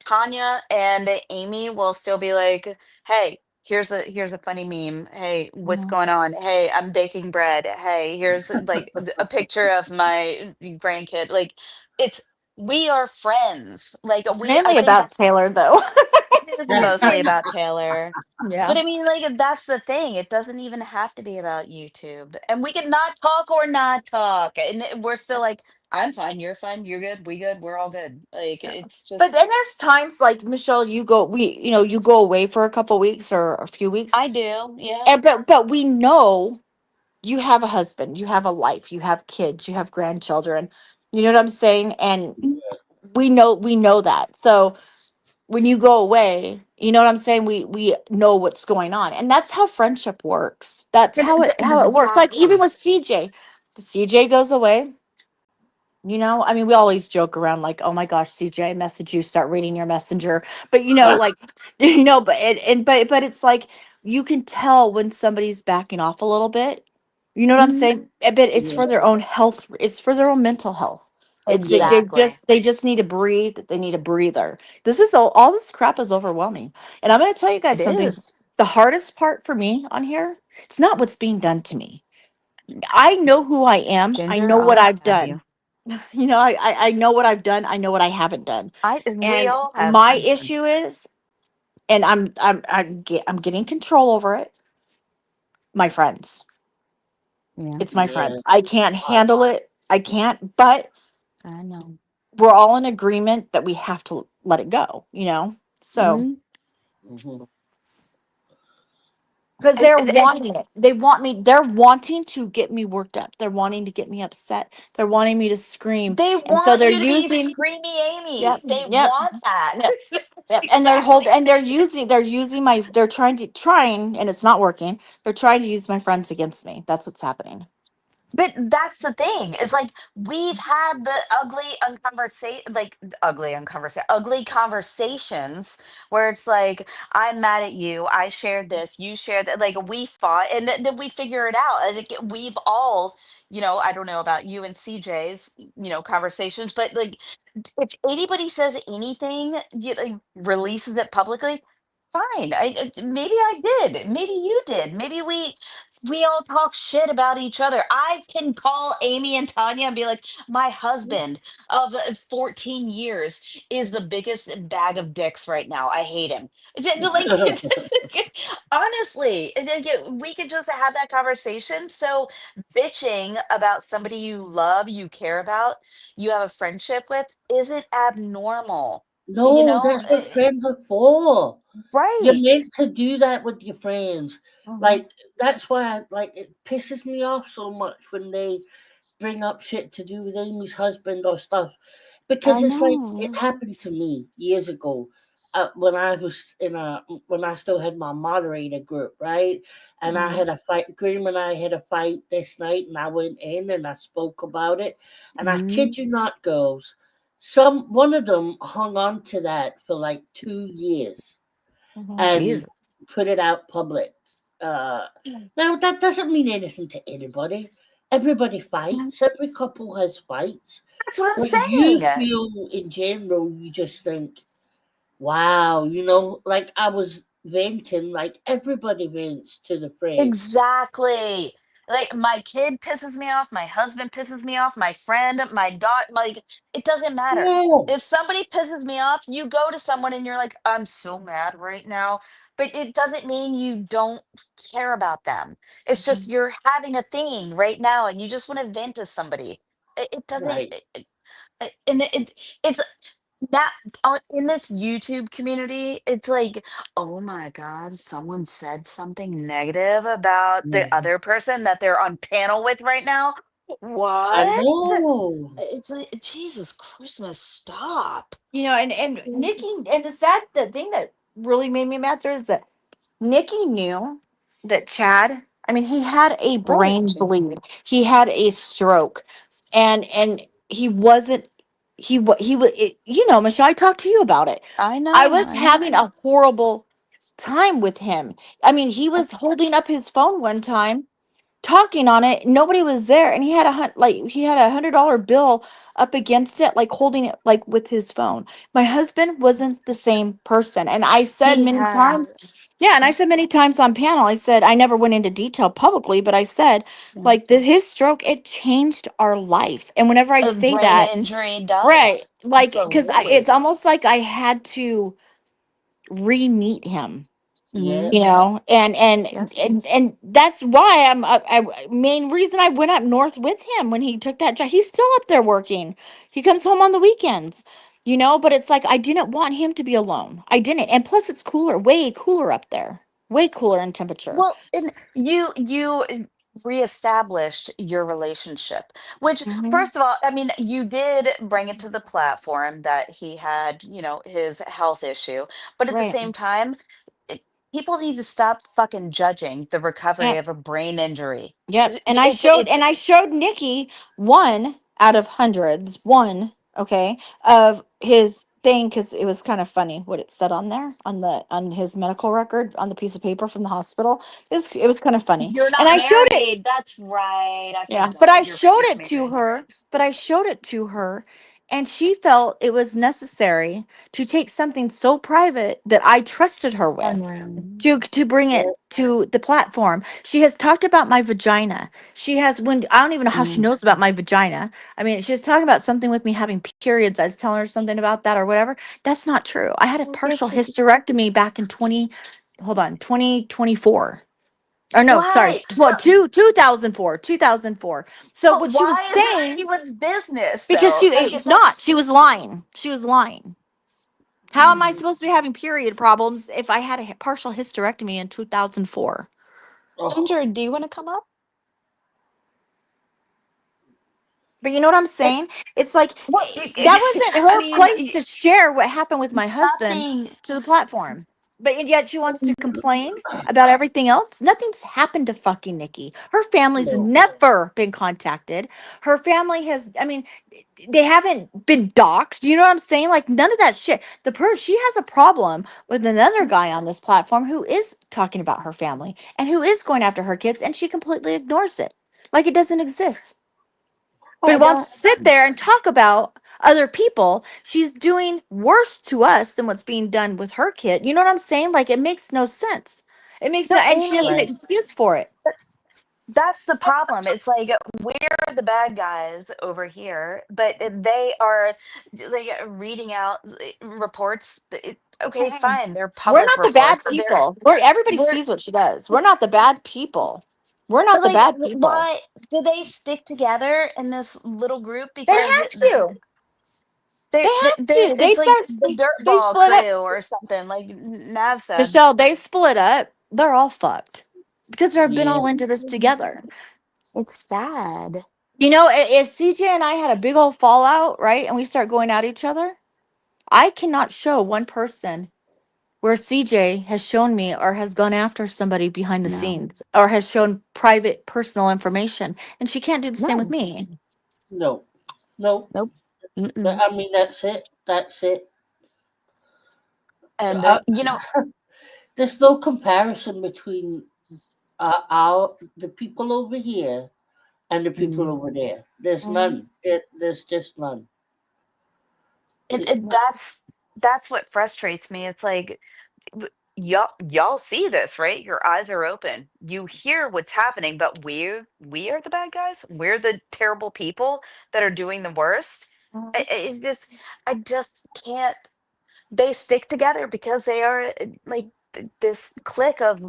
Tanya and Amy will still be like, "Hey, here's a funny meme. Hey, what's Mhm. going on? Hey, I'm baking bread. Hey, here's like a picture of my grandkid." Like, it's we are friends. Like It's I mainly think about Taylor, though. it is mostly about Taylor. Yeah. But I mean, like, that's the thing. It doesn't even have to be about YouTube. And we can not talk or not talk. And we're still like, I'm fine, you're fine, you're good, we good, we're all good. Like, Yeah. it's But just, then there's times like Michelle, you go away for a couple weeks or a few weeks, I do. Yeah. and but we know you have a husband, you have a life, you have kids, you have grandchildren. You know what I'm saying? And we know that. So when you go away, you know what I'm saying? We know what's going on. And that's how friendship works. That's And how it works. Like even exactly. with CJ. CJ goes away. I mean, we always joke around like, "Oh my gosh, CJ, I message you, start reading your messenger." But like, but it's like you can tell when somebody's backing off a little bit. You know what I'm Mhm. saying? But it's Yeah, for their own health. It's for their own mental health. It's yeah, they just need to breathe. They need a breather. All this crap is overwhelming. And I'm going to tell you It guys something. is. The hardest part for me on here, it's not what's being done to me. I know who I am. I Ginger, know what I'll I've have done. you. I know what I've done. I know what I haven't done. We And all have. my issue is, and I'm getting control over it. My friends. Yeah, It's my yeah. friends. I can't handle it. I can't. But I know. we're all in agreement that we have to let it go. So Hmm. Mhm. because And, they're and, and wanting it. They want me. They're wanting to get me worked up. They're wanting to get me upset. They're wanting me to scream. they And so want they're you to be using. screamy Yep. Amy. They Yep. want that. Yep. That's Yep. And exactly. they're trying, and it's not working. They're trying to use my friends against me. That's what's happening. But that's the thing. It's like we've had the ugly conversations where it's like I'm mad at you. I shared this. You shared that. Like we fought, and then we figure it out. I think we've all, I don't know about you and CJ's, conversations, but like if anybody says anything, like, releases it publicly. Fine. Maybe I did. Maybe you did. Maybe we we all talk shit about each other. I can call Amy and Tanya and be like, my husband of 14 years is the biggest bag of dicks right now. I hate him. Like, honestly, we could just have that conversation. So, bitching about somebody you love, you care about, you have a friendship with, isn't abnormal. You No, know? that's what friends are for. You're Right. meant to do that with your friends. Mhm. Like that's why like it pisses me off so much when they bring up shit to do with Amy's husband or stuff I because it's like it know. happened to me years ago when I was in a when I still had my moderator group, right? And I Mhm. had a fight. Graham and I had a fight this night, and I went in and I spoke about it. And I Mhm. kid you not, girls, some one of them hung on to that for like 2 years Mhm. and Jesus. put it out public. Uh, Now that doesn't mean anything to anybody. Everybody fights. Every couple has fights. That's what I'm But you saying. feel, in general, you just think, "Wow," like I was venting, like everybody vents to the friends. Exactly. Like my kid pisses me off, my husband pisses me off, my friend, my dog, like it doesn't matter. Yeah, If somebody pisses me off, you go to someone and you're like, I'm so mad right now. But it doesn't mean you don't care about them. It's just you're having a thing right now and you just want to vent to somebody. It doesn't, right. and it's that in this YouTube community, it's like, oh my God, someone said something negative about the Mhm. other person that they're on panel with right now. I What? know. It's like, Jesus Christmas, stop. You know, and Mm. Nikki, and the thing that really made me mad there is that Nikki knew that Chad, I mean, he had a Right. brain bleed. He had a stroke. And he wasn't he was you know, Michelle, I talked to you about it. I I know, was I know. having a horrible time with him. I mean, he was holding up his phone one time talking on it, nobody was there, and he had $100 bill up against it, like holding it like with his phone. My husband wasn't the same person, and I said He many had times, yeah, and I said many times on panel, I said, I never went into detail publicly, but I said, yeah, like, his stroke, it changed our life. And whenever I a say brain that, injury right, does. like, because Absolutely. it's almost like I had to re-meet him, Hmm. Yeah, you know, Yes. and that's why main reason I went up north with him when he took that job. He's still up there working. He comes home on the weekends, you know, but it's like I didn't want him to be alone. I didn't. And plus it's cooler, way cooler up there, way cooler in temperature. Well, and you reestablished your relationship, which Hmm. first of all, I mean, you did bring it to the platform that he had, his health issue, but at the Right. same time, it, people need to stop fucking judging the recovery Yeah. of a brain injury. Yep. It- It's And it's I showed Nikki one out of hundreds, one, okay, of his thing because it was kind of funny what it said on there on his medical record on the piece of paper from the hospital. It was kind of funny. you're And not I showed it, married. That's right. I yeah, but I forgot. You're showed it to pacemaker. her, and she felt it was necessary to take something so private that I trusted her And with to bring yeah, it to the platform. She has talked about my vagina. She has when I don't even know how she mm, knows about my vagina. I mean, she was talking about something with me having periods. I was telling her something about that or whatever. That's not true. I had a partial it's hysterectomy back in 2024. Or no, sorry, why, but 2004. So what she was why is it saying, anyone's business because though? she Like it's that's. not, she was lying. She was lying. How am I Mm. supposed to be having period problems if I had a partial hysterectomy in 2004? oh, Ginger, do you want to come up? But you know what I'm It, saying? It's like well, that wasn't I her mean, place to share what happened with my husband nothing. to the platform. But and yet she wants to complain about everything else. Nothing's happened to fucking Nikki. Her family's no. never been contacted. Her family has, I mean, they haven't been doxxed. You know what I'm saying? Like none of that shit. She has a problem with another guy on this platform who is talking about her family and who is going after her kids, and she completely ignores it. Like it doesn't exist, I but wants don't. to sit there and talk about other people. She's doing worse to us than what's being done with her kid. You know what I'm saying? Like it makes no sense. It makes No, no, and she has an Amy. Right. excuse for it. That's the problem. It's like we're the bad guys over here, but they are like reading out reports. Okay, fine. They're We're public not the bad reports. people. Everybody We're sees what she does. We're not the bad people. We're but not the like bad people. why do they stick together in this little group? They Because have to. They have they're to. it's like the They dirtball split up. crew or something, like Nav said. Michelle, they split up. They're all fucked because they've been Yeah. all into this together. It's sad. You know, if CJ and I had a big old fallout, right, and we start going at each other, I cannot show one person where CJ has shown me or has gone after somebody behind the No, scenes or has shown private personal information. And she can't do the same with no, me. No. No. nope. Mm-mm. I mean, that's it. That's it. And I, you know, there's no comparison between the people over here and the people mm, over there. There's Mhm. none. There's just none. that's what frustrates me. It's like y'all see this, right? Your eyes are open. You hear what's happening, but we are the bad guys. We're the terrible people that are doing the worst. It's just I just can't. They stick together because they are like this clique of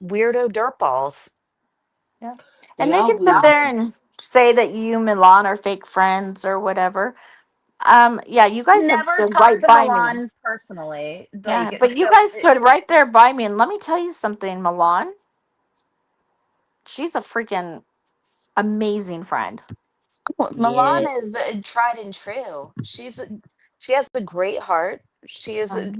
weirdo dirtballs. Yeah. They And they are can sit weird. there and say that you, Milan, are fake friends or whatever. Yeah, you guys have Never stood talked right to by me. Milan personally. Yeah, Like but you so, guys stood right there by me. And let me tell you something, Milan. She's a freaking amazing friend. Milan Yeah. is tried and true. She has a great heart. She is a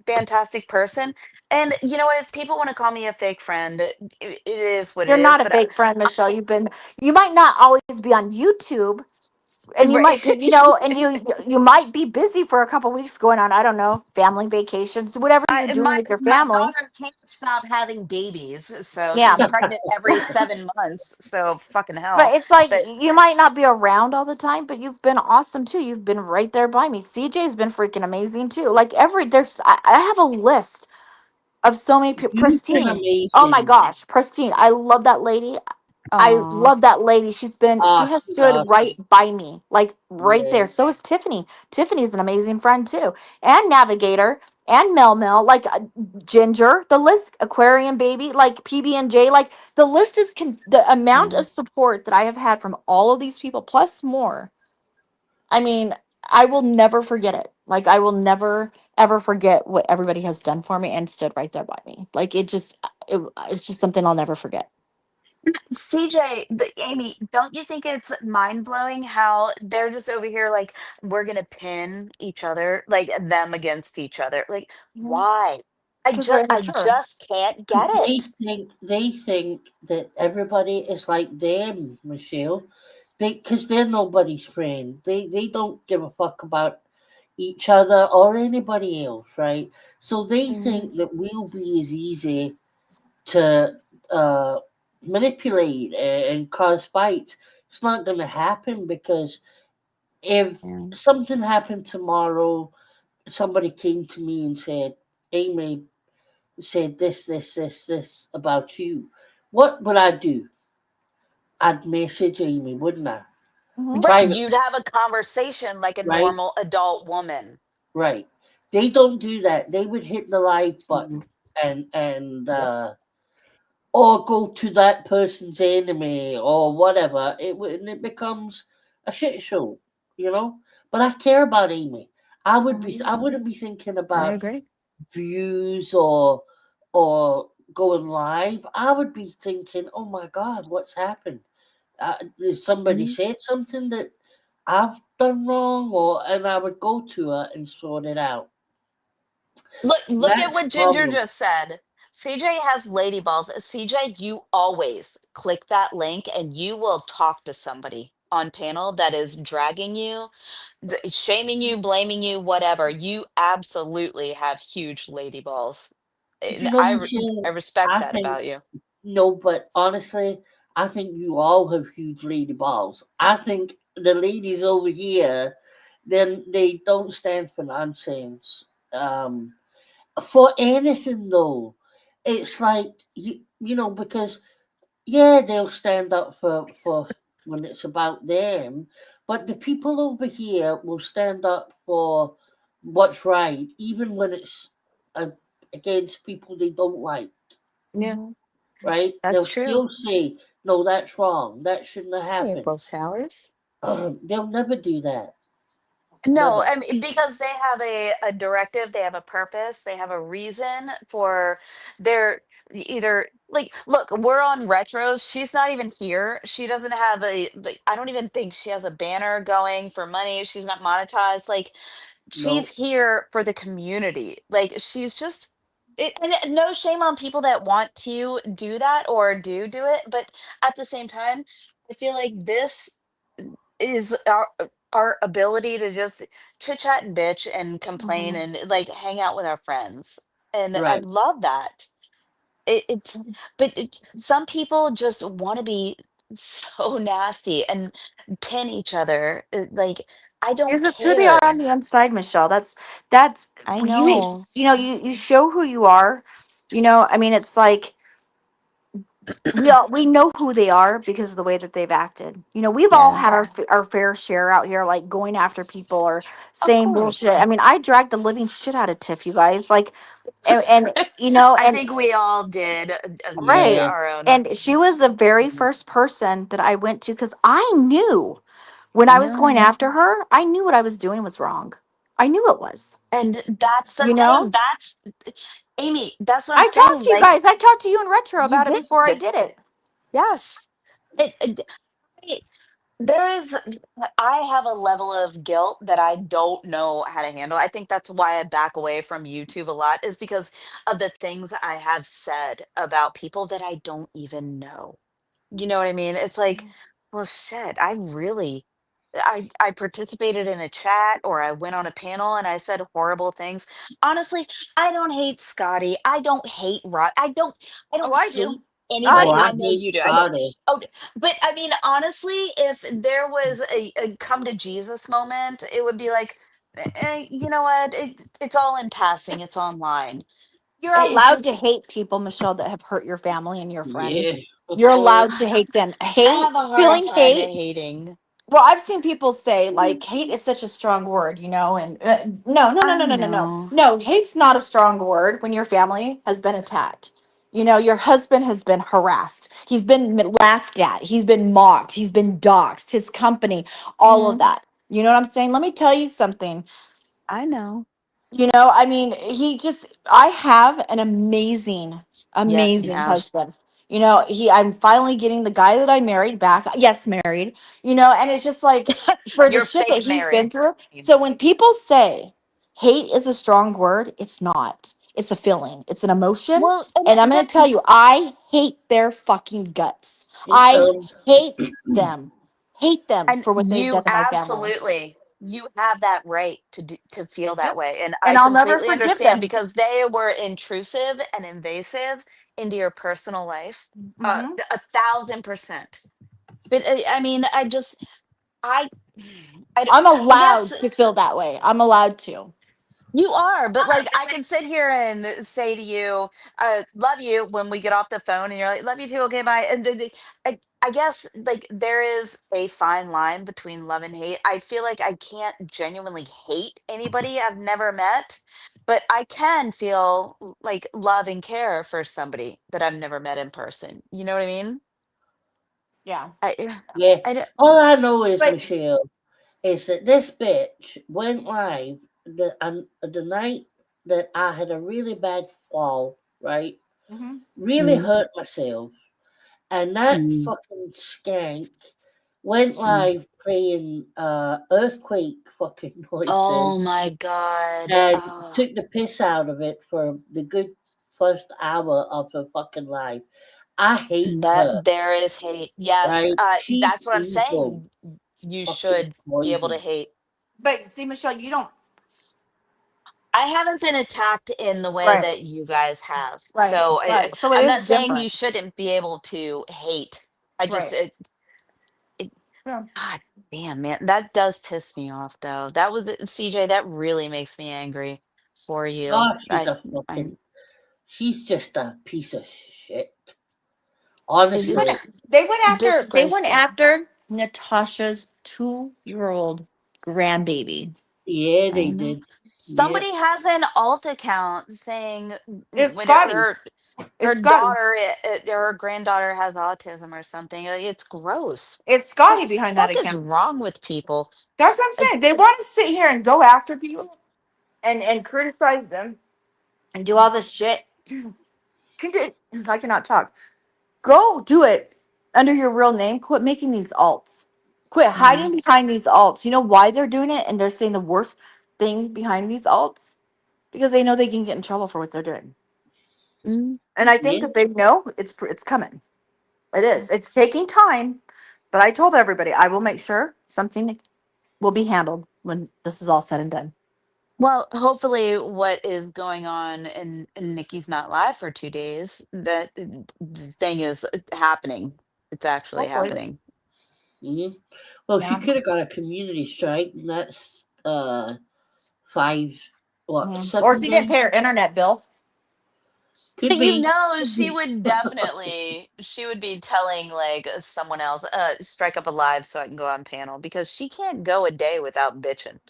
fantastic person. And you know what? If people want to call me a fake friend, it is what it You're is. not a But fake friend, Michelle. You might not always be on YouTube, and you right. might and you might be busy for a couple weeks going on, I don't know, family vacations, whatever you're doing with your My family. daughter can't stop having babies, so Yeah, she's pregnant every 7 months. So fucking but hell. it's like But you might not be around all the time, but you've been awesome too. You've been right there by me. CJ's been freaking amazing too. Like I have a list of so many people. You've been Pristine. Oh my amazing. gosh, Pristine. I love that lady. I oh, love that lady. She Ah, has she's stood awesome. right by me, like right Yeah. there. So is Tiffany. Tiffany's an amazing friend too. And Navigator and Mel Mel, like Ginger, the list, Aquarium Baby, like PB&J, like the list is the amount of support that I have had from all of these people plus more. I mean, I will never forget it. Like I will never ever forget what everybody has done for me and stood right there by me. Like it's just something I'll never forget. CJ, Amy, don't you think it's mind blowing how they're just over here like we're gonna pin each other, like them against each other? Like, why? Because they're I immature. just can't get 'Cause it. they think that everybody is like them, Michelle. Because they're nobody's friend. They don't give a fuck about each other or anybody else, right? So they Mhm. think that we'll be as easy to uh, manipulate and cause fights. It's not going to happen because if Yeah. something happened tomorrow, somebody came to me and said, Amy said this about you. What would I do? I'd message Amy, wouldn't I? Mhm. Right, Private, you'd have a conversation like a right? normal adult woman. Right. They don't do that. They would hit the live button and Yep. or go to that person's enemy or whatever. And it becomes a shit show, you know. But I care about Amy. I wouldn't be thinking I about agree. views or going live. I would be thinking, oh my god, what's happened? Has somebody Mhm. said something that I've done wrong, or and I would go to her and sort it out. Look at That's what the Ginger problem. just said. CJ has lady balls. CJ, you always click that link and you will talk to somebody on panel that is dragging you, shaming you, blaming you, whatever. You absolutely have huge lady balls. And You know, Michelle, I respect I that think about you. no, but honestly, I think you all have huge lady balls. I think the ladies over here, then they don't stand for nonsense. For anything though, it's like you know because yeah, they'll stand up for when it's about them, but the people over here will stand up for what's right, even when it's uh, against people they don't like. Yeah, Hmm. Right? that's They'll true. still say, "No, that's wrong. That shouldn't have Hey, happened." April showers. They'll never do that. No, Never. I mean because they have a directive, they have a purpose, they have a reason for their either like look, we're on retros. She's not even here. She doesn't have a like I don't even think she has a banner going for money. She's not monetized. Like she's No. here for the community. Like she's just no shame on people that want to do that or do it, but at the same time, I feel like this is our ability to just chit chat and bitch and complain Hmm. and like hang out with our friends. And I Right. love that. It's but some people just want to be so nasty and pin each other. Like I don't Because it's who they are on care. the inside, Michelle. That's I you. know. You show who you are. I mean, it's like we know who they are because of the way that they've acted. We've all Yeah. had our fair share out here, like going after people or Of saying bullshit. course. I mean, I dragged the living shit out of Tiff, you guys. Like, and I and think we all did right. Yeah. our own. And she was the very first person that I went to because I knew when I I was going know. after her, I knew what I was doing was wrong. I knew it was. And that's the You know, thing. That's Amy, that's what I'm I talked saying. to you Like guys. I talked to you in retro you about it did. before I did it. Yes. It, I- there is I have a level of guilt that I don't know how to handle. I think that's why I back away from YouTube a lot is because of the things I have said about people that I don't even know. You know what I mean? It's like, well, shit, I participated in a chat or I went on a panel and I said horrible things. Honestly, I don't hate Scotty. I don't hate Rod. I Oh, don't I do. hate I Oh, anybody. I do. I know hate you do. I know. Scotty. Oh, but I mean, honestly, if there was a come to Jesus moment, it would be like, you know what? It's all in passing. It's online. You're It allowed to just, hate people, Michelle, that have hurt your family and your Yeah. friends. You're I allowed to hate them. have a hard Feeling time hate. hating. Well, I've seen people say like hate is such a strong word, and no, no, no, I no, no, no, no, know. no. Hate's not a strong word when your family has been attacked. Your husband has been harassed. He's been laughed at. He's been mocked. He's been doxxed. His company, all of Mhm. that. You know what I'm saying? Let me tell you something. I know. I mean, I have an amazing, Yes, you amazing have. husband. I'm finally getting the guy that I married back. Yes, married, and it's just like for the You're shit that fake he's been married. through. So when people say hate is a strong word, it's not. It's a feeling, it's an emotion. Well, and And I'm going that to tell you, I hate their fucking guts. And, I hate them and for what they've you done to my family. you have that right to feel that Yep. way. And I And I'll never completely forgive understand them. because they were intrusive and invasive into your personal life. Hmm. 1,000%. But I mean, I, I'm I guess allowed to feel that way. I'm allowed to. you are, but like I can sit here and say to you, love you when we get off the phone and you're like, love you too, okay, bye. And I guess like there is a fine line between love and hate. I feel like I can't genuinely hate anybody I've never met, but I can feel like love and care for somebody that I've never met in person. You know what I mean? Yeah. I, yeah. I don't, All I know is, But Michelle, is that this bitch went live the night that I had a really bad fall, right? mhm. Really mm, hurt myself. And that mm, fucking skank went mm. live playing earthquake fucking noises Oh my God. and Oh. took the piss out of it for the good first hour of her fucking life. I hate That her, there is hate. Yes, right? She's that's what I'm evil, saying. You fucking should be able to poison. hate. see, Michelle, you don't. I haven't been attacked in the way Right. that you guys have. Right. So Right. So it I'm is not saying different. you shouldn't be able to hate. I just, Right. it Yeah. God damn, man, that does piss me off though. That was CJ, that really makes me angry for you. Oh, she's a fucking, she's just a piece of shit. They It's went, Honestly, disgraceful. after Natasha's 2-year-old grandbaby. yeah, I they know. did. Yeah, Somebody has an alt account saying It's when Scotty. her It's Scotty. daughter her granddaughter has autism or something. Like, it's gross. It's The Scotty behind that fuck is account. wrong with people? That's what I'm Like, saying. They want to sit here and go after people and criticize them and do all this shit. I cannot talk. Go do it under your real name. Quit making these alts. Quit yeah. hiding behind these alts. You know why they're doing it and they're saying the worst things behind these alts? Because they know they can get in trouble for what they're doing. Mm, And I think yeah. that they know it's coming. It is. It's taking time, but I told everybody I will make sure something will be handled when this is all said and done. well, hopefully, what is going on and Nikki's not live for 2 days. That the thing is happening. It's actually Hopefully. happening. Hmm. Well, she Yeah. could have got a community strike, and that's five, what, Mhm. Or she didn't 7 days? pay her internet bill. Could You be. know, Could be. she would be telling like someone else, strike up a live so I can go on panel because she can't go a day without bitching.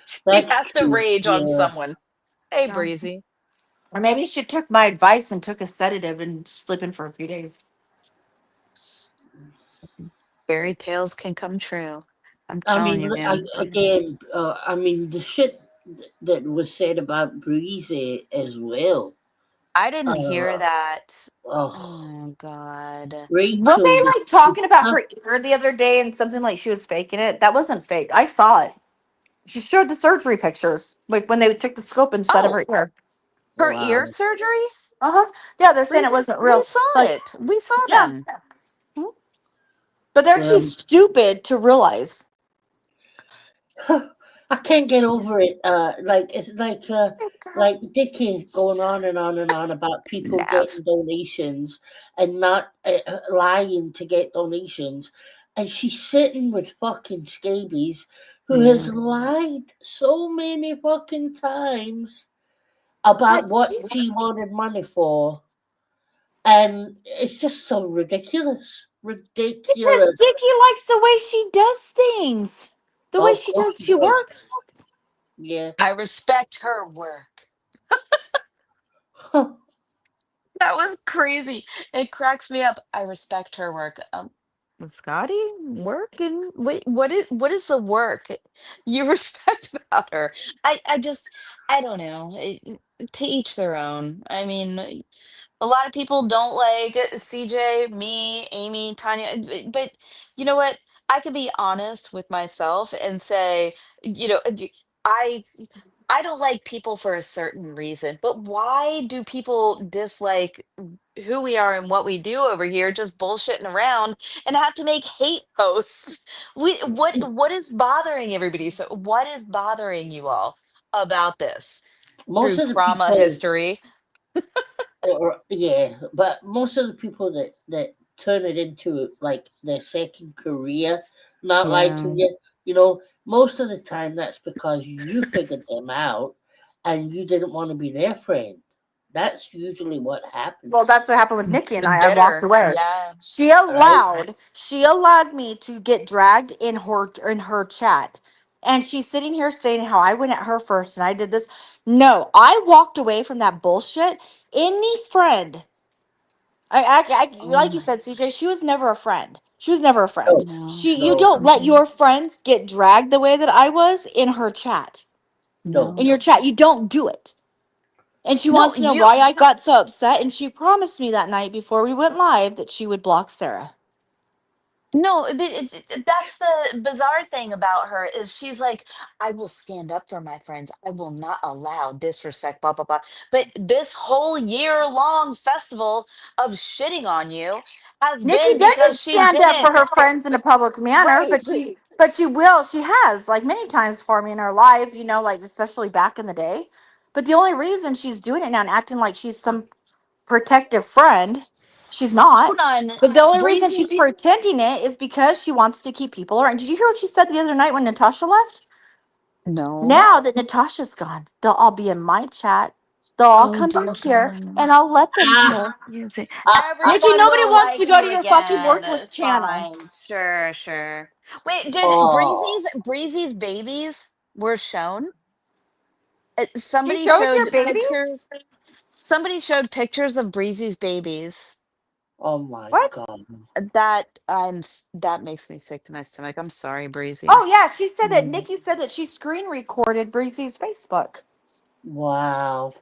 She That's has to true. rage on Yeah. someone. Hey, Yeah. Breezy. Or maybe she took my advice and took a sedative and sleeping for a few days. Fairy tales can come true. I'm I telling mean, you, man. again, I mean, the shit that was said about Breezy as well. I didn't hear Uh, that. oh, Oh God. Were Rachel, they like talking about huh? her ear the other day and something like she was faking it? That wasn't fake. I saw it. She showed the surgery pictures, like when they took the scope inside of Oh, her ear. her Wow. ear surgery? Uh huh. Yeah, they're saying it Breezy, wasn't we real. saw Like, it. We saw yeah, them. mhm. But they're too Um, stupid to realize. I can't get over it. Like it's like Dickie going on and on and on about people Nav. getting donations and not lying to get donations, and she's sitting with fucking scabies who Yeah. has lied so many fucking times about But what see, she wanted money for, and it's just so ridiculous, because ridiculous. Dickie likes the way she does things, the way Of she course does, she she does. works. Yeah. I respect her work. That was crazy. It cracks me up. I respect her work. Scotty, work and wait, what is the work you respect about her? I don't know. To each their own. I mean, a lot of people don't like CJ, me, Amy, Tanya, but you know what? I can be honest with myself and say, you know, I I don't like people for a certain reason, but why do people dislike who we are and what we do over here, just bullshitting around and have to make hate posts? What is bothering everybody? So what is bothering you all about this? Most True of the trauma people, history. or yeah, but most of the people that turn it into like their second career, not Yeah. liking you, most of the time that's because you figured them out and you didn't want to be their friend. That's usually what Well, happens, that's what happened with Nikki and I. I walked Bitter. away. Yeah. right? She allowed me to get dragged in her chat. And she's sitting here saying how I went at her first and I did this. No, I walked away from that bullshit. Any friend, Oh like you my. said, CJ, she was never a friend. She was never a friend. No, No. You no, don't let Mm-mm. your friends get dragged the way that I was in her chat. no. In No. your chat, you don't do it. And she No, wants to know you why I got so upset. And she promised me that night before we went live that she would block Sarah. no, but that's the bizarre thing about her is she's like, I will stand up for my friends. I will not allow disrespect, blah, blah, blah. But this whole year long festival of shitting on you has Nikki been doesn't because she stand up for didn't. her friends in a public manner, Right. but she will. She has like many times for me in her life, like especially back in the day. But the only reason she's doing it now and acting like she's some protective friend, she's not. Hold on. But the only reason she's Breezy. pretending it is because she wants to keep people around. Did you hear what she said the other night when Natasha left? No. Now that Natasha's gone, they'll all be in my chat. They'll all Oh come dear back here, God. and I'll let them Ah, know. You see- ah. Nikki, Everyone nobody will wants to like go to you your fucking again. worthless It's channel. fine. Sure, sure. Wait, did Oh, Breezy's babies were shown? She Somebody shows your showed babies? pictures. Somebody showed pictures of Breezy's babies. oh my What? God. That makes me sick to my stomach. I'm sorry, Breezy. Oh yeah, she said that Mm, Nikki said that she screen recorded Breezy's Facebook. wow.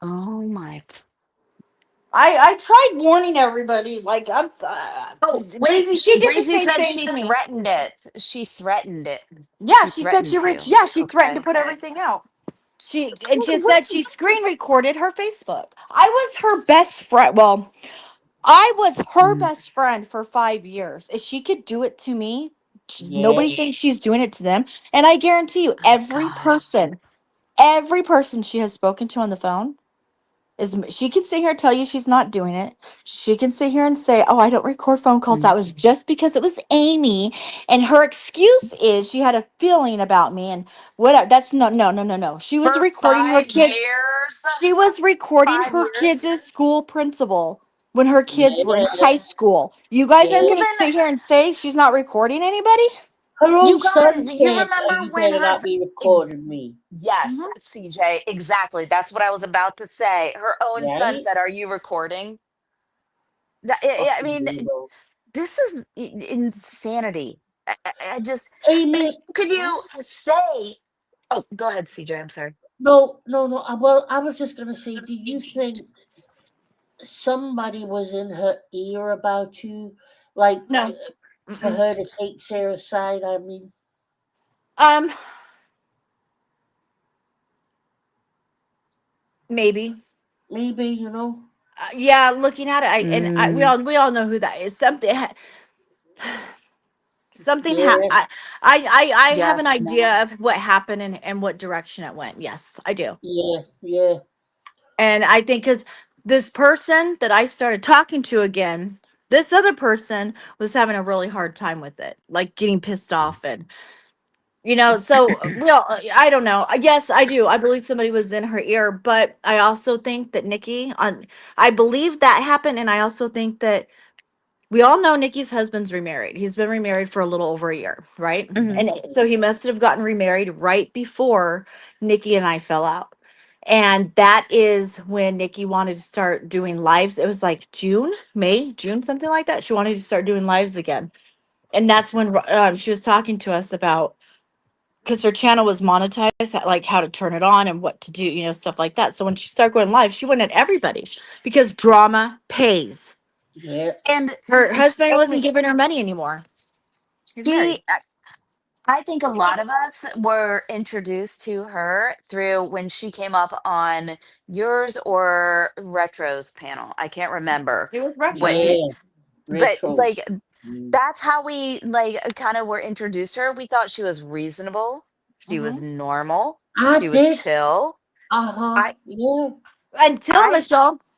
Oh my. I tried warning everybody. Like Oh, wait. Breezy, she did the Breezy same said thing she to me. threatened it. She threatened it. Yeah, She she said threatened she to. yeah, she threatened to Okay. put everything out. She said she screen recorded her Facebook. I was her best friend. Well, I was her Mm. best friend for 5 years. If she could do it to me, Yeah. nobody thinks she's doing it to them. And I guarantee you, Oh God. every person she has spoken to on the phone is she can sit here and tell you she's not doing it. She can sit here and say, "Oh, I don't record phone calls. Mm. That was just because it was Amy." And her excuse is she had a feeling about me and whatever. That's no. She was For recording her kids. 5 years. She was recording Five her years. kids' school principal when her kids were in Yeah. high school. You guys aren't going Yeah. to Even sit here and say she's not recording anybody? Her you own son guys, you said, remember "You when better her not be ex- recording me." yes, Mhm. CJ, exactly. That's what I was about to say. Her own son Right? said, "Are you recording?" I Fucking mean, weirdo. this is insanity. I just, Amy, could you say? Oh, go ahead, CJ. I'm sorry. no, no, no. Well, I was just gonna say, do you think somebody was in her ear about you, like No. for Mm-mm. her to take Sarah's side? I mean, Um, maybe. maybe you know. Yeah, looking at it, we Mm, all know who that is. Something Yeah, I have an yes. idea of what happened and what direction it went. Yes, I do. yeah, yeah, And I think because this person that I started talking to again, this other person was having a really hard time with it, like getting pissed off and so well, I don't know. Yes, I do. I believe somebody was in her ear, but I also think that I believe that happened, and I also think that we all know Nikki's husband's remarried. He's been remarried for a little over a year, right? Hmm. And so he must have gotten remarried right before Nikki and I fell out. And that is when Nikki wanted to start doing lives. It was like June, something like that. She wanted to start doing lives again. And that's when she was talking to us about because her channel was monetized, like how to turn it on and what to do, stuff like that. So when she started going live, she went at everybody because drama pays. yeah, And Her husband wasn't Amy, giving her money anymore. He's married. she I think a lot of us were introduced to her through when she came up on yours or Retro's panel. I can't remember It was what, retros. yeah. but Retro. like Mm. that's how we like kind of were introduced to her. We thought she was reasonable. She was Hmm. normal. I She was did. chill. Uh huh. I Yeah. I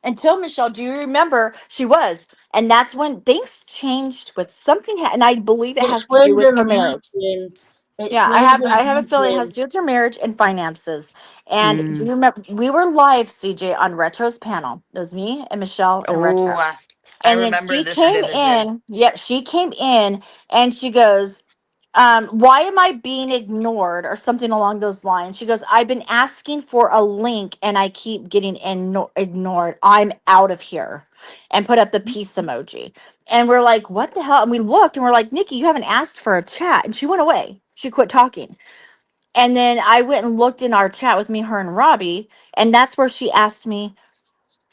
Until Michelle, do you remember she was? And that's when things changed with something, and I believe it It's has to do when with the her marriage. legion. It's Yeah, when the I have a feeling it has legion. to do with her marriage and finances. And do mm, you remember we were live, CJ, on Retro's panel? It was me and Michelle and oh, Retro. I And then remember she this came vividly. in. Yep, she came in and she goes, why am I being ignored or something along those lines? She goes, I've been asking for a link and I keep getting ignored. I'm out of here. And put up the peace emoji. And we're like, what the hell? And we looked and we're like, Nikki, you haven't asked for a chat. And she went away. She quit talking. And then I went and looked in our chat with me, her, and Robbie. And that's where she asked me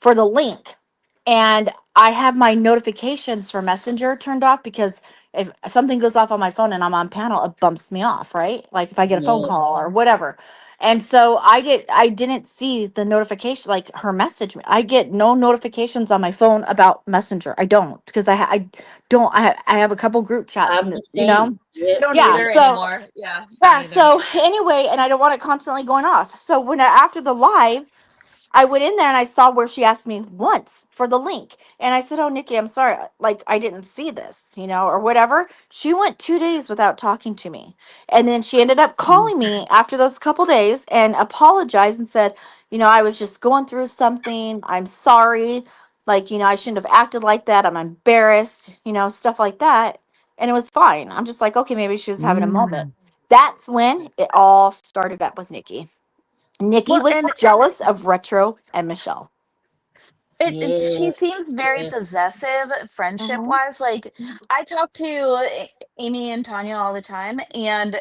for the link. And I have my notifications for Messenger turned off because if something goes off on my phone and I'm on panel, it bumps me off, right? Like if I get a phone Yeah. call or whatever. And so I didn't see the notification, like her message. I get no notifications on my phone about Messenger. I don't because I don't I have a couple group chats I'm and the same. I Yeah. don't yeah. either So anymore. Yeah, me yeah. neither. So anyway, and I don't want it constantly going off. So after the live, I went in there and I saw where she asked me once for the link. And I said, "Oh, Nikki, I'm sorry. Like, I didn't see this, or whatever." She went 2 days without talking to me. And then she ended up Mm. calling me after those couple days and apologized and said, I was just going through something. I'm sorry. Like, I shouldn't have acted like that. I'm embarrassed, stuff like that. And it was fine. I'm just like, okay, maybe she was having a moment. Mm. That's when it all started up with Nikki. Nikki Well, was and jealous of Retro and Michelle. Yeah, she seems very yeah. possessive friendship Mhm. wise. Like I talk to Amy and Tanya all the time, and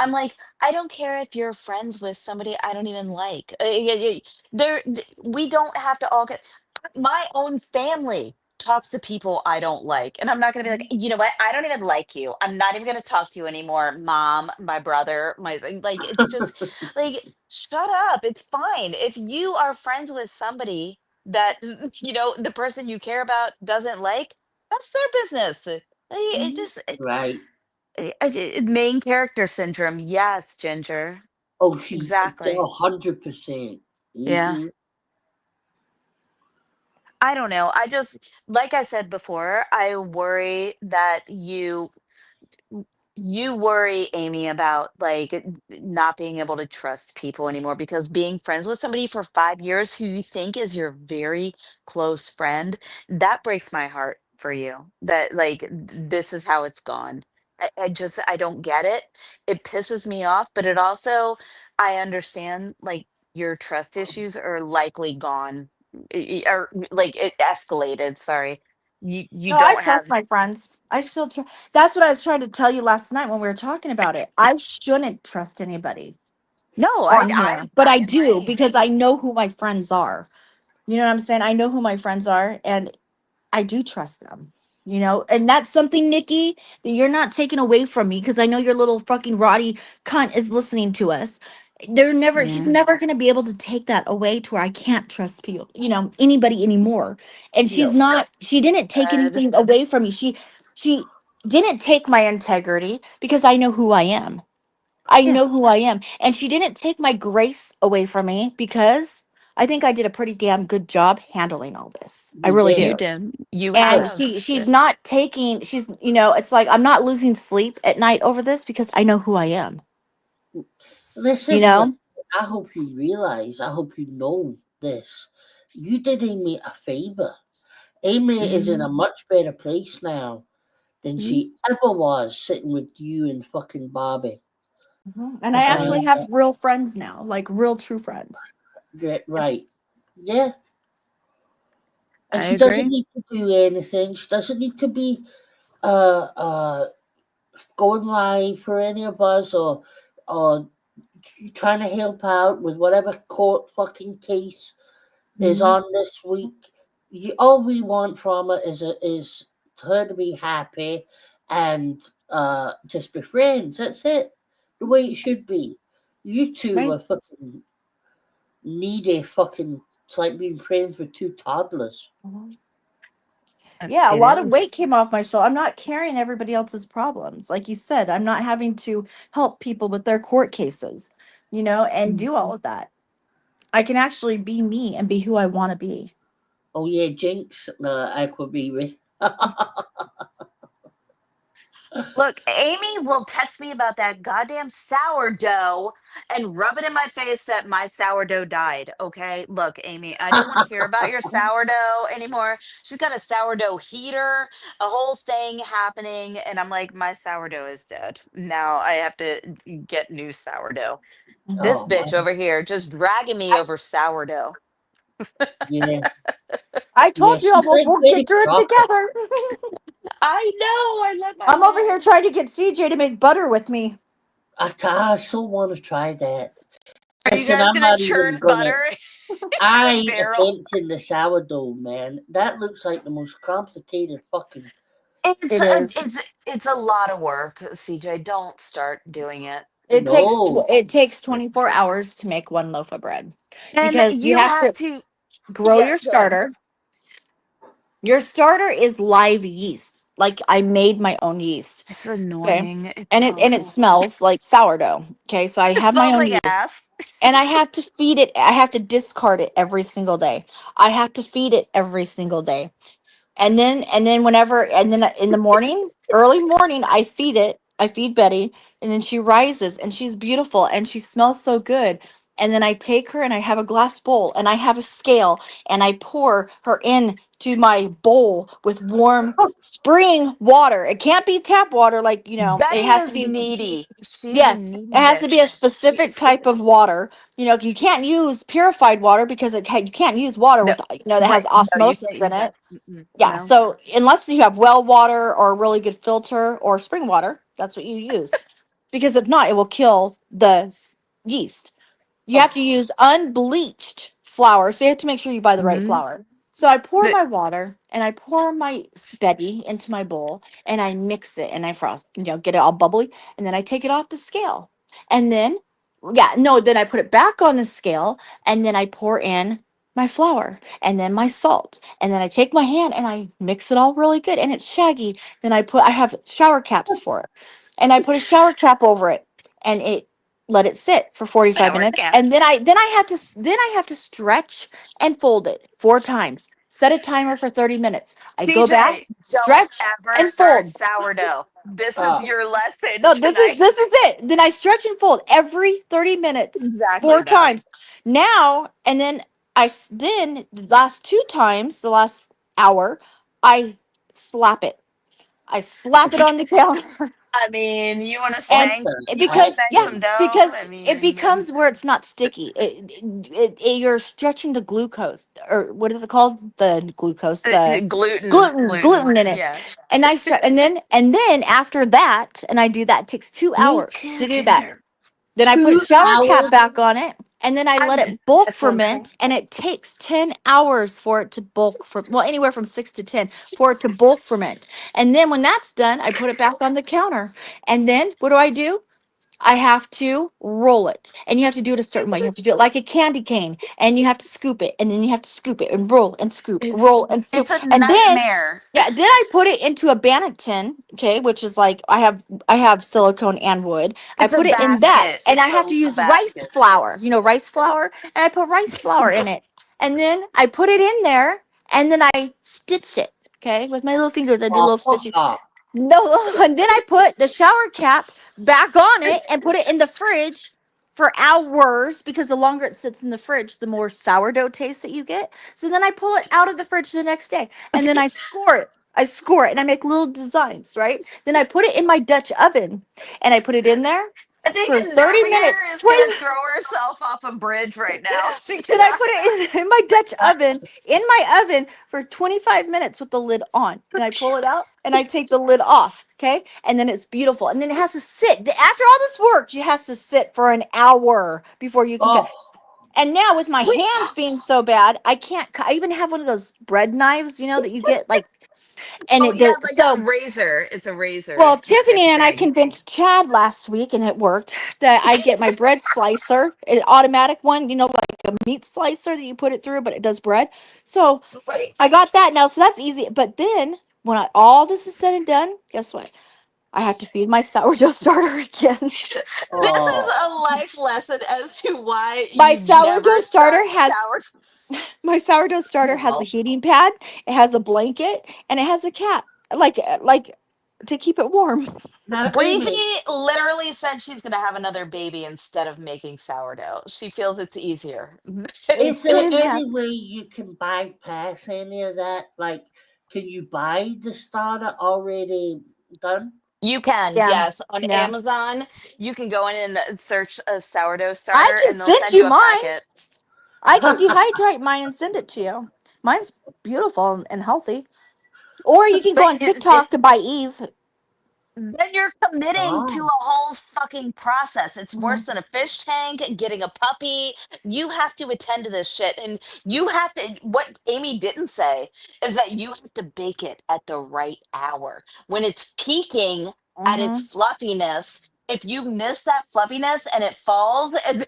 I'm like, I don't care if you're friends with somebody I don't even like. We don't have to all get. My own family talks to people I don't like, and I'm not gonna be like, you know what? I don't even like you. I'm not even gonna talk to you anymore, mom, my brother, my like. It's just like, shut up. It's fine if you are friends with somebody that the person you care about doesn't like. That's their business. It Mhm. just it's Right. main character syndrome. Yes, Ginger. Oh, she's Exactly. 100%. Yeah. Mm-hmm. I don't know. I just, like I said before, I worry that you worry, Amy, about like not being able to trust people anymore, because being friends with somebody for 5 years who you think is your very close friend, that breaks my heart for you. That like this is how it's gone. I don't get it. It pisses me off, but it also, I understand like your trust issues are likely gone, or like it escalated. Sorry, you No, I don't trust have. my friends. I still trust. That's what I was trying to tell you last night when we were talking about it. I shouldn't trust anybody No, on I here, but I I do agree. because I know who my friends are. You know what I'm saying? I know who my friends are, and I do trust them, and that's something, Nikki, that you're not taking away from me because I know your little fucking Roddy cunt is listening to us. She's Yeah. never going to be able to take that away to where I can't trust people, anybody anymore. And No. she didn't take Good. anything away from me. She didn't take my integrity because I know who I am. I Yeah. know who I am. And she didn't take my grace away from me because I think I did a pretty damn good job handling all this. I You really did. You do. did. You And Good. have. she's not taking it's like I'm not losing sleep at night over this because I know who I am, you Listen, know? I hope you realize, I hope you know this. You did Amy a favor. Amy is in a Mhm. much better place now than Mhm. she ever was sitting with you and fucking Bobby. Mhm. And I Uh, actually Agreed. have real friends now, like real true friends. right. Yeah. And I she doesn't agree. need to do anything. She doesn't need to be uh uh going live for any of us, or trying to help out with whatever court fucking case is Mhm. on this week. All we want from her is her to be happy and just be friends. That's it. The way it should be. You two Right. are fucking needy fucking. It's like being friends with two toddlers. Mhm. Yeah, a It lot of is. weight came off my shoulder. I'm not carrying everybody else's problems. Like you said, I'm not having to help people with their court cases, and do all of that. I can actually be me and be who I want to be. Oh yeah, Jinx, Aqua Baby. Look, Amy will text me about that goddamn sourdough and rub it in my face that my sourdough died. Okay. Look, Amy, I don't want to hear about your sourdough anymore. She's got a sourdough heater, a whole thing happening. And I'm like, my sourdough is dead. Now I have to get new sourdough. This Oh bitch man, over here just dragging me over sourdough. yeah, I yeah. told you She's like we'll get Betty through it Crocker. together. I know. I love my I'm over here mom. trying to get CJ to make butter with me. I so want to try that. Are you Listen, guys I'm gonna not even churn gonna. butter I in a ain't barrel? attempting the sourdough, man. That looks like the most complicated fucking. It is. It's a lot of work, CJ. Don't start doing it. No. It takes 24 hours to make one loaf of bread And because you you have have to to, grow yeah, your go ahead. starter. Your starter is live yeast. Like I made my own yeast. It's Okay. annoying. It's And it awful. smells like sourdough. Okay. So I It have my smells own like yeast. ass. And I have to feed it. I have to discard it every single day. I have to feed it every single day. And then whenever and then in the morning, early morning, I feed Betty, and then she rises and she's beautiful and she smells so good. and then I take her and I have a glass bowl and I have a scale and I pour her in to my bowl with warm spring water. It can't be tap water, like, it Betty has to is be. needy. She's a Yes, needy it has to be a bitch. specific type of water. You can't use purified water because you can't use water No, with that has right. No, you can't osmosis in use that. it. Mm-mm, Yeah, no. so unless you have well water or a really good filter or spring water, that's what you use. Because if not, it will kill the yeast. You have to Oh, use unbleached flour, so you have to make sure you buy the right Hmm. flour. So I pour But my water and I pour my Betty into my bowl and I mix it and I frost, get it all bubbly, and then I take it off the scale. And then, yeah, no, then I put it back on the scale and then I pour in my flour and then my salt. And then I take my hand and I mix it all really good and it's shaggy. Then I have shower caps for it. And I put a shower cap over it and it let it sit for 45 shower minutes cap. and then I have to stretch and fold it 4 times. Set a timer for 30 minutes. I go back, CJ, don't stretch ever and start fold. sourdough. This is oh, your lesson No, this is tonight. this is it. Then I stretch and fold every 30 minutes, Exactly four that. times. Now, and then then the last 2 times, the last hour, I slap it. I slap it on the counter. I mean, you want to And spank? You want to because, spank yeah, some dough? I because it mean, becomes where it's not sticky. You're stretching the glucose, or what is it called? The glucose, the gluten, gluten gluten. in it. Yeah. And I stretch, and then after that, and I do that. It takes two Me hours too, to do that. Ginger. Then I put two shower cap hours. back on it, and then I let I'm. it bulk That's what I'm saying. ferment, and it takes 10 hours for it to bulk for, well, anywhere from 6 to 10 for it to bulk ferment. And then when that's done, I put it back on the counter. And then what do? I have to roll it, and you have to do it a certain way. You have to do it like a candy cane, and you have to scoop it, and then you have to scoop it and roll and scoop, It's roll and scoop, it's a and then nightmare. yeah, then I put it into a bannock tin, okay, which is like I have silicone and wood. I It's a put it in that, basket. and I It's have to a use rice basket. flour, rice flour, and I put rice flour in it, and then I put it in there, and then I stitch it, okay, with my little fingers. I do a Oh, little fuck stitching. off. No, and then I put the shower cap back on it and put it in the fridge for hours because the longer it sits in the fridge, the more sourdough taste that you get. So then I pull it out of the fridge the next day and then I score it. I score it and I make little designs, right? Then I put it in my Dutch oven and I put it in there I think for 30 Navigator minutes, is 20 gonna minutes. throw herself off a bridge right now. She Then I cannot. put it in my Dutch oven, for 25 minutes with the lid on. And I pull it out and I take the lid off. Okay. And then it's beautiful. And then it has to sit. After all this work, it has to sit for an hour before you can cut. Oh, And now with my Wait, hands being so bad, I can't. I even have one of those bread knives, that you get like, and oh, it you does. have like a So, razor. It's a razor well, type Tiffany of and I thing. convinced Chad last week, and it worked, that I get my bread slicer, an automatic one, like a meat slicer that you put it through, but it does bread. So Right. I got that now, so that's easy. But then when all this is said and done, guess what? I have to feed my sourdough starter again. This is oh. a life lesson as to why My you sourdough never start starter has sour. my sourdough starter has a Well, heating pad, it has a blanket, and it has a cap, like to keep it warm. now, Breezy Amy, literally said she's gonna have another baby instead of making sourdough. She feels it's easier. is Put there in the any house. way you can bypass any of that? Like, can you buy the starter already done? You can, Yeah, yes. On yeah. Amazon, you can go in and search a sourdough I starter can and they'll send send you you a mine. packet. I can dehydrate mine and send it to you. Mine's beautiful and healthy. Or you can go But on TikTok to buy Eve. then you're committing to oh, a whole fucking process. It's worse Mhm. than a fish tank, getting a puppy. You have to attend to this shit. And you have to, what Amy didn't say is that you have to bake it at the right hour. When it's peaking at its Mhm. fluffiness, if you miss that fluffiness and it falls, and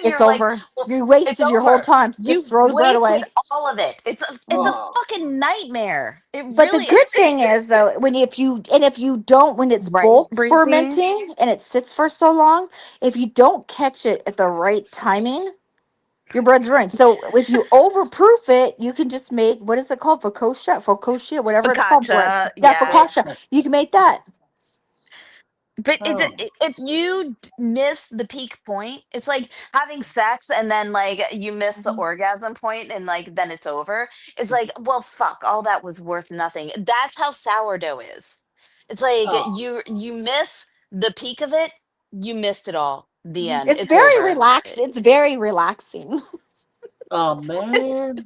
It's you're like, over. well, You it's wasted your whole over. time. Just You throw the bread wasted away. all of it. It's a oh. fucking nightmare. It But the really is. good thing is though, if you don't, when it's Right, bulk Breezy? fermenting and it sits for so long, if you don't catch it at the right timing, your bread's ruined. So if you overproof it, you can just make, what is it called? Focaccia, whatever it's called, bread. Focaccia, Yeah, yeah. focaccia. You can make that. But Oh. if you miss the peak point, it's like having sex and then like you miss the Mhm. orgasm point and like then it's over. It's like, well, fuck, all that was worth nothing. That's how sourdough is. It's like Oh. you miss the peak of it, you missed it all. The Mhm. end. It's It's very over. relaxed. It's very relaxing. Oh man.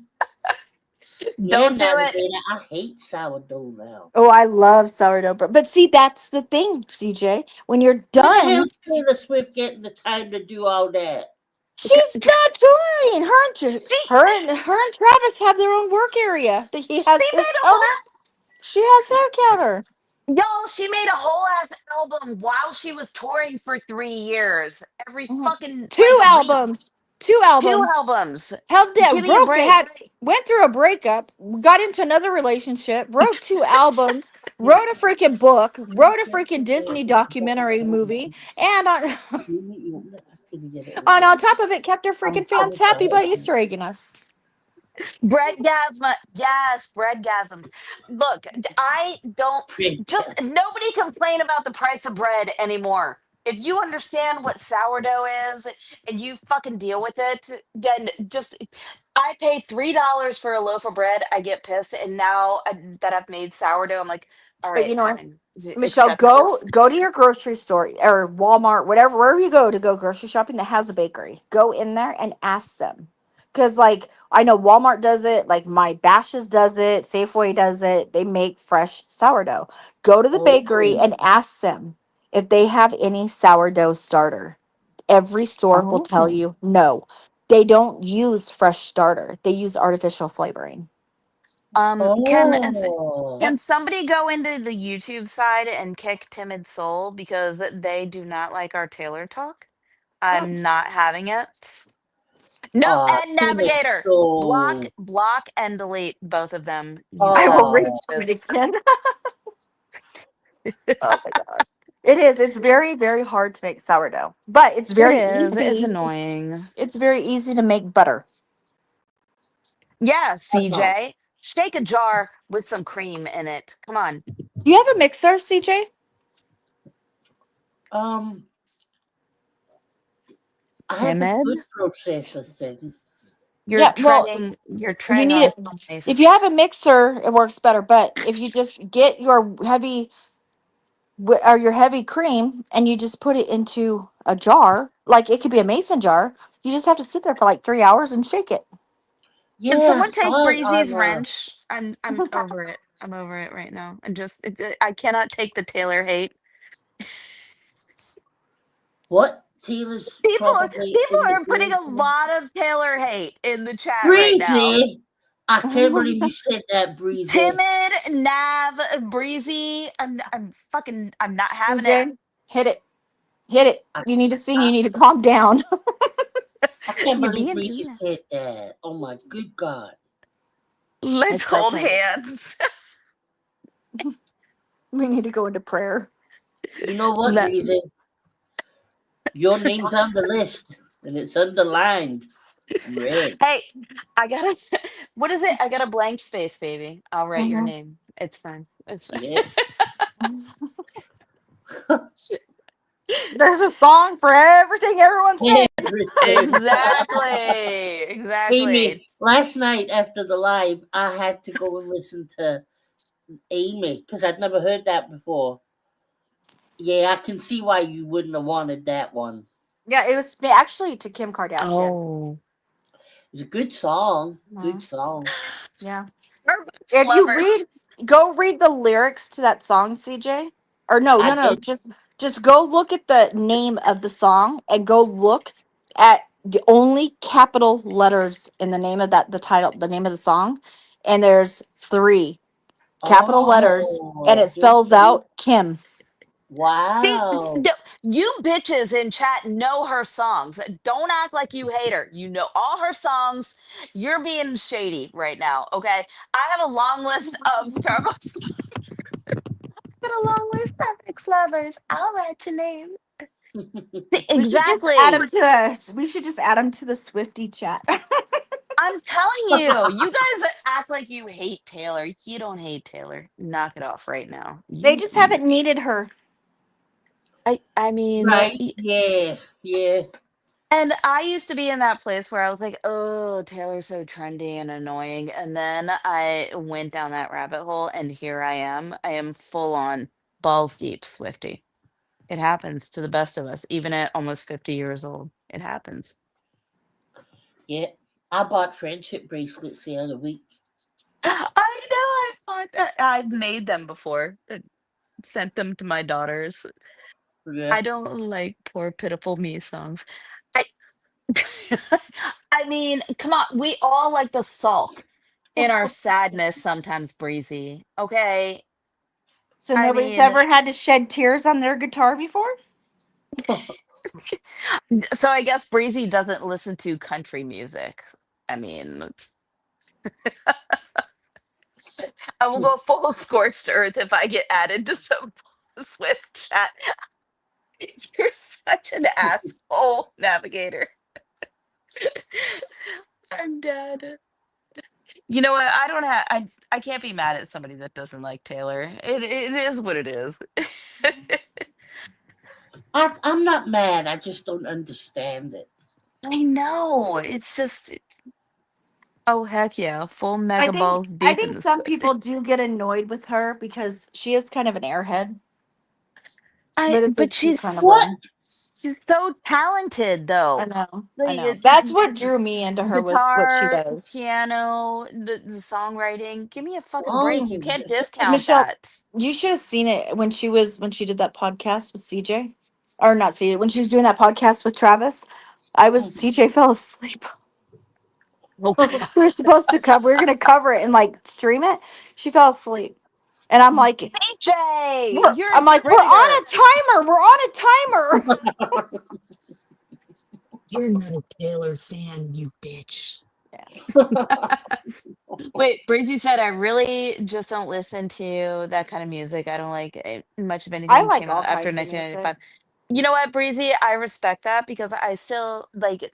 Yeah, Don't do it. navigator. I hate sourdough now. Oh, I love sourdough bread. But see, that's the thing, CJ. When you're Where the hell done, Taylor Swift getting the time to do all that? she's not touring. She Her and Travis have their own work area. That he she has his made a counter. whole She has her counter. y'all, she made a whole ass album while she was touring for 3 years. Every Mhm. fucking Two like week. albums. Two Two albums. albums. Held down, Give me a broke, break. had went through a breakup, got into another relationship, wrote two albums, wrote a freaking book, wrote a freaking Disney documentary movie, and on I couldn't get it and open. on top of it, kept her freaking I fans wish I happy by had Easter egging us. Breadgasm, yes, breadgasms. Look, I don't print just test. nobody complain about the price of bread anymore. If you understand what sourdough is and you fucking deal with it, then just I pay $3 for a loaf of bread. I get pissed, and now that I've made sourdough, I'm like, all But you right, know what, fine, Michelle, acceptable. go to your grocery store or Walmart, whatever, wherever you go to go grocery shopping that has a bakery. Go in there and ask them. Because like I know Walmart does it, like my Bashes does it, Safeway does it. They make fresh sourdough. Go to the bakery Oh. and ask them if they have any sourdough starter. Every store will tell Oh. you no. They don't use fresh starter. They use artificial flavoring. Um, can Oh. can Yep. somebody go into the YouTube side and kick Timid Soul because they do not like our Taylor talk? I'm not having it. No, and Timid Navigator. soul. Block and delete both of them, you I son will of a Oh. reach it bitches. again. Oh my gosh. It is. It's very, very hard to make sourdough, but it's It very is. It's easy. annoying. It's very easy to make butter. Yeah, Uh-huh. CJ. Shake a jar with some cream in it. Come on. Do you have a mixer, CJ? Um, I have a Timid. food processor thing. Yeah. Well, You're you treading need on it. If you have a ice. mixer, it works better. But if you just get your heavy or your heavy cream and you just put it into a jar, like it could be a mason jar, you just have to sit there for like 3 hours and shake it. Can Yeah, I someone take saw it Breezy's on wrench? I'm over it. I'm over it right now. I cannot take the Taylor hate. what Taylor's probably People in the are putting a basement. lot of Taylor hate in the chat right now. Breezy. I can't believe you said that, Breezy. Timid, Nav, Breezy. I'm not having it. CJ, hit it. Hit it. I, You need to sing. I, You need to calm down. I can't You're believe being too Breezy nice. said that. Oh my good God. Let's It's so hold funny. hands. We need to go into prayer. You know what, Let- Breezy? Your name's on the list and it's underlined in red. hey, I gotta. What is it? I got a blank space, baby. I'll write your Mhm. name. It's fine. It's fine. Yeah. There's a song for everything everyone's saying. Everything. Exactly. Exactly. Amy, last night after the live, I had to go and listen to Amy because I'd never heard that before. Yeah, I can see why you wouldn't have wanted that one. Yeah, it was actually to Kim Kardashian. Oh. It's a good song. Good Mhm. song. Yeah. Starbucks If you lovers. go read the lyrics to that song, CJ. Or no, I no, no. did. Just go look at the name of the song and go look at the only capital letters in the name of the title, the name of the song. And there's three capital letters and Oh, it did spells you? out Kim. See, Wow. you bitches in chat know her songs. Don't act like you hate her. You know all her songs. You're being shady right now, okay? I have a long list of Starbucks. Got a long list of ex lovers. I'll write your name. We should just add Exactly. him to we should just add him to the Swifty chat. I'm telling you, you guys act like you hate Taylor. You don't hate Taylor. Knock it off right now. They You, just you haven't needed her. I mean, Right. Yeah. Yeah. and I used to be in that place where I was like, "Oh, Taylor's so trendy and annoying." And then I went down that rabbit hole and here I am. I am full on balls deep Swifty. It happens to the best of us, even at almost 50 years old. It happens. Yeah. I bought friendship bracelets the other week. I know I thought that I've made them before. Sent them to my daughters. Yeah. I don't like poor pitiful me songs. I I mean, come on, we all like to sulk in our sadness sometimes, Breezy. Okay? So I nobody's mean, ever had to shed tears on their guitar before? so I guess Breezy doesn't listen to country music. I mean, I will go full scorched earth if I get added to some Swift chat. You're such an asshole, Navigator. I'm dead. You know what? I don't have. I can't be mad at somebody that doesn't like Taylor. It is what it is. I'm not mad. I just don't understand it. I know. It's just oh heck yeah, full I mega think balls I deep in think the some Swifty. people do get annoyed with her because she is kind of an airhead, but it's a But cute kind of What? way. she's so talented I though. know, I Like know. That's what drew me into her was what she guitar, does. piano, the songwriting. Give me a fucking break. You Oh. can't discount Michelle, that. you should have seen it when she did that podcast with CJ, or not CJ when she was doing that podcast with Travis. I was CJ fell asleep. Oh, We were supposed to cover. We were gonna cover it and like stream it. She fell asleep, and I'm like, CJ, we're. you're a I'm like, we're on traitor. a timer. We're on a timer. You're not a Taylor fan, you bitch. Yeah. Wait, Breezy said, I really just don't listen to that kind of music. I don't like much of I anything like came all out after kinds of music. 1995. You know what, Breezy? I respect that because I still like,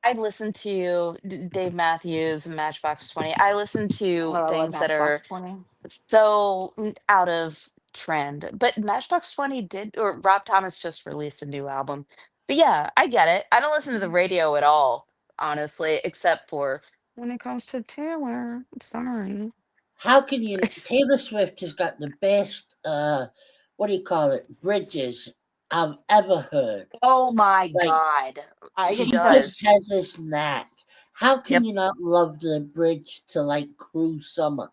I listen to Dave Matthews and Matchbox 20. I listen Oh, to I love things that are Matchbox 20. so out of trend. But Matchbox 20 did, or Rob Thomas just released a new album. But yeah, I get it. I don't listen to the radio at all, honestly, except for when it comes to Taylor. I'm sorry. How can you? Taylor Swift has got the best. What do you call it? Bridges I've ever heard. Oh my Like God. I She can she tell. just does. has this knack. How can Yep. you not love the bridge to like Cruel Summer?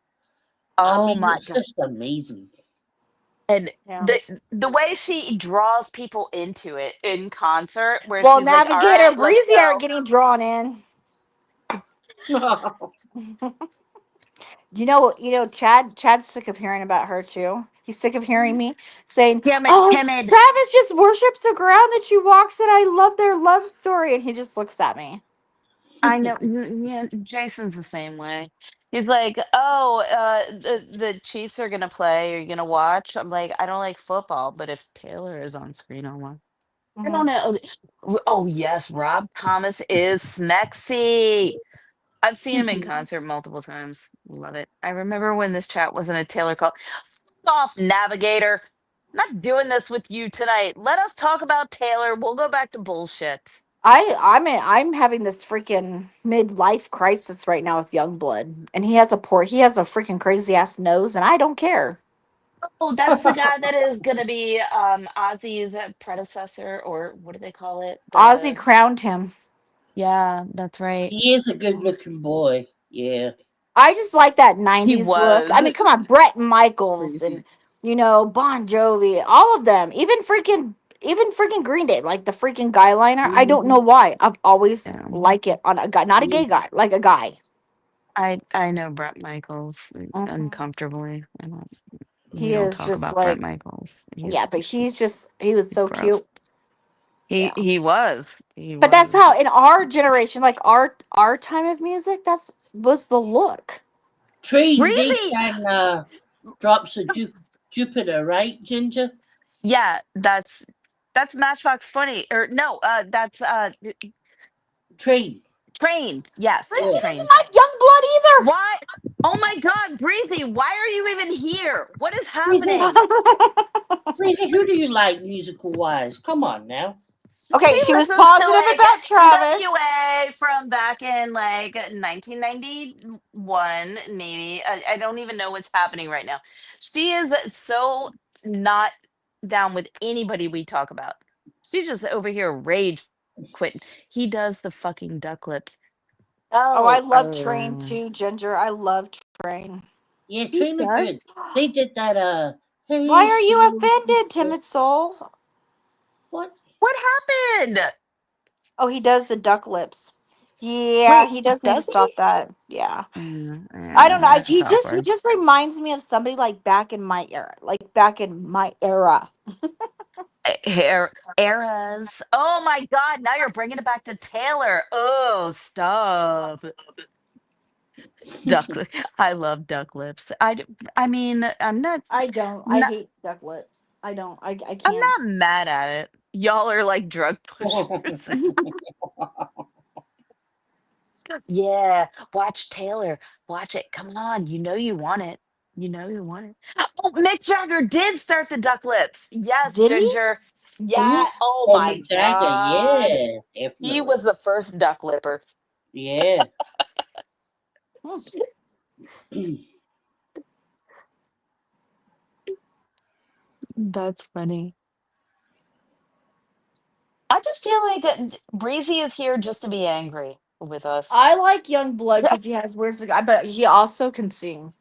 I Oh mean, my it's God. just amazing. And Yeah. the way she draws people into it in concert, where Well, she's like, "All Navigator right, let's Breezy are go." getting drawn in. Chad's sick of hearing about her too. He's sick of hearing me saying, Damn it, "Oh, timid. Travis just worships the ground that she walks in. I love their love story." And he just looks at me. I know. Yeah, Jason's the same way. He's like, "Oh, the Chiefs are gonna play. Are you gonna watch?" I'm like, "I don't like football, but if Taylor is on screen, I'll watch." I don't Mhm. know. Oh yes, Rob Thomas is smexy. I've seen him in concert multiple times. Love it. I remember when this chat wasn't a Taylor call. Fuck off, Navigator. Not doing this with you tonight. Let us talk about Taylor. We'll go back to bullshit. I'm having this freaking midlife crisis right now with Youngblood, and he has a freaking crazy ass nose, and I don't care. Oh, that's the guy that is gonna be Ozzy's predecessor, or what do they call it? Ozzy The crowned him. yeah, that's right. He is a good-looking boy. Yeah. I just like that He '90s look. I was mean, come on, Brett Michaels and crazy. Bon Jovi, all of them, even freaking Green Day, like the freaking guy liner. I don't know Mhm. why. I've always Yeah. like it on a guy, not a Yeah. gay guy, like a guy. I know Brett Michaels Mhm. uncomfortably. We He don't is talk just about Brett like, Michaels. yeah, but he was He's so gross. cute. Yeah. He was. He But that's was. how in our generation, like our time of music, that's was the look. Train, they Breezy. sang Drops of Jupiter, right, Ginger? Yeah, that's Matchbox 20. Or no, that's Train. Train. Yes, Breezy Yeah. Train. doesn't like young blood either. Why? Oh my God, Breezy, why are you even here? What is Who's it? happening? Breezy, who do you like musical wise? Come on now. Okay, She she was listens to positive like about Travis. NWA from back in like 1991, maybe. I don't even know what's happening right now. She is so not down with anybody we talk about. She's just over here rage quitting. He does the fucking duck lips. Oh, I Oh, love Train too, Ginger. I love Train. Yeah, He Train are good. does. They did that. Why Hey, are you see offended, timid soul? what? what happened? Oh, he does the duck lips. Yeah, Wait, he does need to does he? stop that. Yeah. I don't know. Yeah, He it's just awkward. reminds me of somebody like back in my era. Like back in my era. Hair eras. Oh my God! Now you're bringing it back to Taylor. Oh, stop. Duck. I love duck lips. I mean, I don't. I not. hate duck lips. I don't. I I'm can't. not mad at it. Y'all are like drug pushers. Yeah, watch Taylor. Watch it. Come on. You know you want it. You know you want it. Oh, Mick Jagger did start the duck lips. Yes, Did he? Ginger. Yeah. Who? Oh Oh, my Mick Jagger. God. Yeah, He definitely. was the first duck lipper. Yeah. That's funny. I just feel like Breezy is here just to be angry with us. I like young blood because he has words, but he also can sing.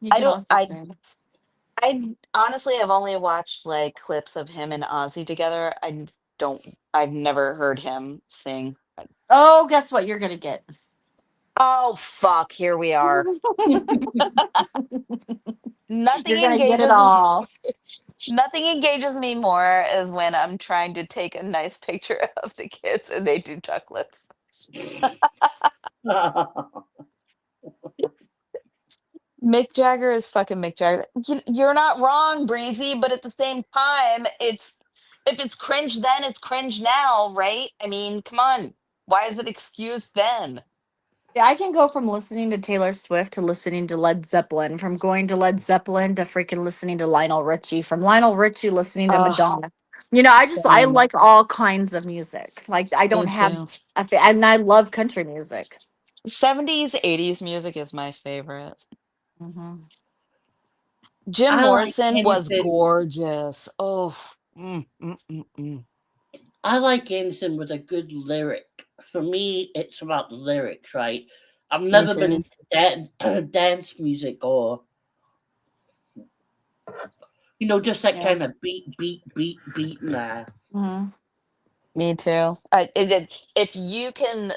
He I can don't. also sing. I honestly have only watched like clips of him and Ozzy together. Don't. I've never heard him sing. Oh, guess what? You're gonna get. Oh fuck! Here we are. Nothing You're gonna get it engages. all. Nothing engages me more is when I'm trying to take a nice picture of the kids and they do duck lips. Mick Jagger is fucking Mick Jagger. You're not wrong, Breezy, but at the same time, it's if it's cringe then, it's cringe now, right? I mean, come on. Why is it excused then? Yeah, I can go from listening to Taylor Swift to listening to Led Zeppelin, from going to Led Zeppelin to freaking listening to Lionel Richie, from Lionel Richie listening to Oh, Madonna. You know, I same. like all kinds of music. Like I don't Me have too. and I love country music. 70s, 80s music is my favorite. Hmm. Jim I like Morrison was anything. gorgeous. Oh, mm. I like anything with a good lyric. For me, it's about the lyrics, right? I've Me never been too. into dance music or just that Yeah. kind of beat. Nah. Hmm. Me too. If you can,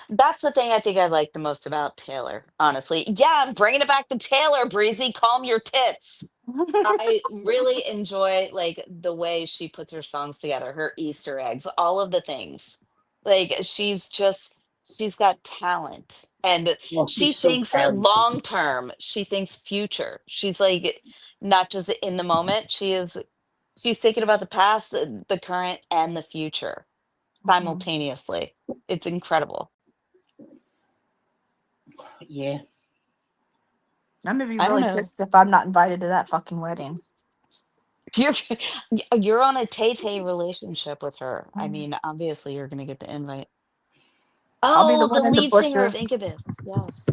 that's the thing I think I like the most about Taylor, honestly. Yeah, I'm bringing it back to Taylor, Breezy. Calm your tits. I really enjoy like the way she puts her songs together, her Easter eggs, all of the things. Like she's got talent and Well, she she's so thinks talented. long term. She thinks future. She's like not just in the moment. She's thinking about the past, the current, and the future simultaneously. It's incredible. Yeah. I'm gonna be I don't really know. pissed if I'm not invited to that fucking wedding. You're you're on a Tay relationship with her. I Mm. mean, obviously you're gonna get the invite. I'll be the Oh, the one in the lead singer of bushes. Incubus. Yes.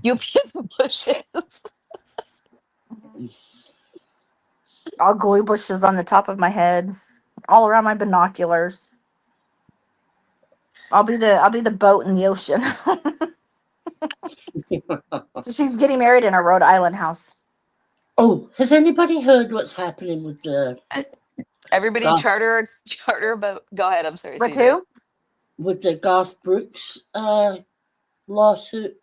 You'll be in the bushes. I'll glue bushes on the top of my head, all around my binoculars. I'll be the boat in the ocean. She's getting married in a Rhode Island house. Oh, has anybody heard what's happening with the Everybody Garth, charter a boat. Go ahead. I'm sorry, With CJ. who? Garth Brooks lawsuit?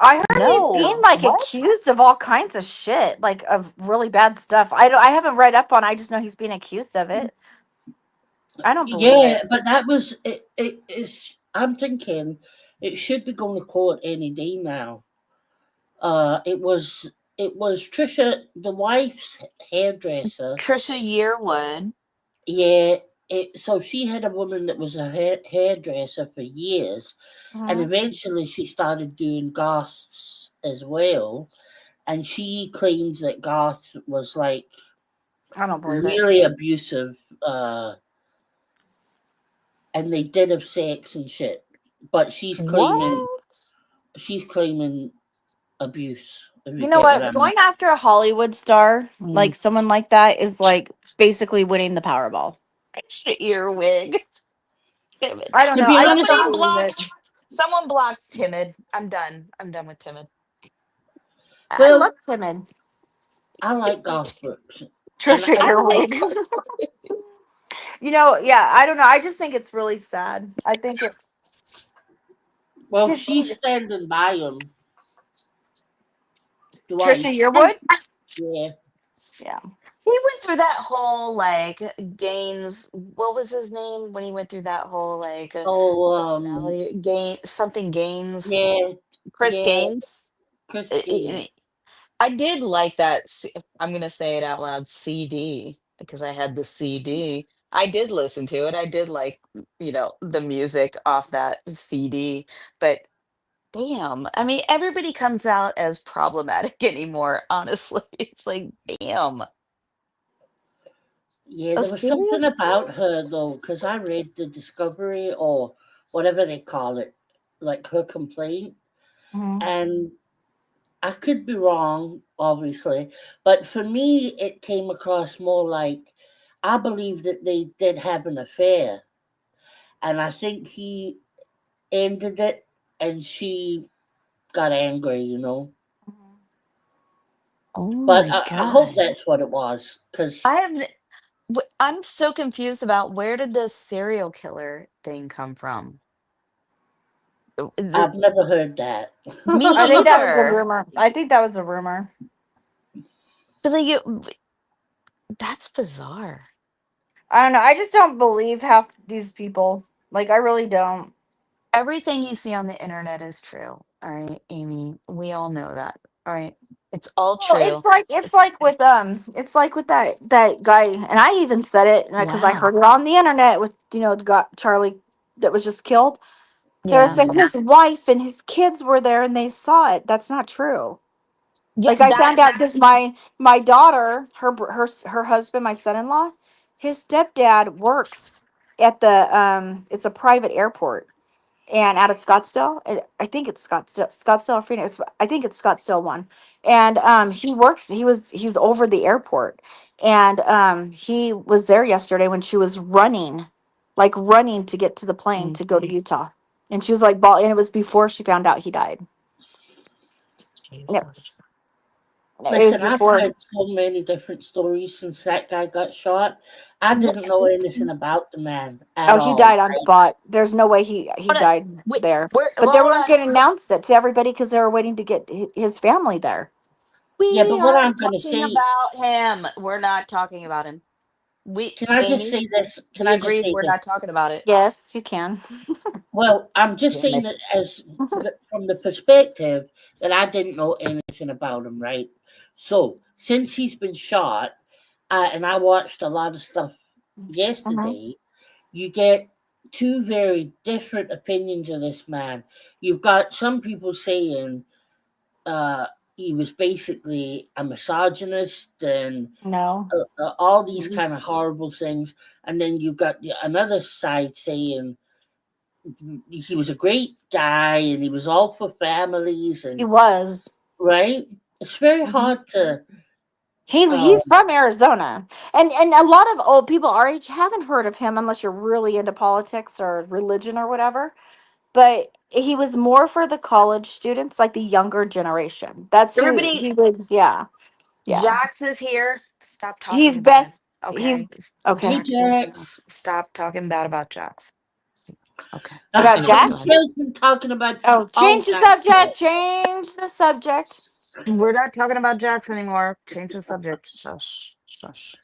I heard he's being No. like What? accused of all kinds of shit, like of really bad stuff. I haven't read up on. I just know he's being accused of it. I don't believe Yeah, it. but that was it. It's. I'm thinking it should be going to court any day now. It was Trisha, the wife's hairdresser. Trisha Yearwood. Yeah, so she had a woman that was a hairdresser for years, and Mhm. eventually she started doing Garth's as well. and she claims that Garth was like I don't believe it. really abusive, uh, and they did have sex and shit. But What? she's claiming abuse. If you You know get what I what? mean. Going after a Hollywood star, Mm. like someone like that, is like basically winning the Powerball. Earwig. Damn it. I don't To know. be I just honest, don't Somebody believe it. someone blocked Timid. I'm done. I'm done with Timid. I love well, Timon. I like Garth Brooks, and Trisha I I like Earwig. Yeah, I don't know. I just think it's really sad. I think it well, his she's standing by him. Do I? Trisha Yearwood. Yeah. Yeah. he went through that whole like Gaines. What was his name when he went through that whole like Oh, personality Gain something Gaines? yeah, Chris yeah, Gaines. Chris I Gaines. I did like that. I'm gonna say it out loud. CD because I had the CD. I did listen to it. I did like the music off that CD, but damn. I mean, everybody comes out as problematic anymore, honestly. It's like, damn. Yeah, A there was serial something killer? about her though, because I read the discovery or whatever they call it, like her complaint, Mhm. and I could be wrong, obviously, but for me, it came across more like I believe that they did have an affair, and I think he ended it, and she got angry. Mhm. Oh But my I hope God. that's what it was, because I have, I'm so confused about where did the serial killer thing come from? I've never heard that. Me I think that was a either. rumor. I think that was a rumor. Because like, that's bizarre. I don't know. I just don't believe half these people. Like I really don't. Everything you see on the internet is true. All right, Amy. We all know that. All right. It's all Well, it's true. like it's It's like with it's like with that guy, and I even said it because I yeah. heard it on the internet with the guy Charlie that was just killed. There's Yeah. like his wife and his kids were there and they saw it. That's not true. Yeah, Like I found out because my daughter, her husband, my son-in-law, his stepdad works at the it's a private airport and out of Scottsdale. I think it's Scottsdale or Phoenix. I think it's Scottsdale one. And he's over the airport, and he was there yesterday when she was running, like running to get to the plane Mm, to go to Utah, and she was like ball, and it was before she found out he died. And Jesus. it was Listen, I've before. heard so many different stories since that guy got shot. I What? didn't know anything about the man at Oh, he all. died on spot. There's no way he Hold on. died Wait, there. we're But they hold weren't on. going to announce it to everybody because they were waiting to get his family there. Yeah, We but what aren't I'm gonna talking say, about him. We're not talking about him. can I just Amy, say this? Can we I just agreed say we're not this? talking about it. Yes, you can. Well, I'm just Damn saying it. that from the perspective that I didn't know anything about him, right? So since he's been shot, and I watched a lot of stuff Mhm. yesterday, you get two very different opinions of this man. You've got some people saying uh, he was basically a misogynist and No. all these kind of horrible things, and then you've got another side saying he was a great guy and he was all for families He and was. right. It's very Mhm. hard to. He's Um, from Arizona, and a lot of old people our age haven't heard of him unless you're really into politics or religion or whatever. But he was more for the college students, like the younger generation. That's who Everybody, he would. Yeah, yeah. Jax is here. Stop talking He's about him. best. He's Okay. okay. hey, Jax is Jax. stop talking bad about Jax. Okay. About Anyways, go Jax. ahead. Michelle's been talking about Oh, you all change the kinds of subject. shit. Change the subject. We're not talking about Jax anymore. Change the subject. Shush. Shush.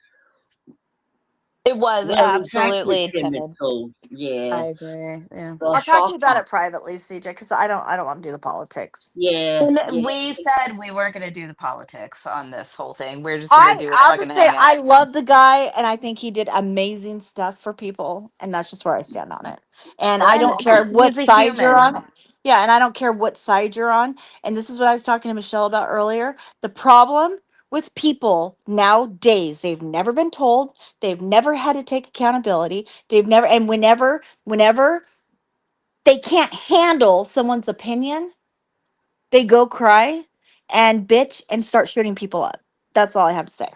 It was Well, exactly, absolutely Timid. timid. So yeah, I agree. Yeah. well, I'll talk to you about shocking. it privately, CJ, because I don't want to do the politics. Yeah, And yeah. we said we weren't going to do the politics on this whole thing. We're just going to I do a I'll fucking just say hangout. I love the guy, and I think he did amazing stuff for people, and that's just where I stand on it. And I And don't care what he's a side you're on. human. Yeah, and I don't care what side you're on. And this is what I was talking to Michelle about earlier. The problem with people nowadays, they've never been told, they've never had to take accountability. They've never, and whenever they can't handle someone's opinion, they go cry and bitch and start shooting people up. That's all I have to say.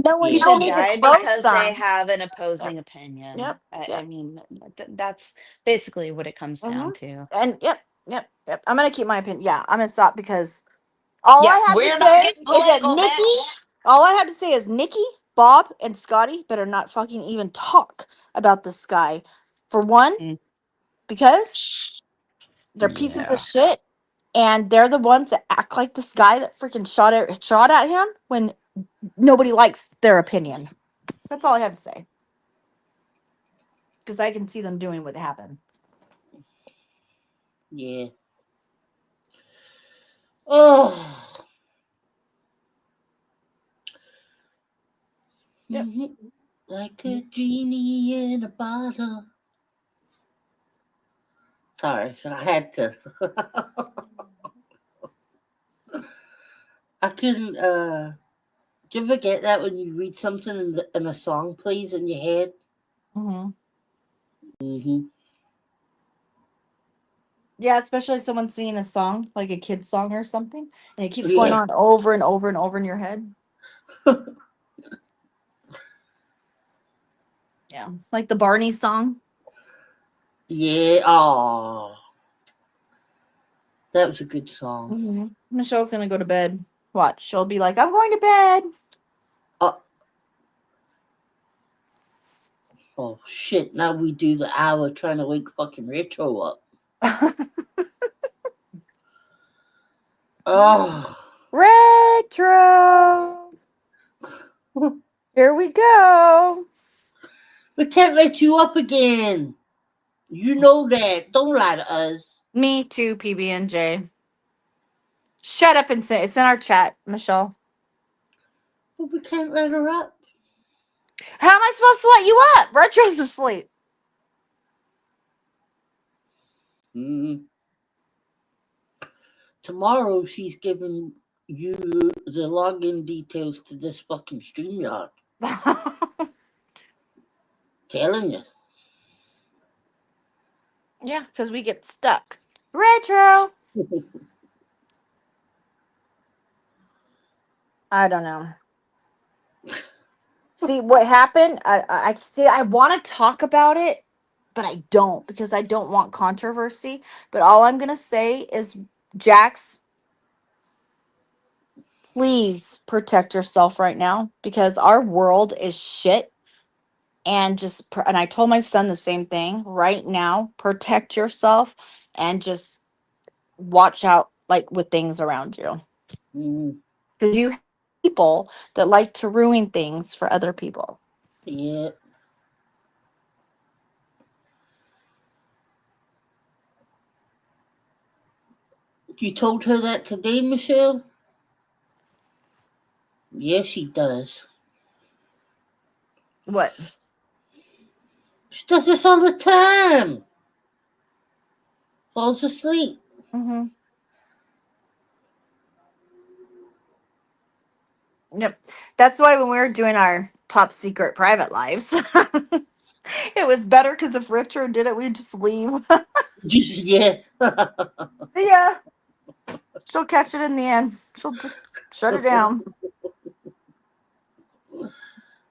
No one You don't Yeah. should need to die close because they some. have an Yep. opposing opinion. Yep. I Yep. mean, that's basically what it comes hmm down to. And yep. I'm gonna keep my opinion. Yeah, I'm gonna stop because all Yeah, I have to we're not say getting is that political, bitch. All I have to say is Nikki, Bob, and Scotty better not fucking even talk about this guy. For one, Mm. because they're pieces of Yeah. shit, and they're the ones that act like this guy that freaking shot at him when nobody likes their opinion. That's all I have to say. Because I can see them doing what happened. Yeah. Oh. Yep. Like a genie in a bottle. Sorry, I had to. I couldn't. Do you ever get that when you read something and a song plays in your head? hmm Mm-hmm. Yeah, especially someone singing a song, like a kid's song or something, and it keeps going Yeah. on over and over and over in your head. Yeah, like the Barney song. Yeah. Oh, that was a good song. Michelle's gonna go to bed. Watch, she'll be like, "I'm going to bed." Oh, oh shit! Now we do the hour trying to wake fucking Retro up. Oh, Retro. Here we go. we can't let you up again. You know that. Don't lie to us. Me too, PB and J. Shut up and say it's in our chat, Michelle. But we can't let her up. How am I supposed to let you up? Retro's asleep. Mm. Tomorrow she's giving you the login details to this fucking StreamYard. Telling you. Yeah, because we get stuck. Retro. I don't know. See what happened? I see. I want to talk about it, but I don't because I don't want controversy. But all I'm gonna say is, Jax, please protect yourself right now because our world is shit. And and I told my son the same thing. Right now, protect yourself and just watch out, like with things around you, Mm, because you have people that like to ruin things for other people. yeah. You told her that today, Michelle? Yes, she does. What? She does this all the time. Falls asleep. Mm-hmm. Yep. That's why when we were doing our top secret private lives, it was better because if Richard did it, we'd just leave. Just, yeah. See ya. She'll catch it in the end. She'll just shut it down.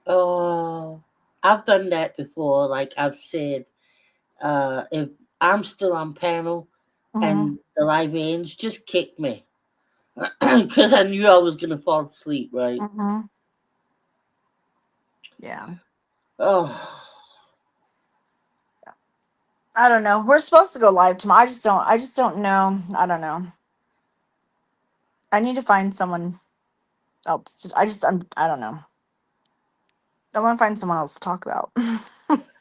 Oh, I've done that before. Like I've said, if I'm still on panel Mm-hmm. and the live ends, just kick me. Because I knew I was going to fall asleep, right? Mm-hmm. Yeah. Oh, I don't know. We're supposed to go live tomorrow. I just don't know. I don't know. I need to find someone else. I don't know. I want to find someone else to talk about.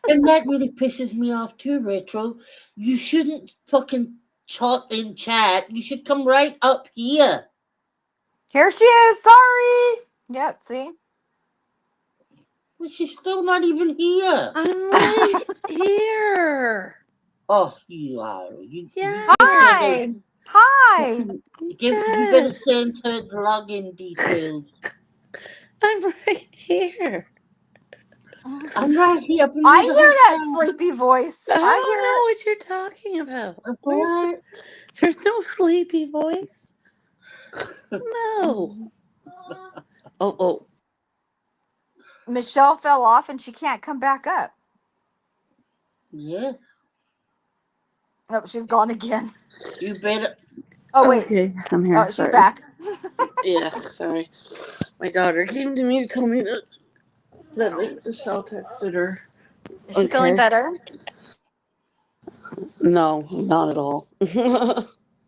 and that really pisses me off too, Retro. You shouldn't fucking talk in chat. You should come right up here. Here she is. Sorry. Yep. See. But she's still not even here. I'm right here. Oh, you are. You tell her. Yes. Hi. Hi. You better Yes. send her the login details. I'm right here. I'm right here. I've been I here the whole hear that time. sleepy voice. I I don't hear know it. what you're talking about. What? There's no sleepy voice. No. Oh, oh. Michelle fell off and she can't come back up. Yeah. Oh, she's gone again. You better. Oh wait. Okay, I'm here. Oh, she's Sorry. back. Yeah, sorry. My daughter came to me to tell me that Michelle texted her. Is she feeling Okay. better? No, not at all.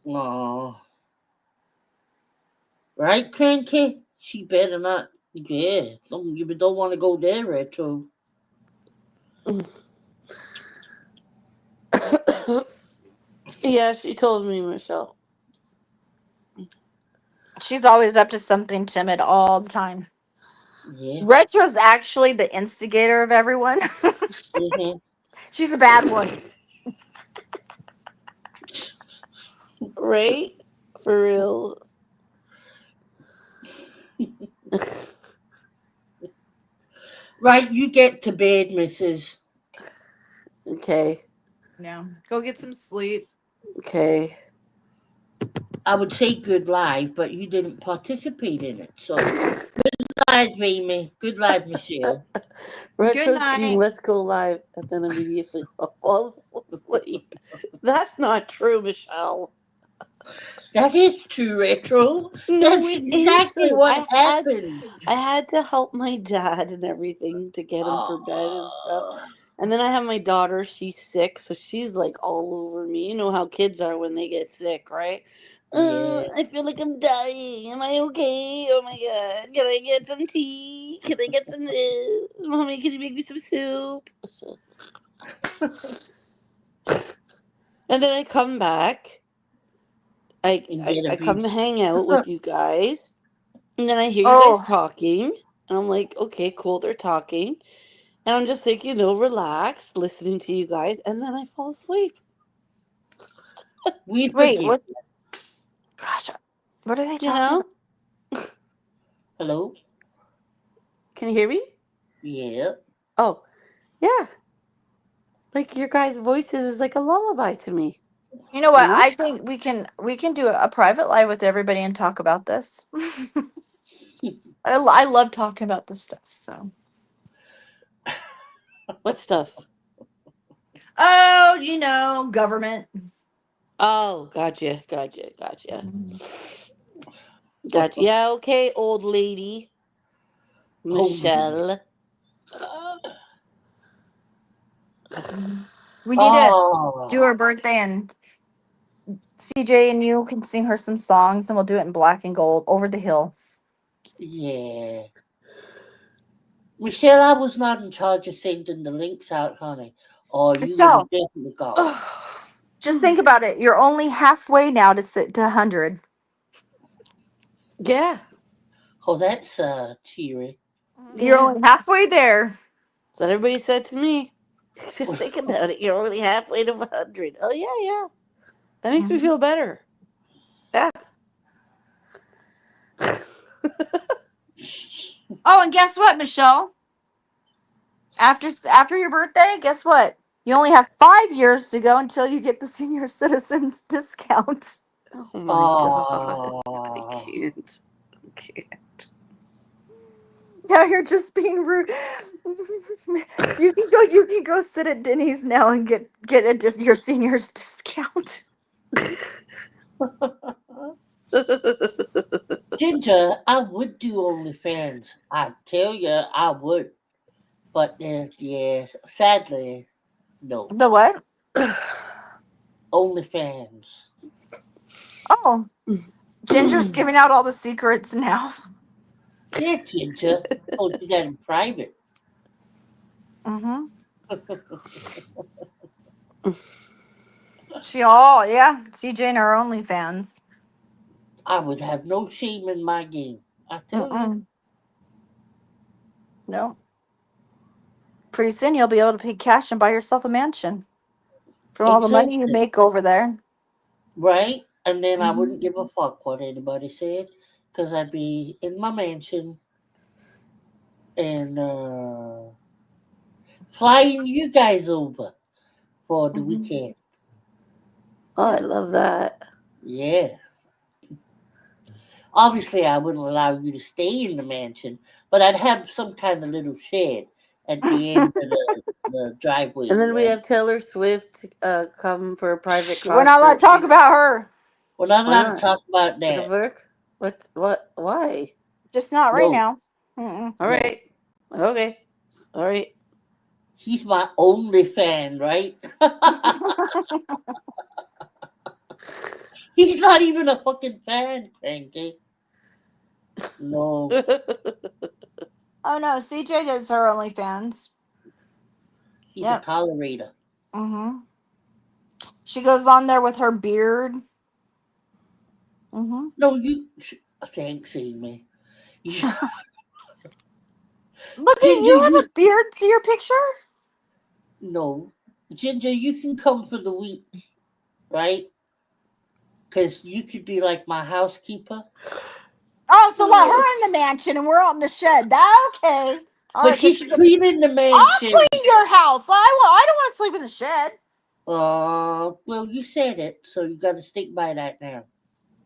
Oh. Right, Cranky? She better not. Yeah. You don't want to go there, Retro. Yeah, she told me, Michelle. She's always up to something timid all the time. Yeah. Retro's actually the instigator of everyone. Mm-hmm. She's a bad one. Right? For real. Right, you get to bed, Mrs. Okay. Yeah. Go get some sleep. Okay. I would say good live, but you didn't participate in it. So, live, Amy. Good live, Michelle. Good Retro scream, night. let's go live, and then immediately fall asleep. That's not true, Michelle. That is true, Retro. No, That's it exactly isn't. what happened. I had to help my dad and everything to get him for bed and stuff. Oh, And then I have my daughter, she's sick, so she's like all over me. You know how kids are when they get sick, right? yeah. I feel like I'm dying. Am I okay? Oh my god. Can I get some tea? Can I get some this? Mommy, can you make me some soup? And then I come back. And get I come to abused. hang out with you guys. And then I hear you guys Oh, talking. And I'm like, okay, cool, they're talking. And I'm just thinking, no, relax, listening to you guys. And then I fall asleep. We wait. forgive What? you. Gosh, what are they You talking know? about? Hello? Can you hear me? Yeah. Oh, yeah. Like your guys' voices is like a lullaby to me. You know You what? know? I think we can do a private live with everybody and talk about this. I love talking about this stuff. So. What stuff? Oh, government. Oh, gotcha. Mhm. Gotcha. Yeah, okay, old lady. Holy. Michelle. Mhm. We need to do Oh, her birthday, and CJ and you can sing her some songs, and we'll do it in black and gold over the hill. yeah. Michelle, I was not in charge of sending the links out, honey. Or you would have Michelle, definitely got them. just think about it. You're only halfway now to 100. Yeah, Oh, that's cheery. You're yeah. only halfway there. That's what everybody said to me. Just think about it. You're only halfway to 100. Oh, yeah, yeah. That makes me Mhm. feel better. Yeah. Oh, and guess what, Michelle? After your birthday, guess what? You only have 5 years to go until you get the senior citizens discount. Oh my god. I Oh, can't. I can't. Now you're just being rude. You can go sit at Denny's now and get your seniors discount. Ginger, I would do OnlyFans. I tell you, I would. But yeah, sadly, no. The what? OnlyFans. Oh, Ginger's giving out all the secrets now. Yeah, Ginger. Told you that in private. Mm-hmm. Yeah. CJ and our OnlyFans. I would have no shame in my game. I tell you. Mm-mm. No. Pretty soon you'll be able to pay cash and buy yourself a mansion. From all the money you Exactly. make over there. Right? And then I Mhm. wouldn't give a fuck what anybody said because I'd be in my mansion and flying you guys over for the Mhm. weekend. Oh, I Yep. love that. Yeah. Obviously, I wouldn't allow you to stay in the mansion, but I'd have some kind of little shed at the end of the And driveway, then we right? have Taylor Swift come for a private Shh, we're not allowed concert. to talk about her. We're not Why allowed to not? talk about What the that. fuck? What? Why? Just not right No, now. Mm-mm. All no. right. Okay. All right. He's my only fan, right? He's not even a fucking fan, Cranky. No, Oh no, CJ does her OnlyFans. he's a Yep. tolerator. Mm-hmm. She goes on there with her beard. Mm-hmm. No, thanks, Amy. You, Look at Ginger, you have a beard. See your picture? no, Ginger, you can come for the week, right? Because you could be like my housekeeper. Oh, so let her in the mansion and we're out in the shed. Okay. All But right, because she's she's. cleaning the I'll mansion. clean your house. I don't want to sleep in the shed. Well, you said it, so you got to stick by that now.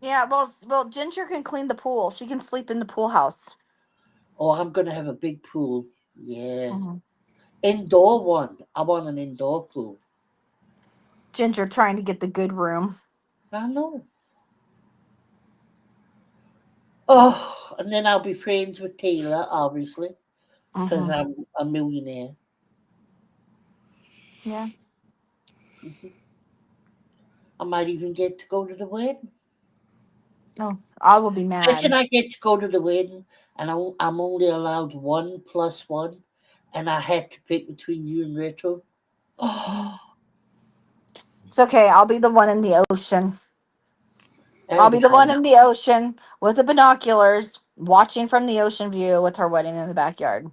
Yeah, well, Ginger can clean the pool. She can sleep in the pool house. Oh, I'm gonna have a big pool. Yeah, Mm-hmm. indoor one. I want an indoor pool. Ginger trying to get the good room. I know. Oh, and then I'll be friends with Taylor, obviously, because Mm-hmm. I'm a millionaire. Yeah. Mhm. I might even get to go to the wedding. No, I will be Imagine mad. I get to go to the wedding, and I'm only allowed one plus one, and I had to pick between you and Rachel. Oh, It's okay. I'll be the one in the ocean. I'll that'd be be the one fun. in the ocean with the binoculars, watching from the ocean view with her wedding in the backyard.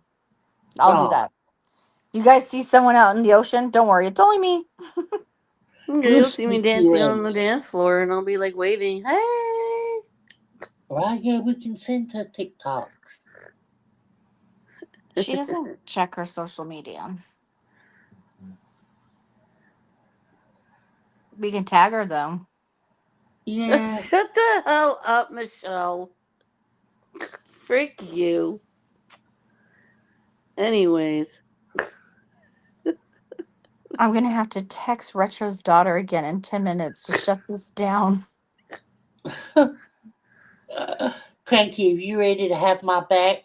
I'll do Oh, that. You guys see someone out in the ocean? Don't worry, it's only me. Okay, we'll you'll see me sneak you dancing on in. the dance floor, and I'll be like waving. Hey. Right? Yeah, we can send her TikTok. She doesn't check her social media. We can tag her though. Yeah. Shut the hell up, Michelle. Frick you. Anyways. I'm gonna have to text Retro's daughter again in 10 minutes to shut this down. Cranky, if you ready to have my back,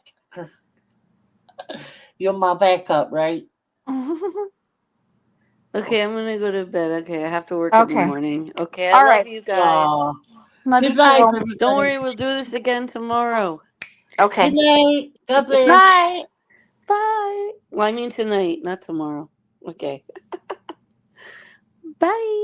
you're my backup, right? Okay, I'm gonna go to bed. Okay, I have to work in the Okay. morning. Okay, I All love right. you guys. Aw. Love you Good night, too. Don't everybody. worry, we'll do this again tomorrow. Okay. Good night. God bless. Night. Bye. Well, I mean tonight, not tomorrow. Okay. Bye.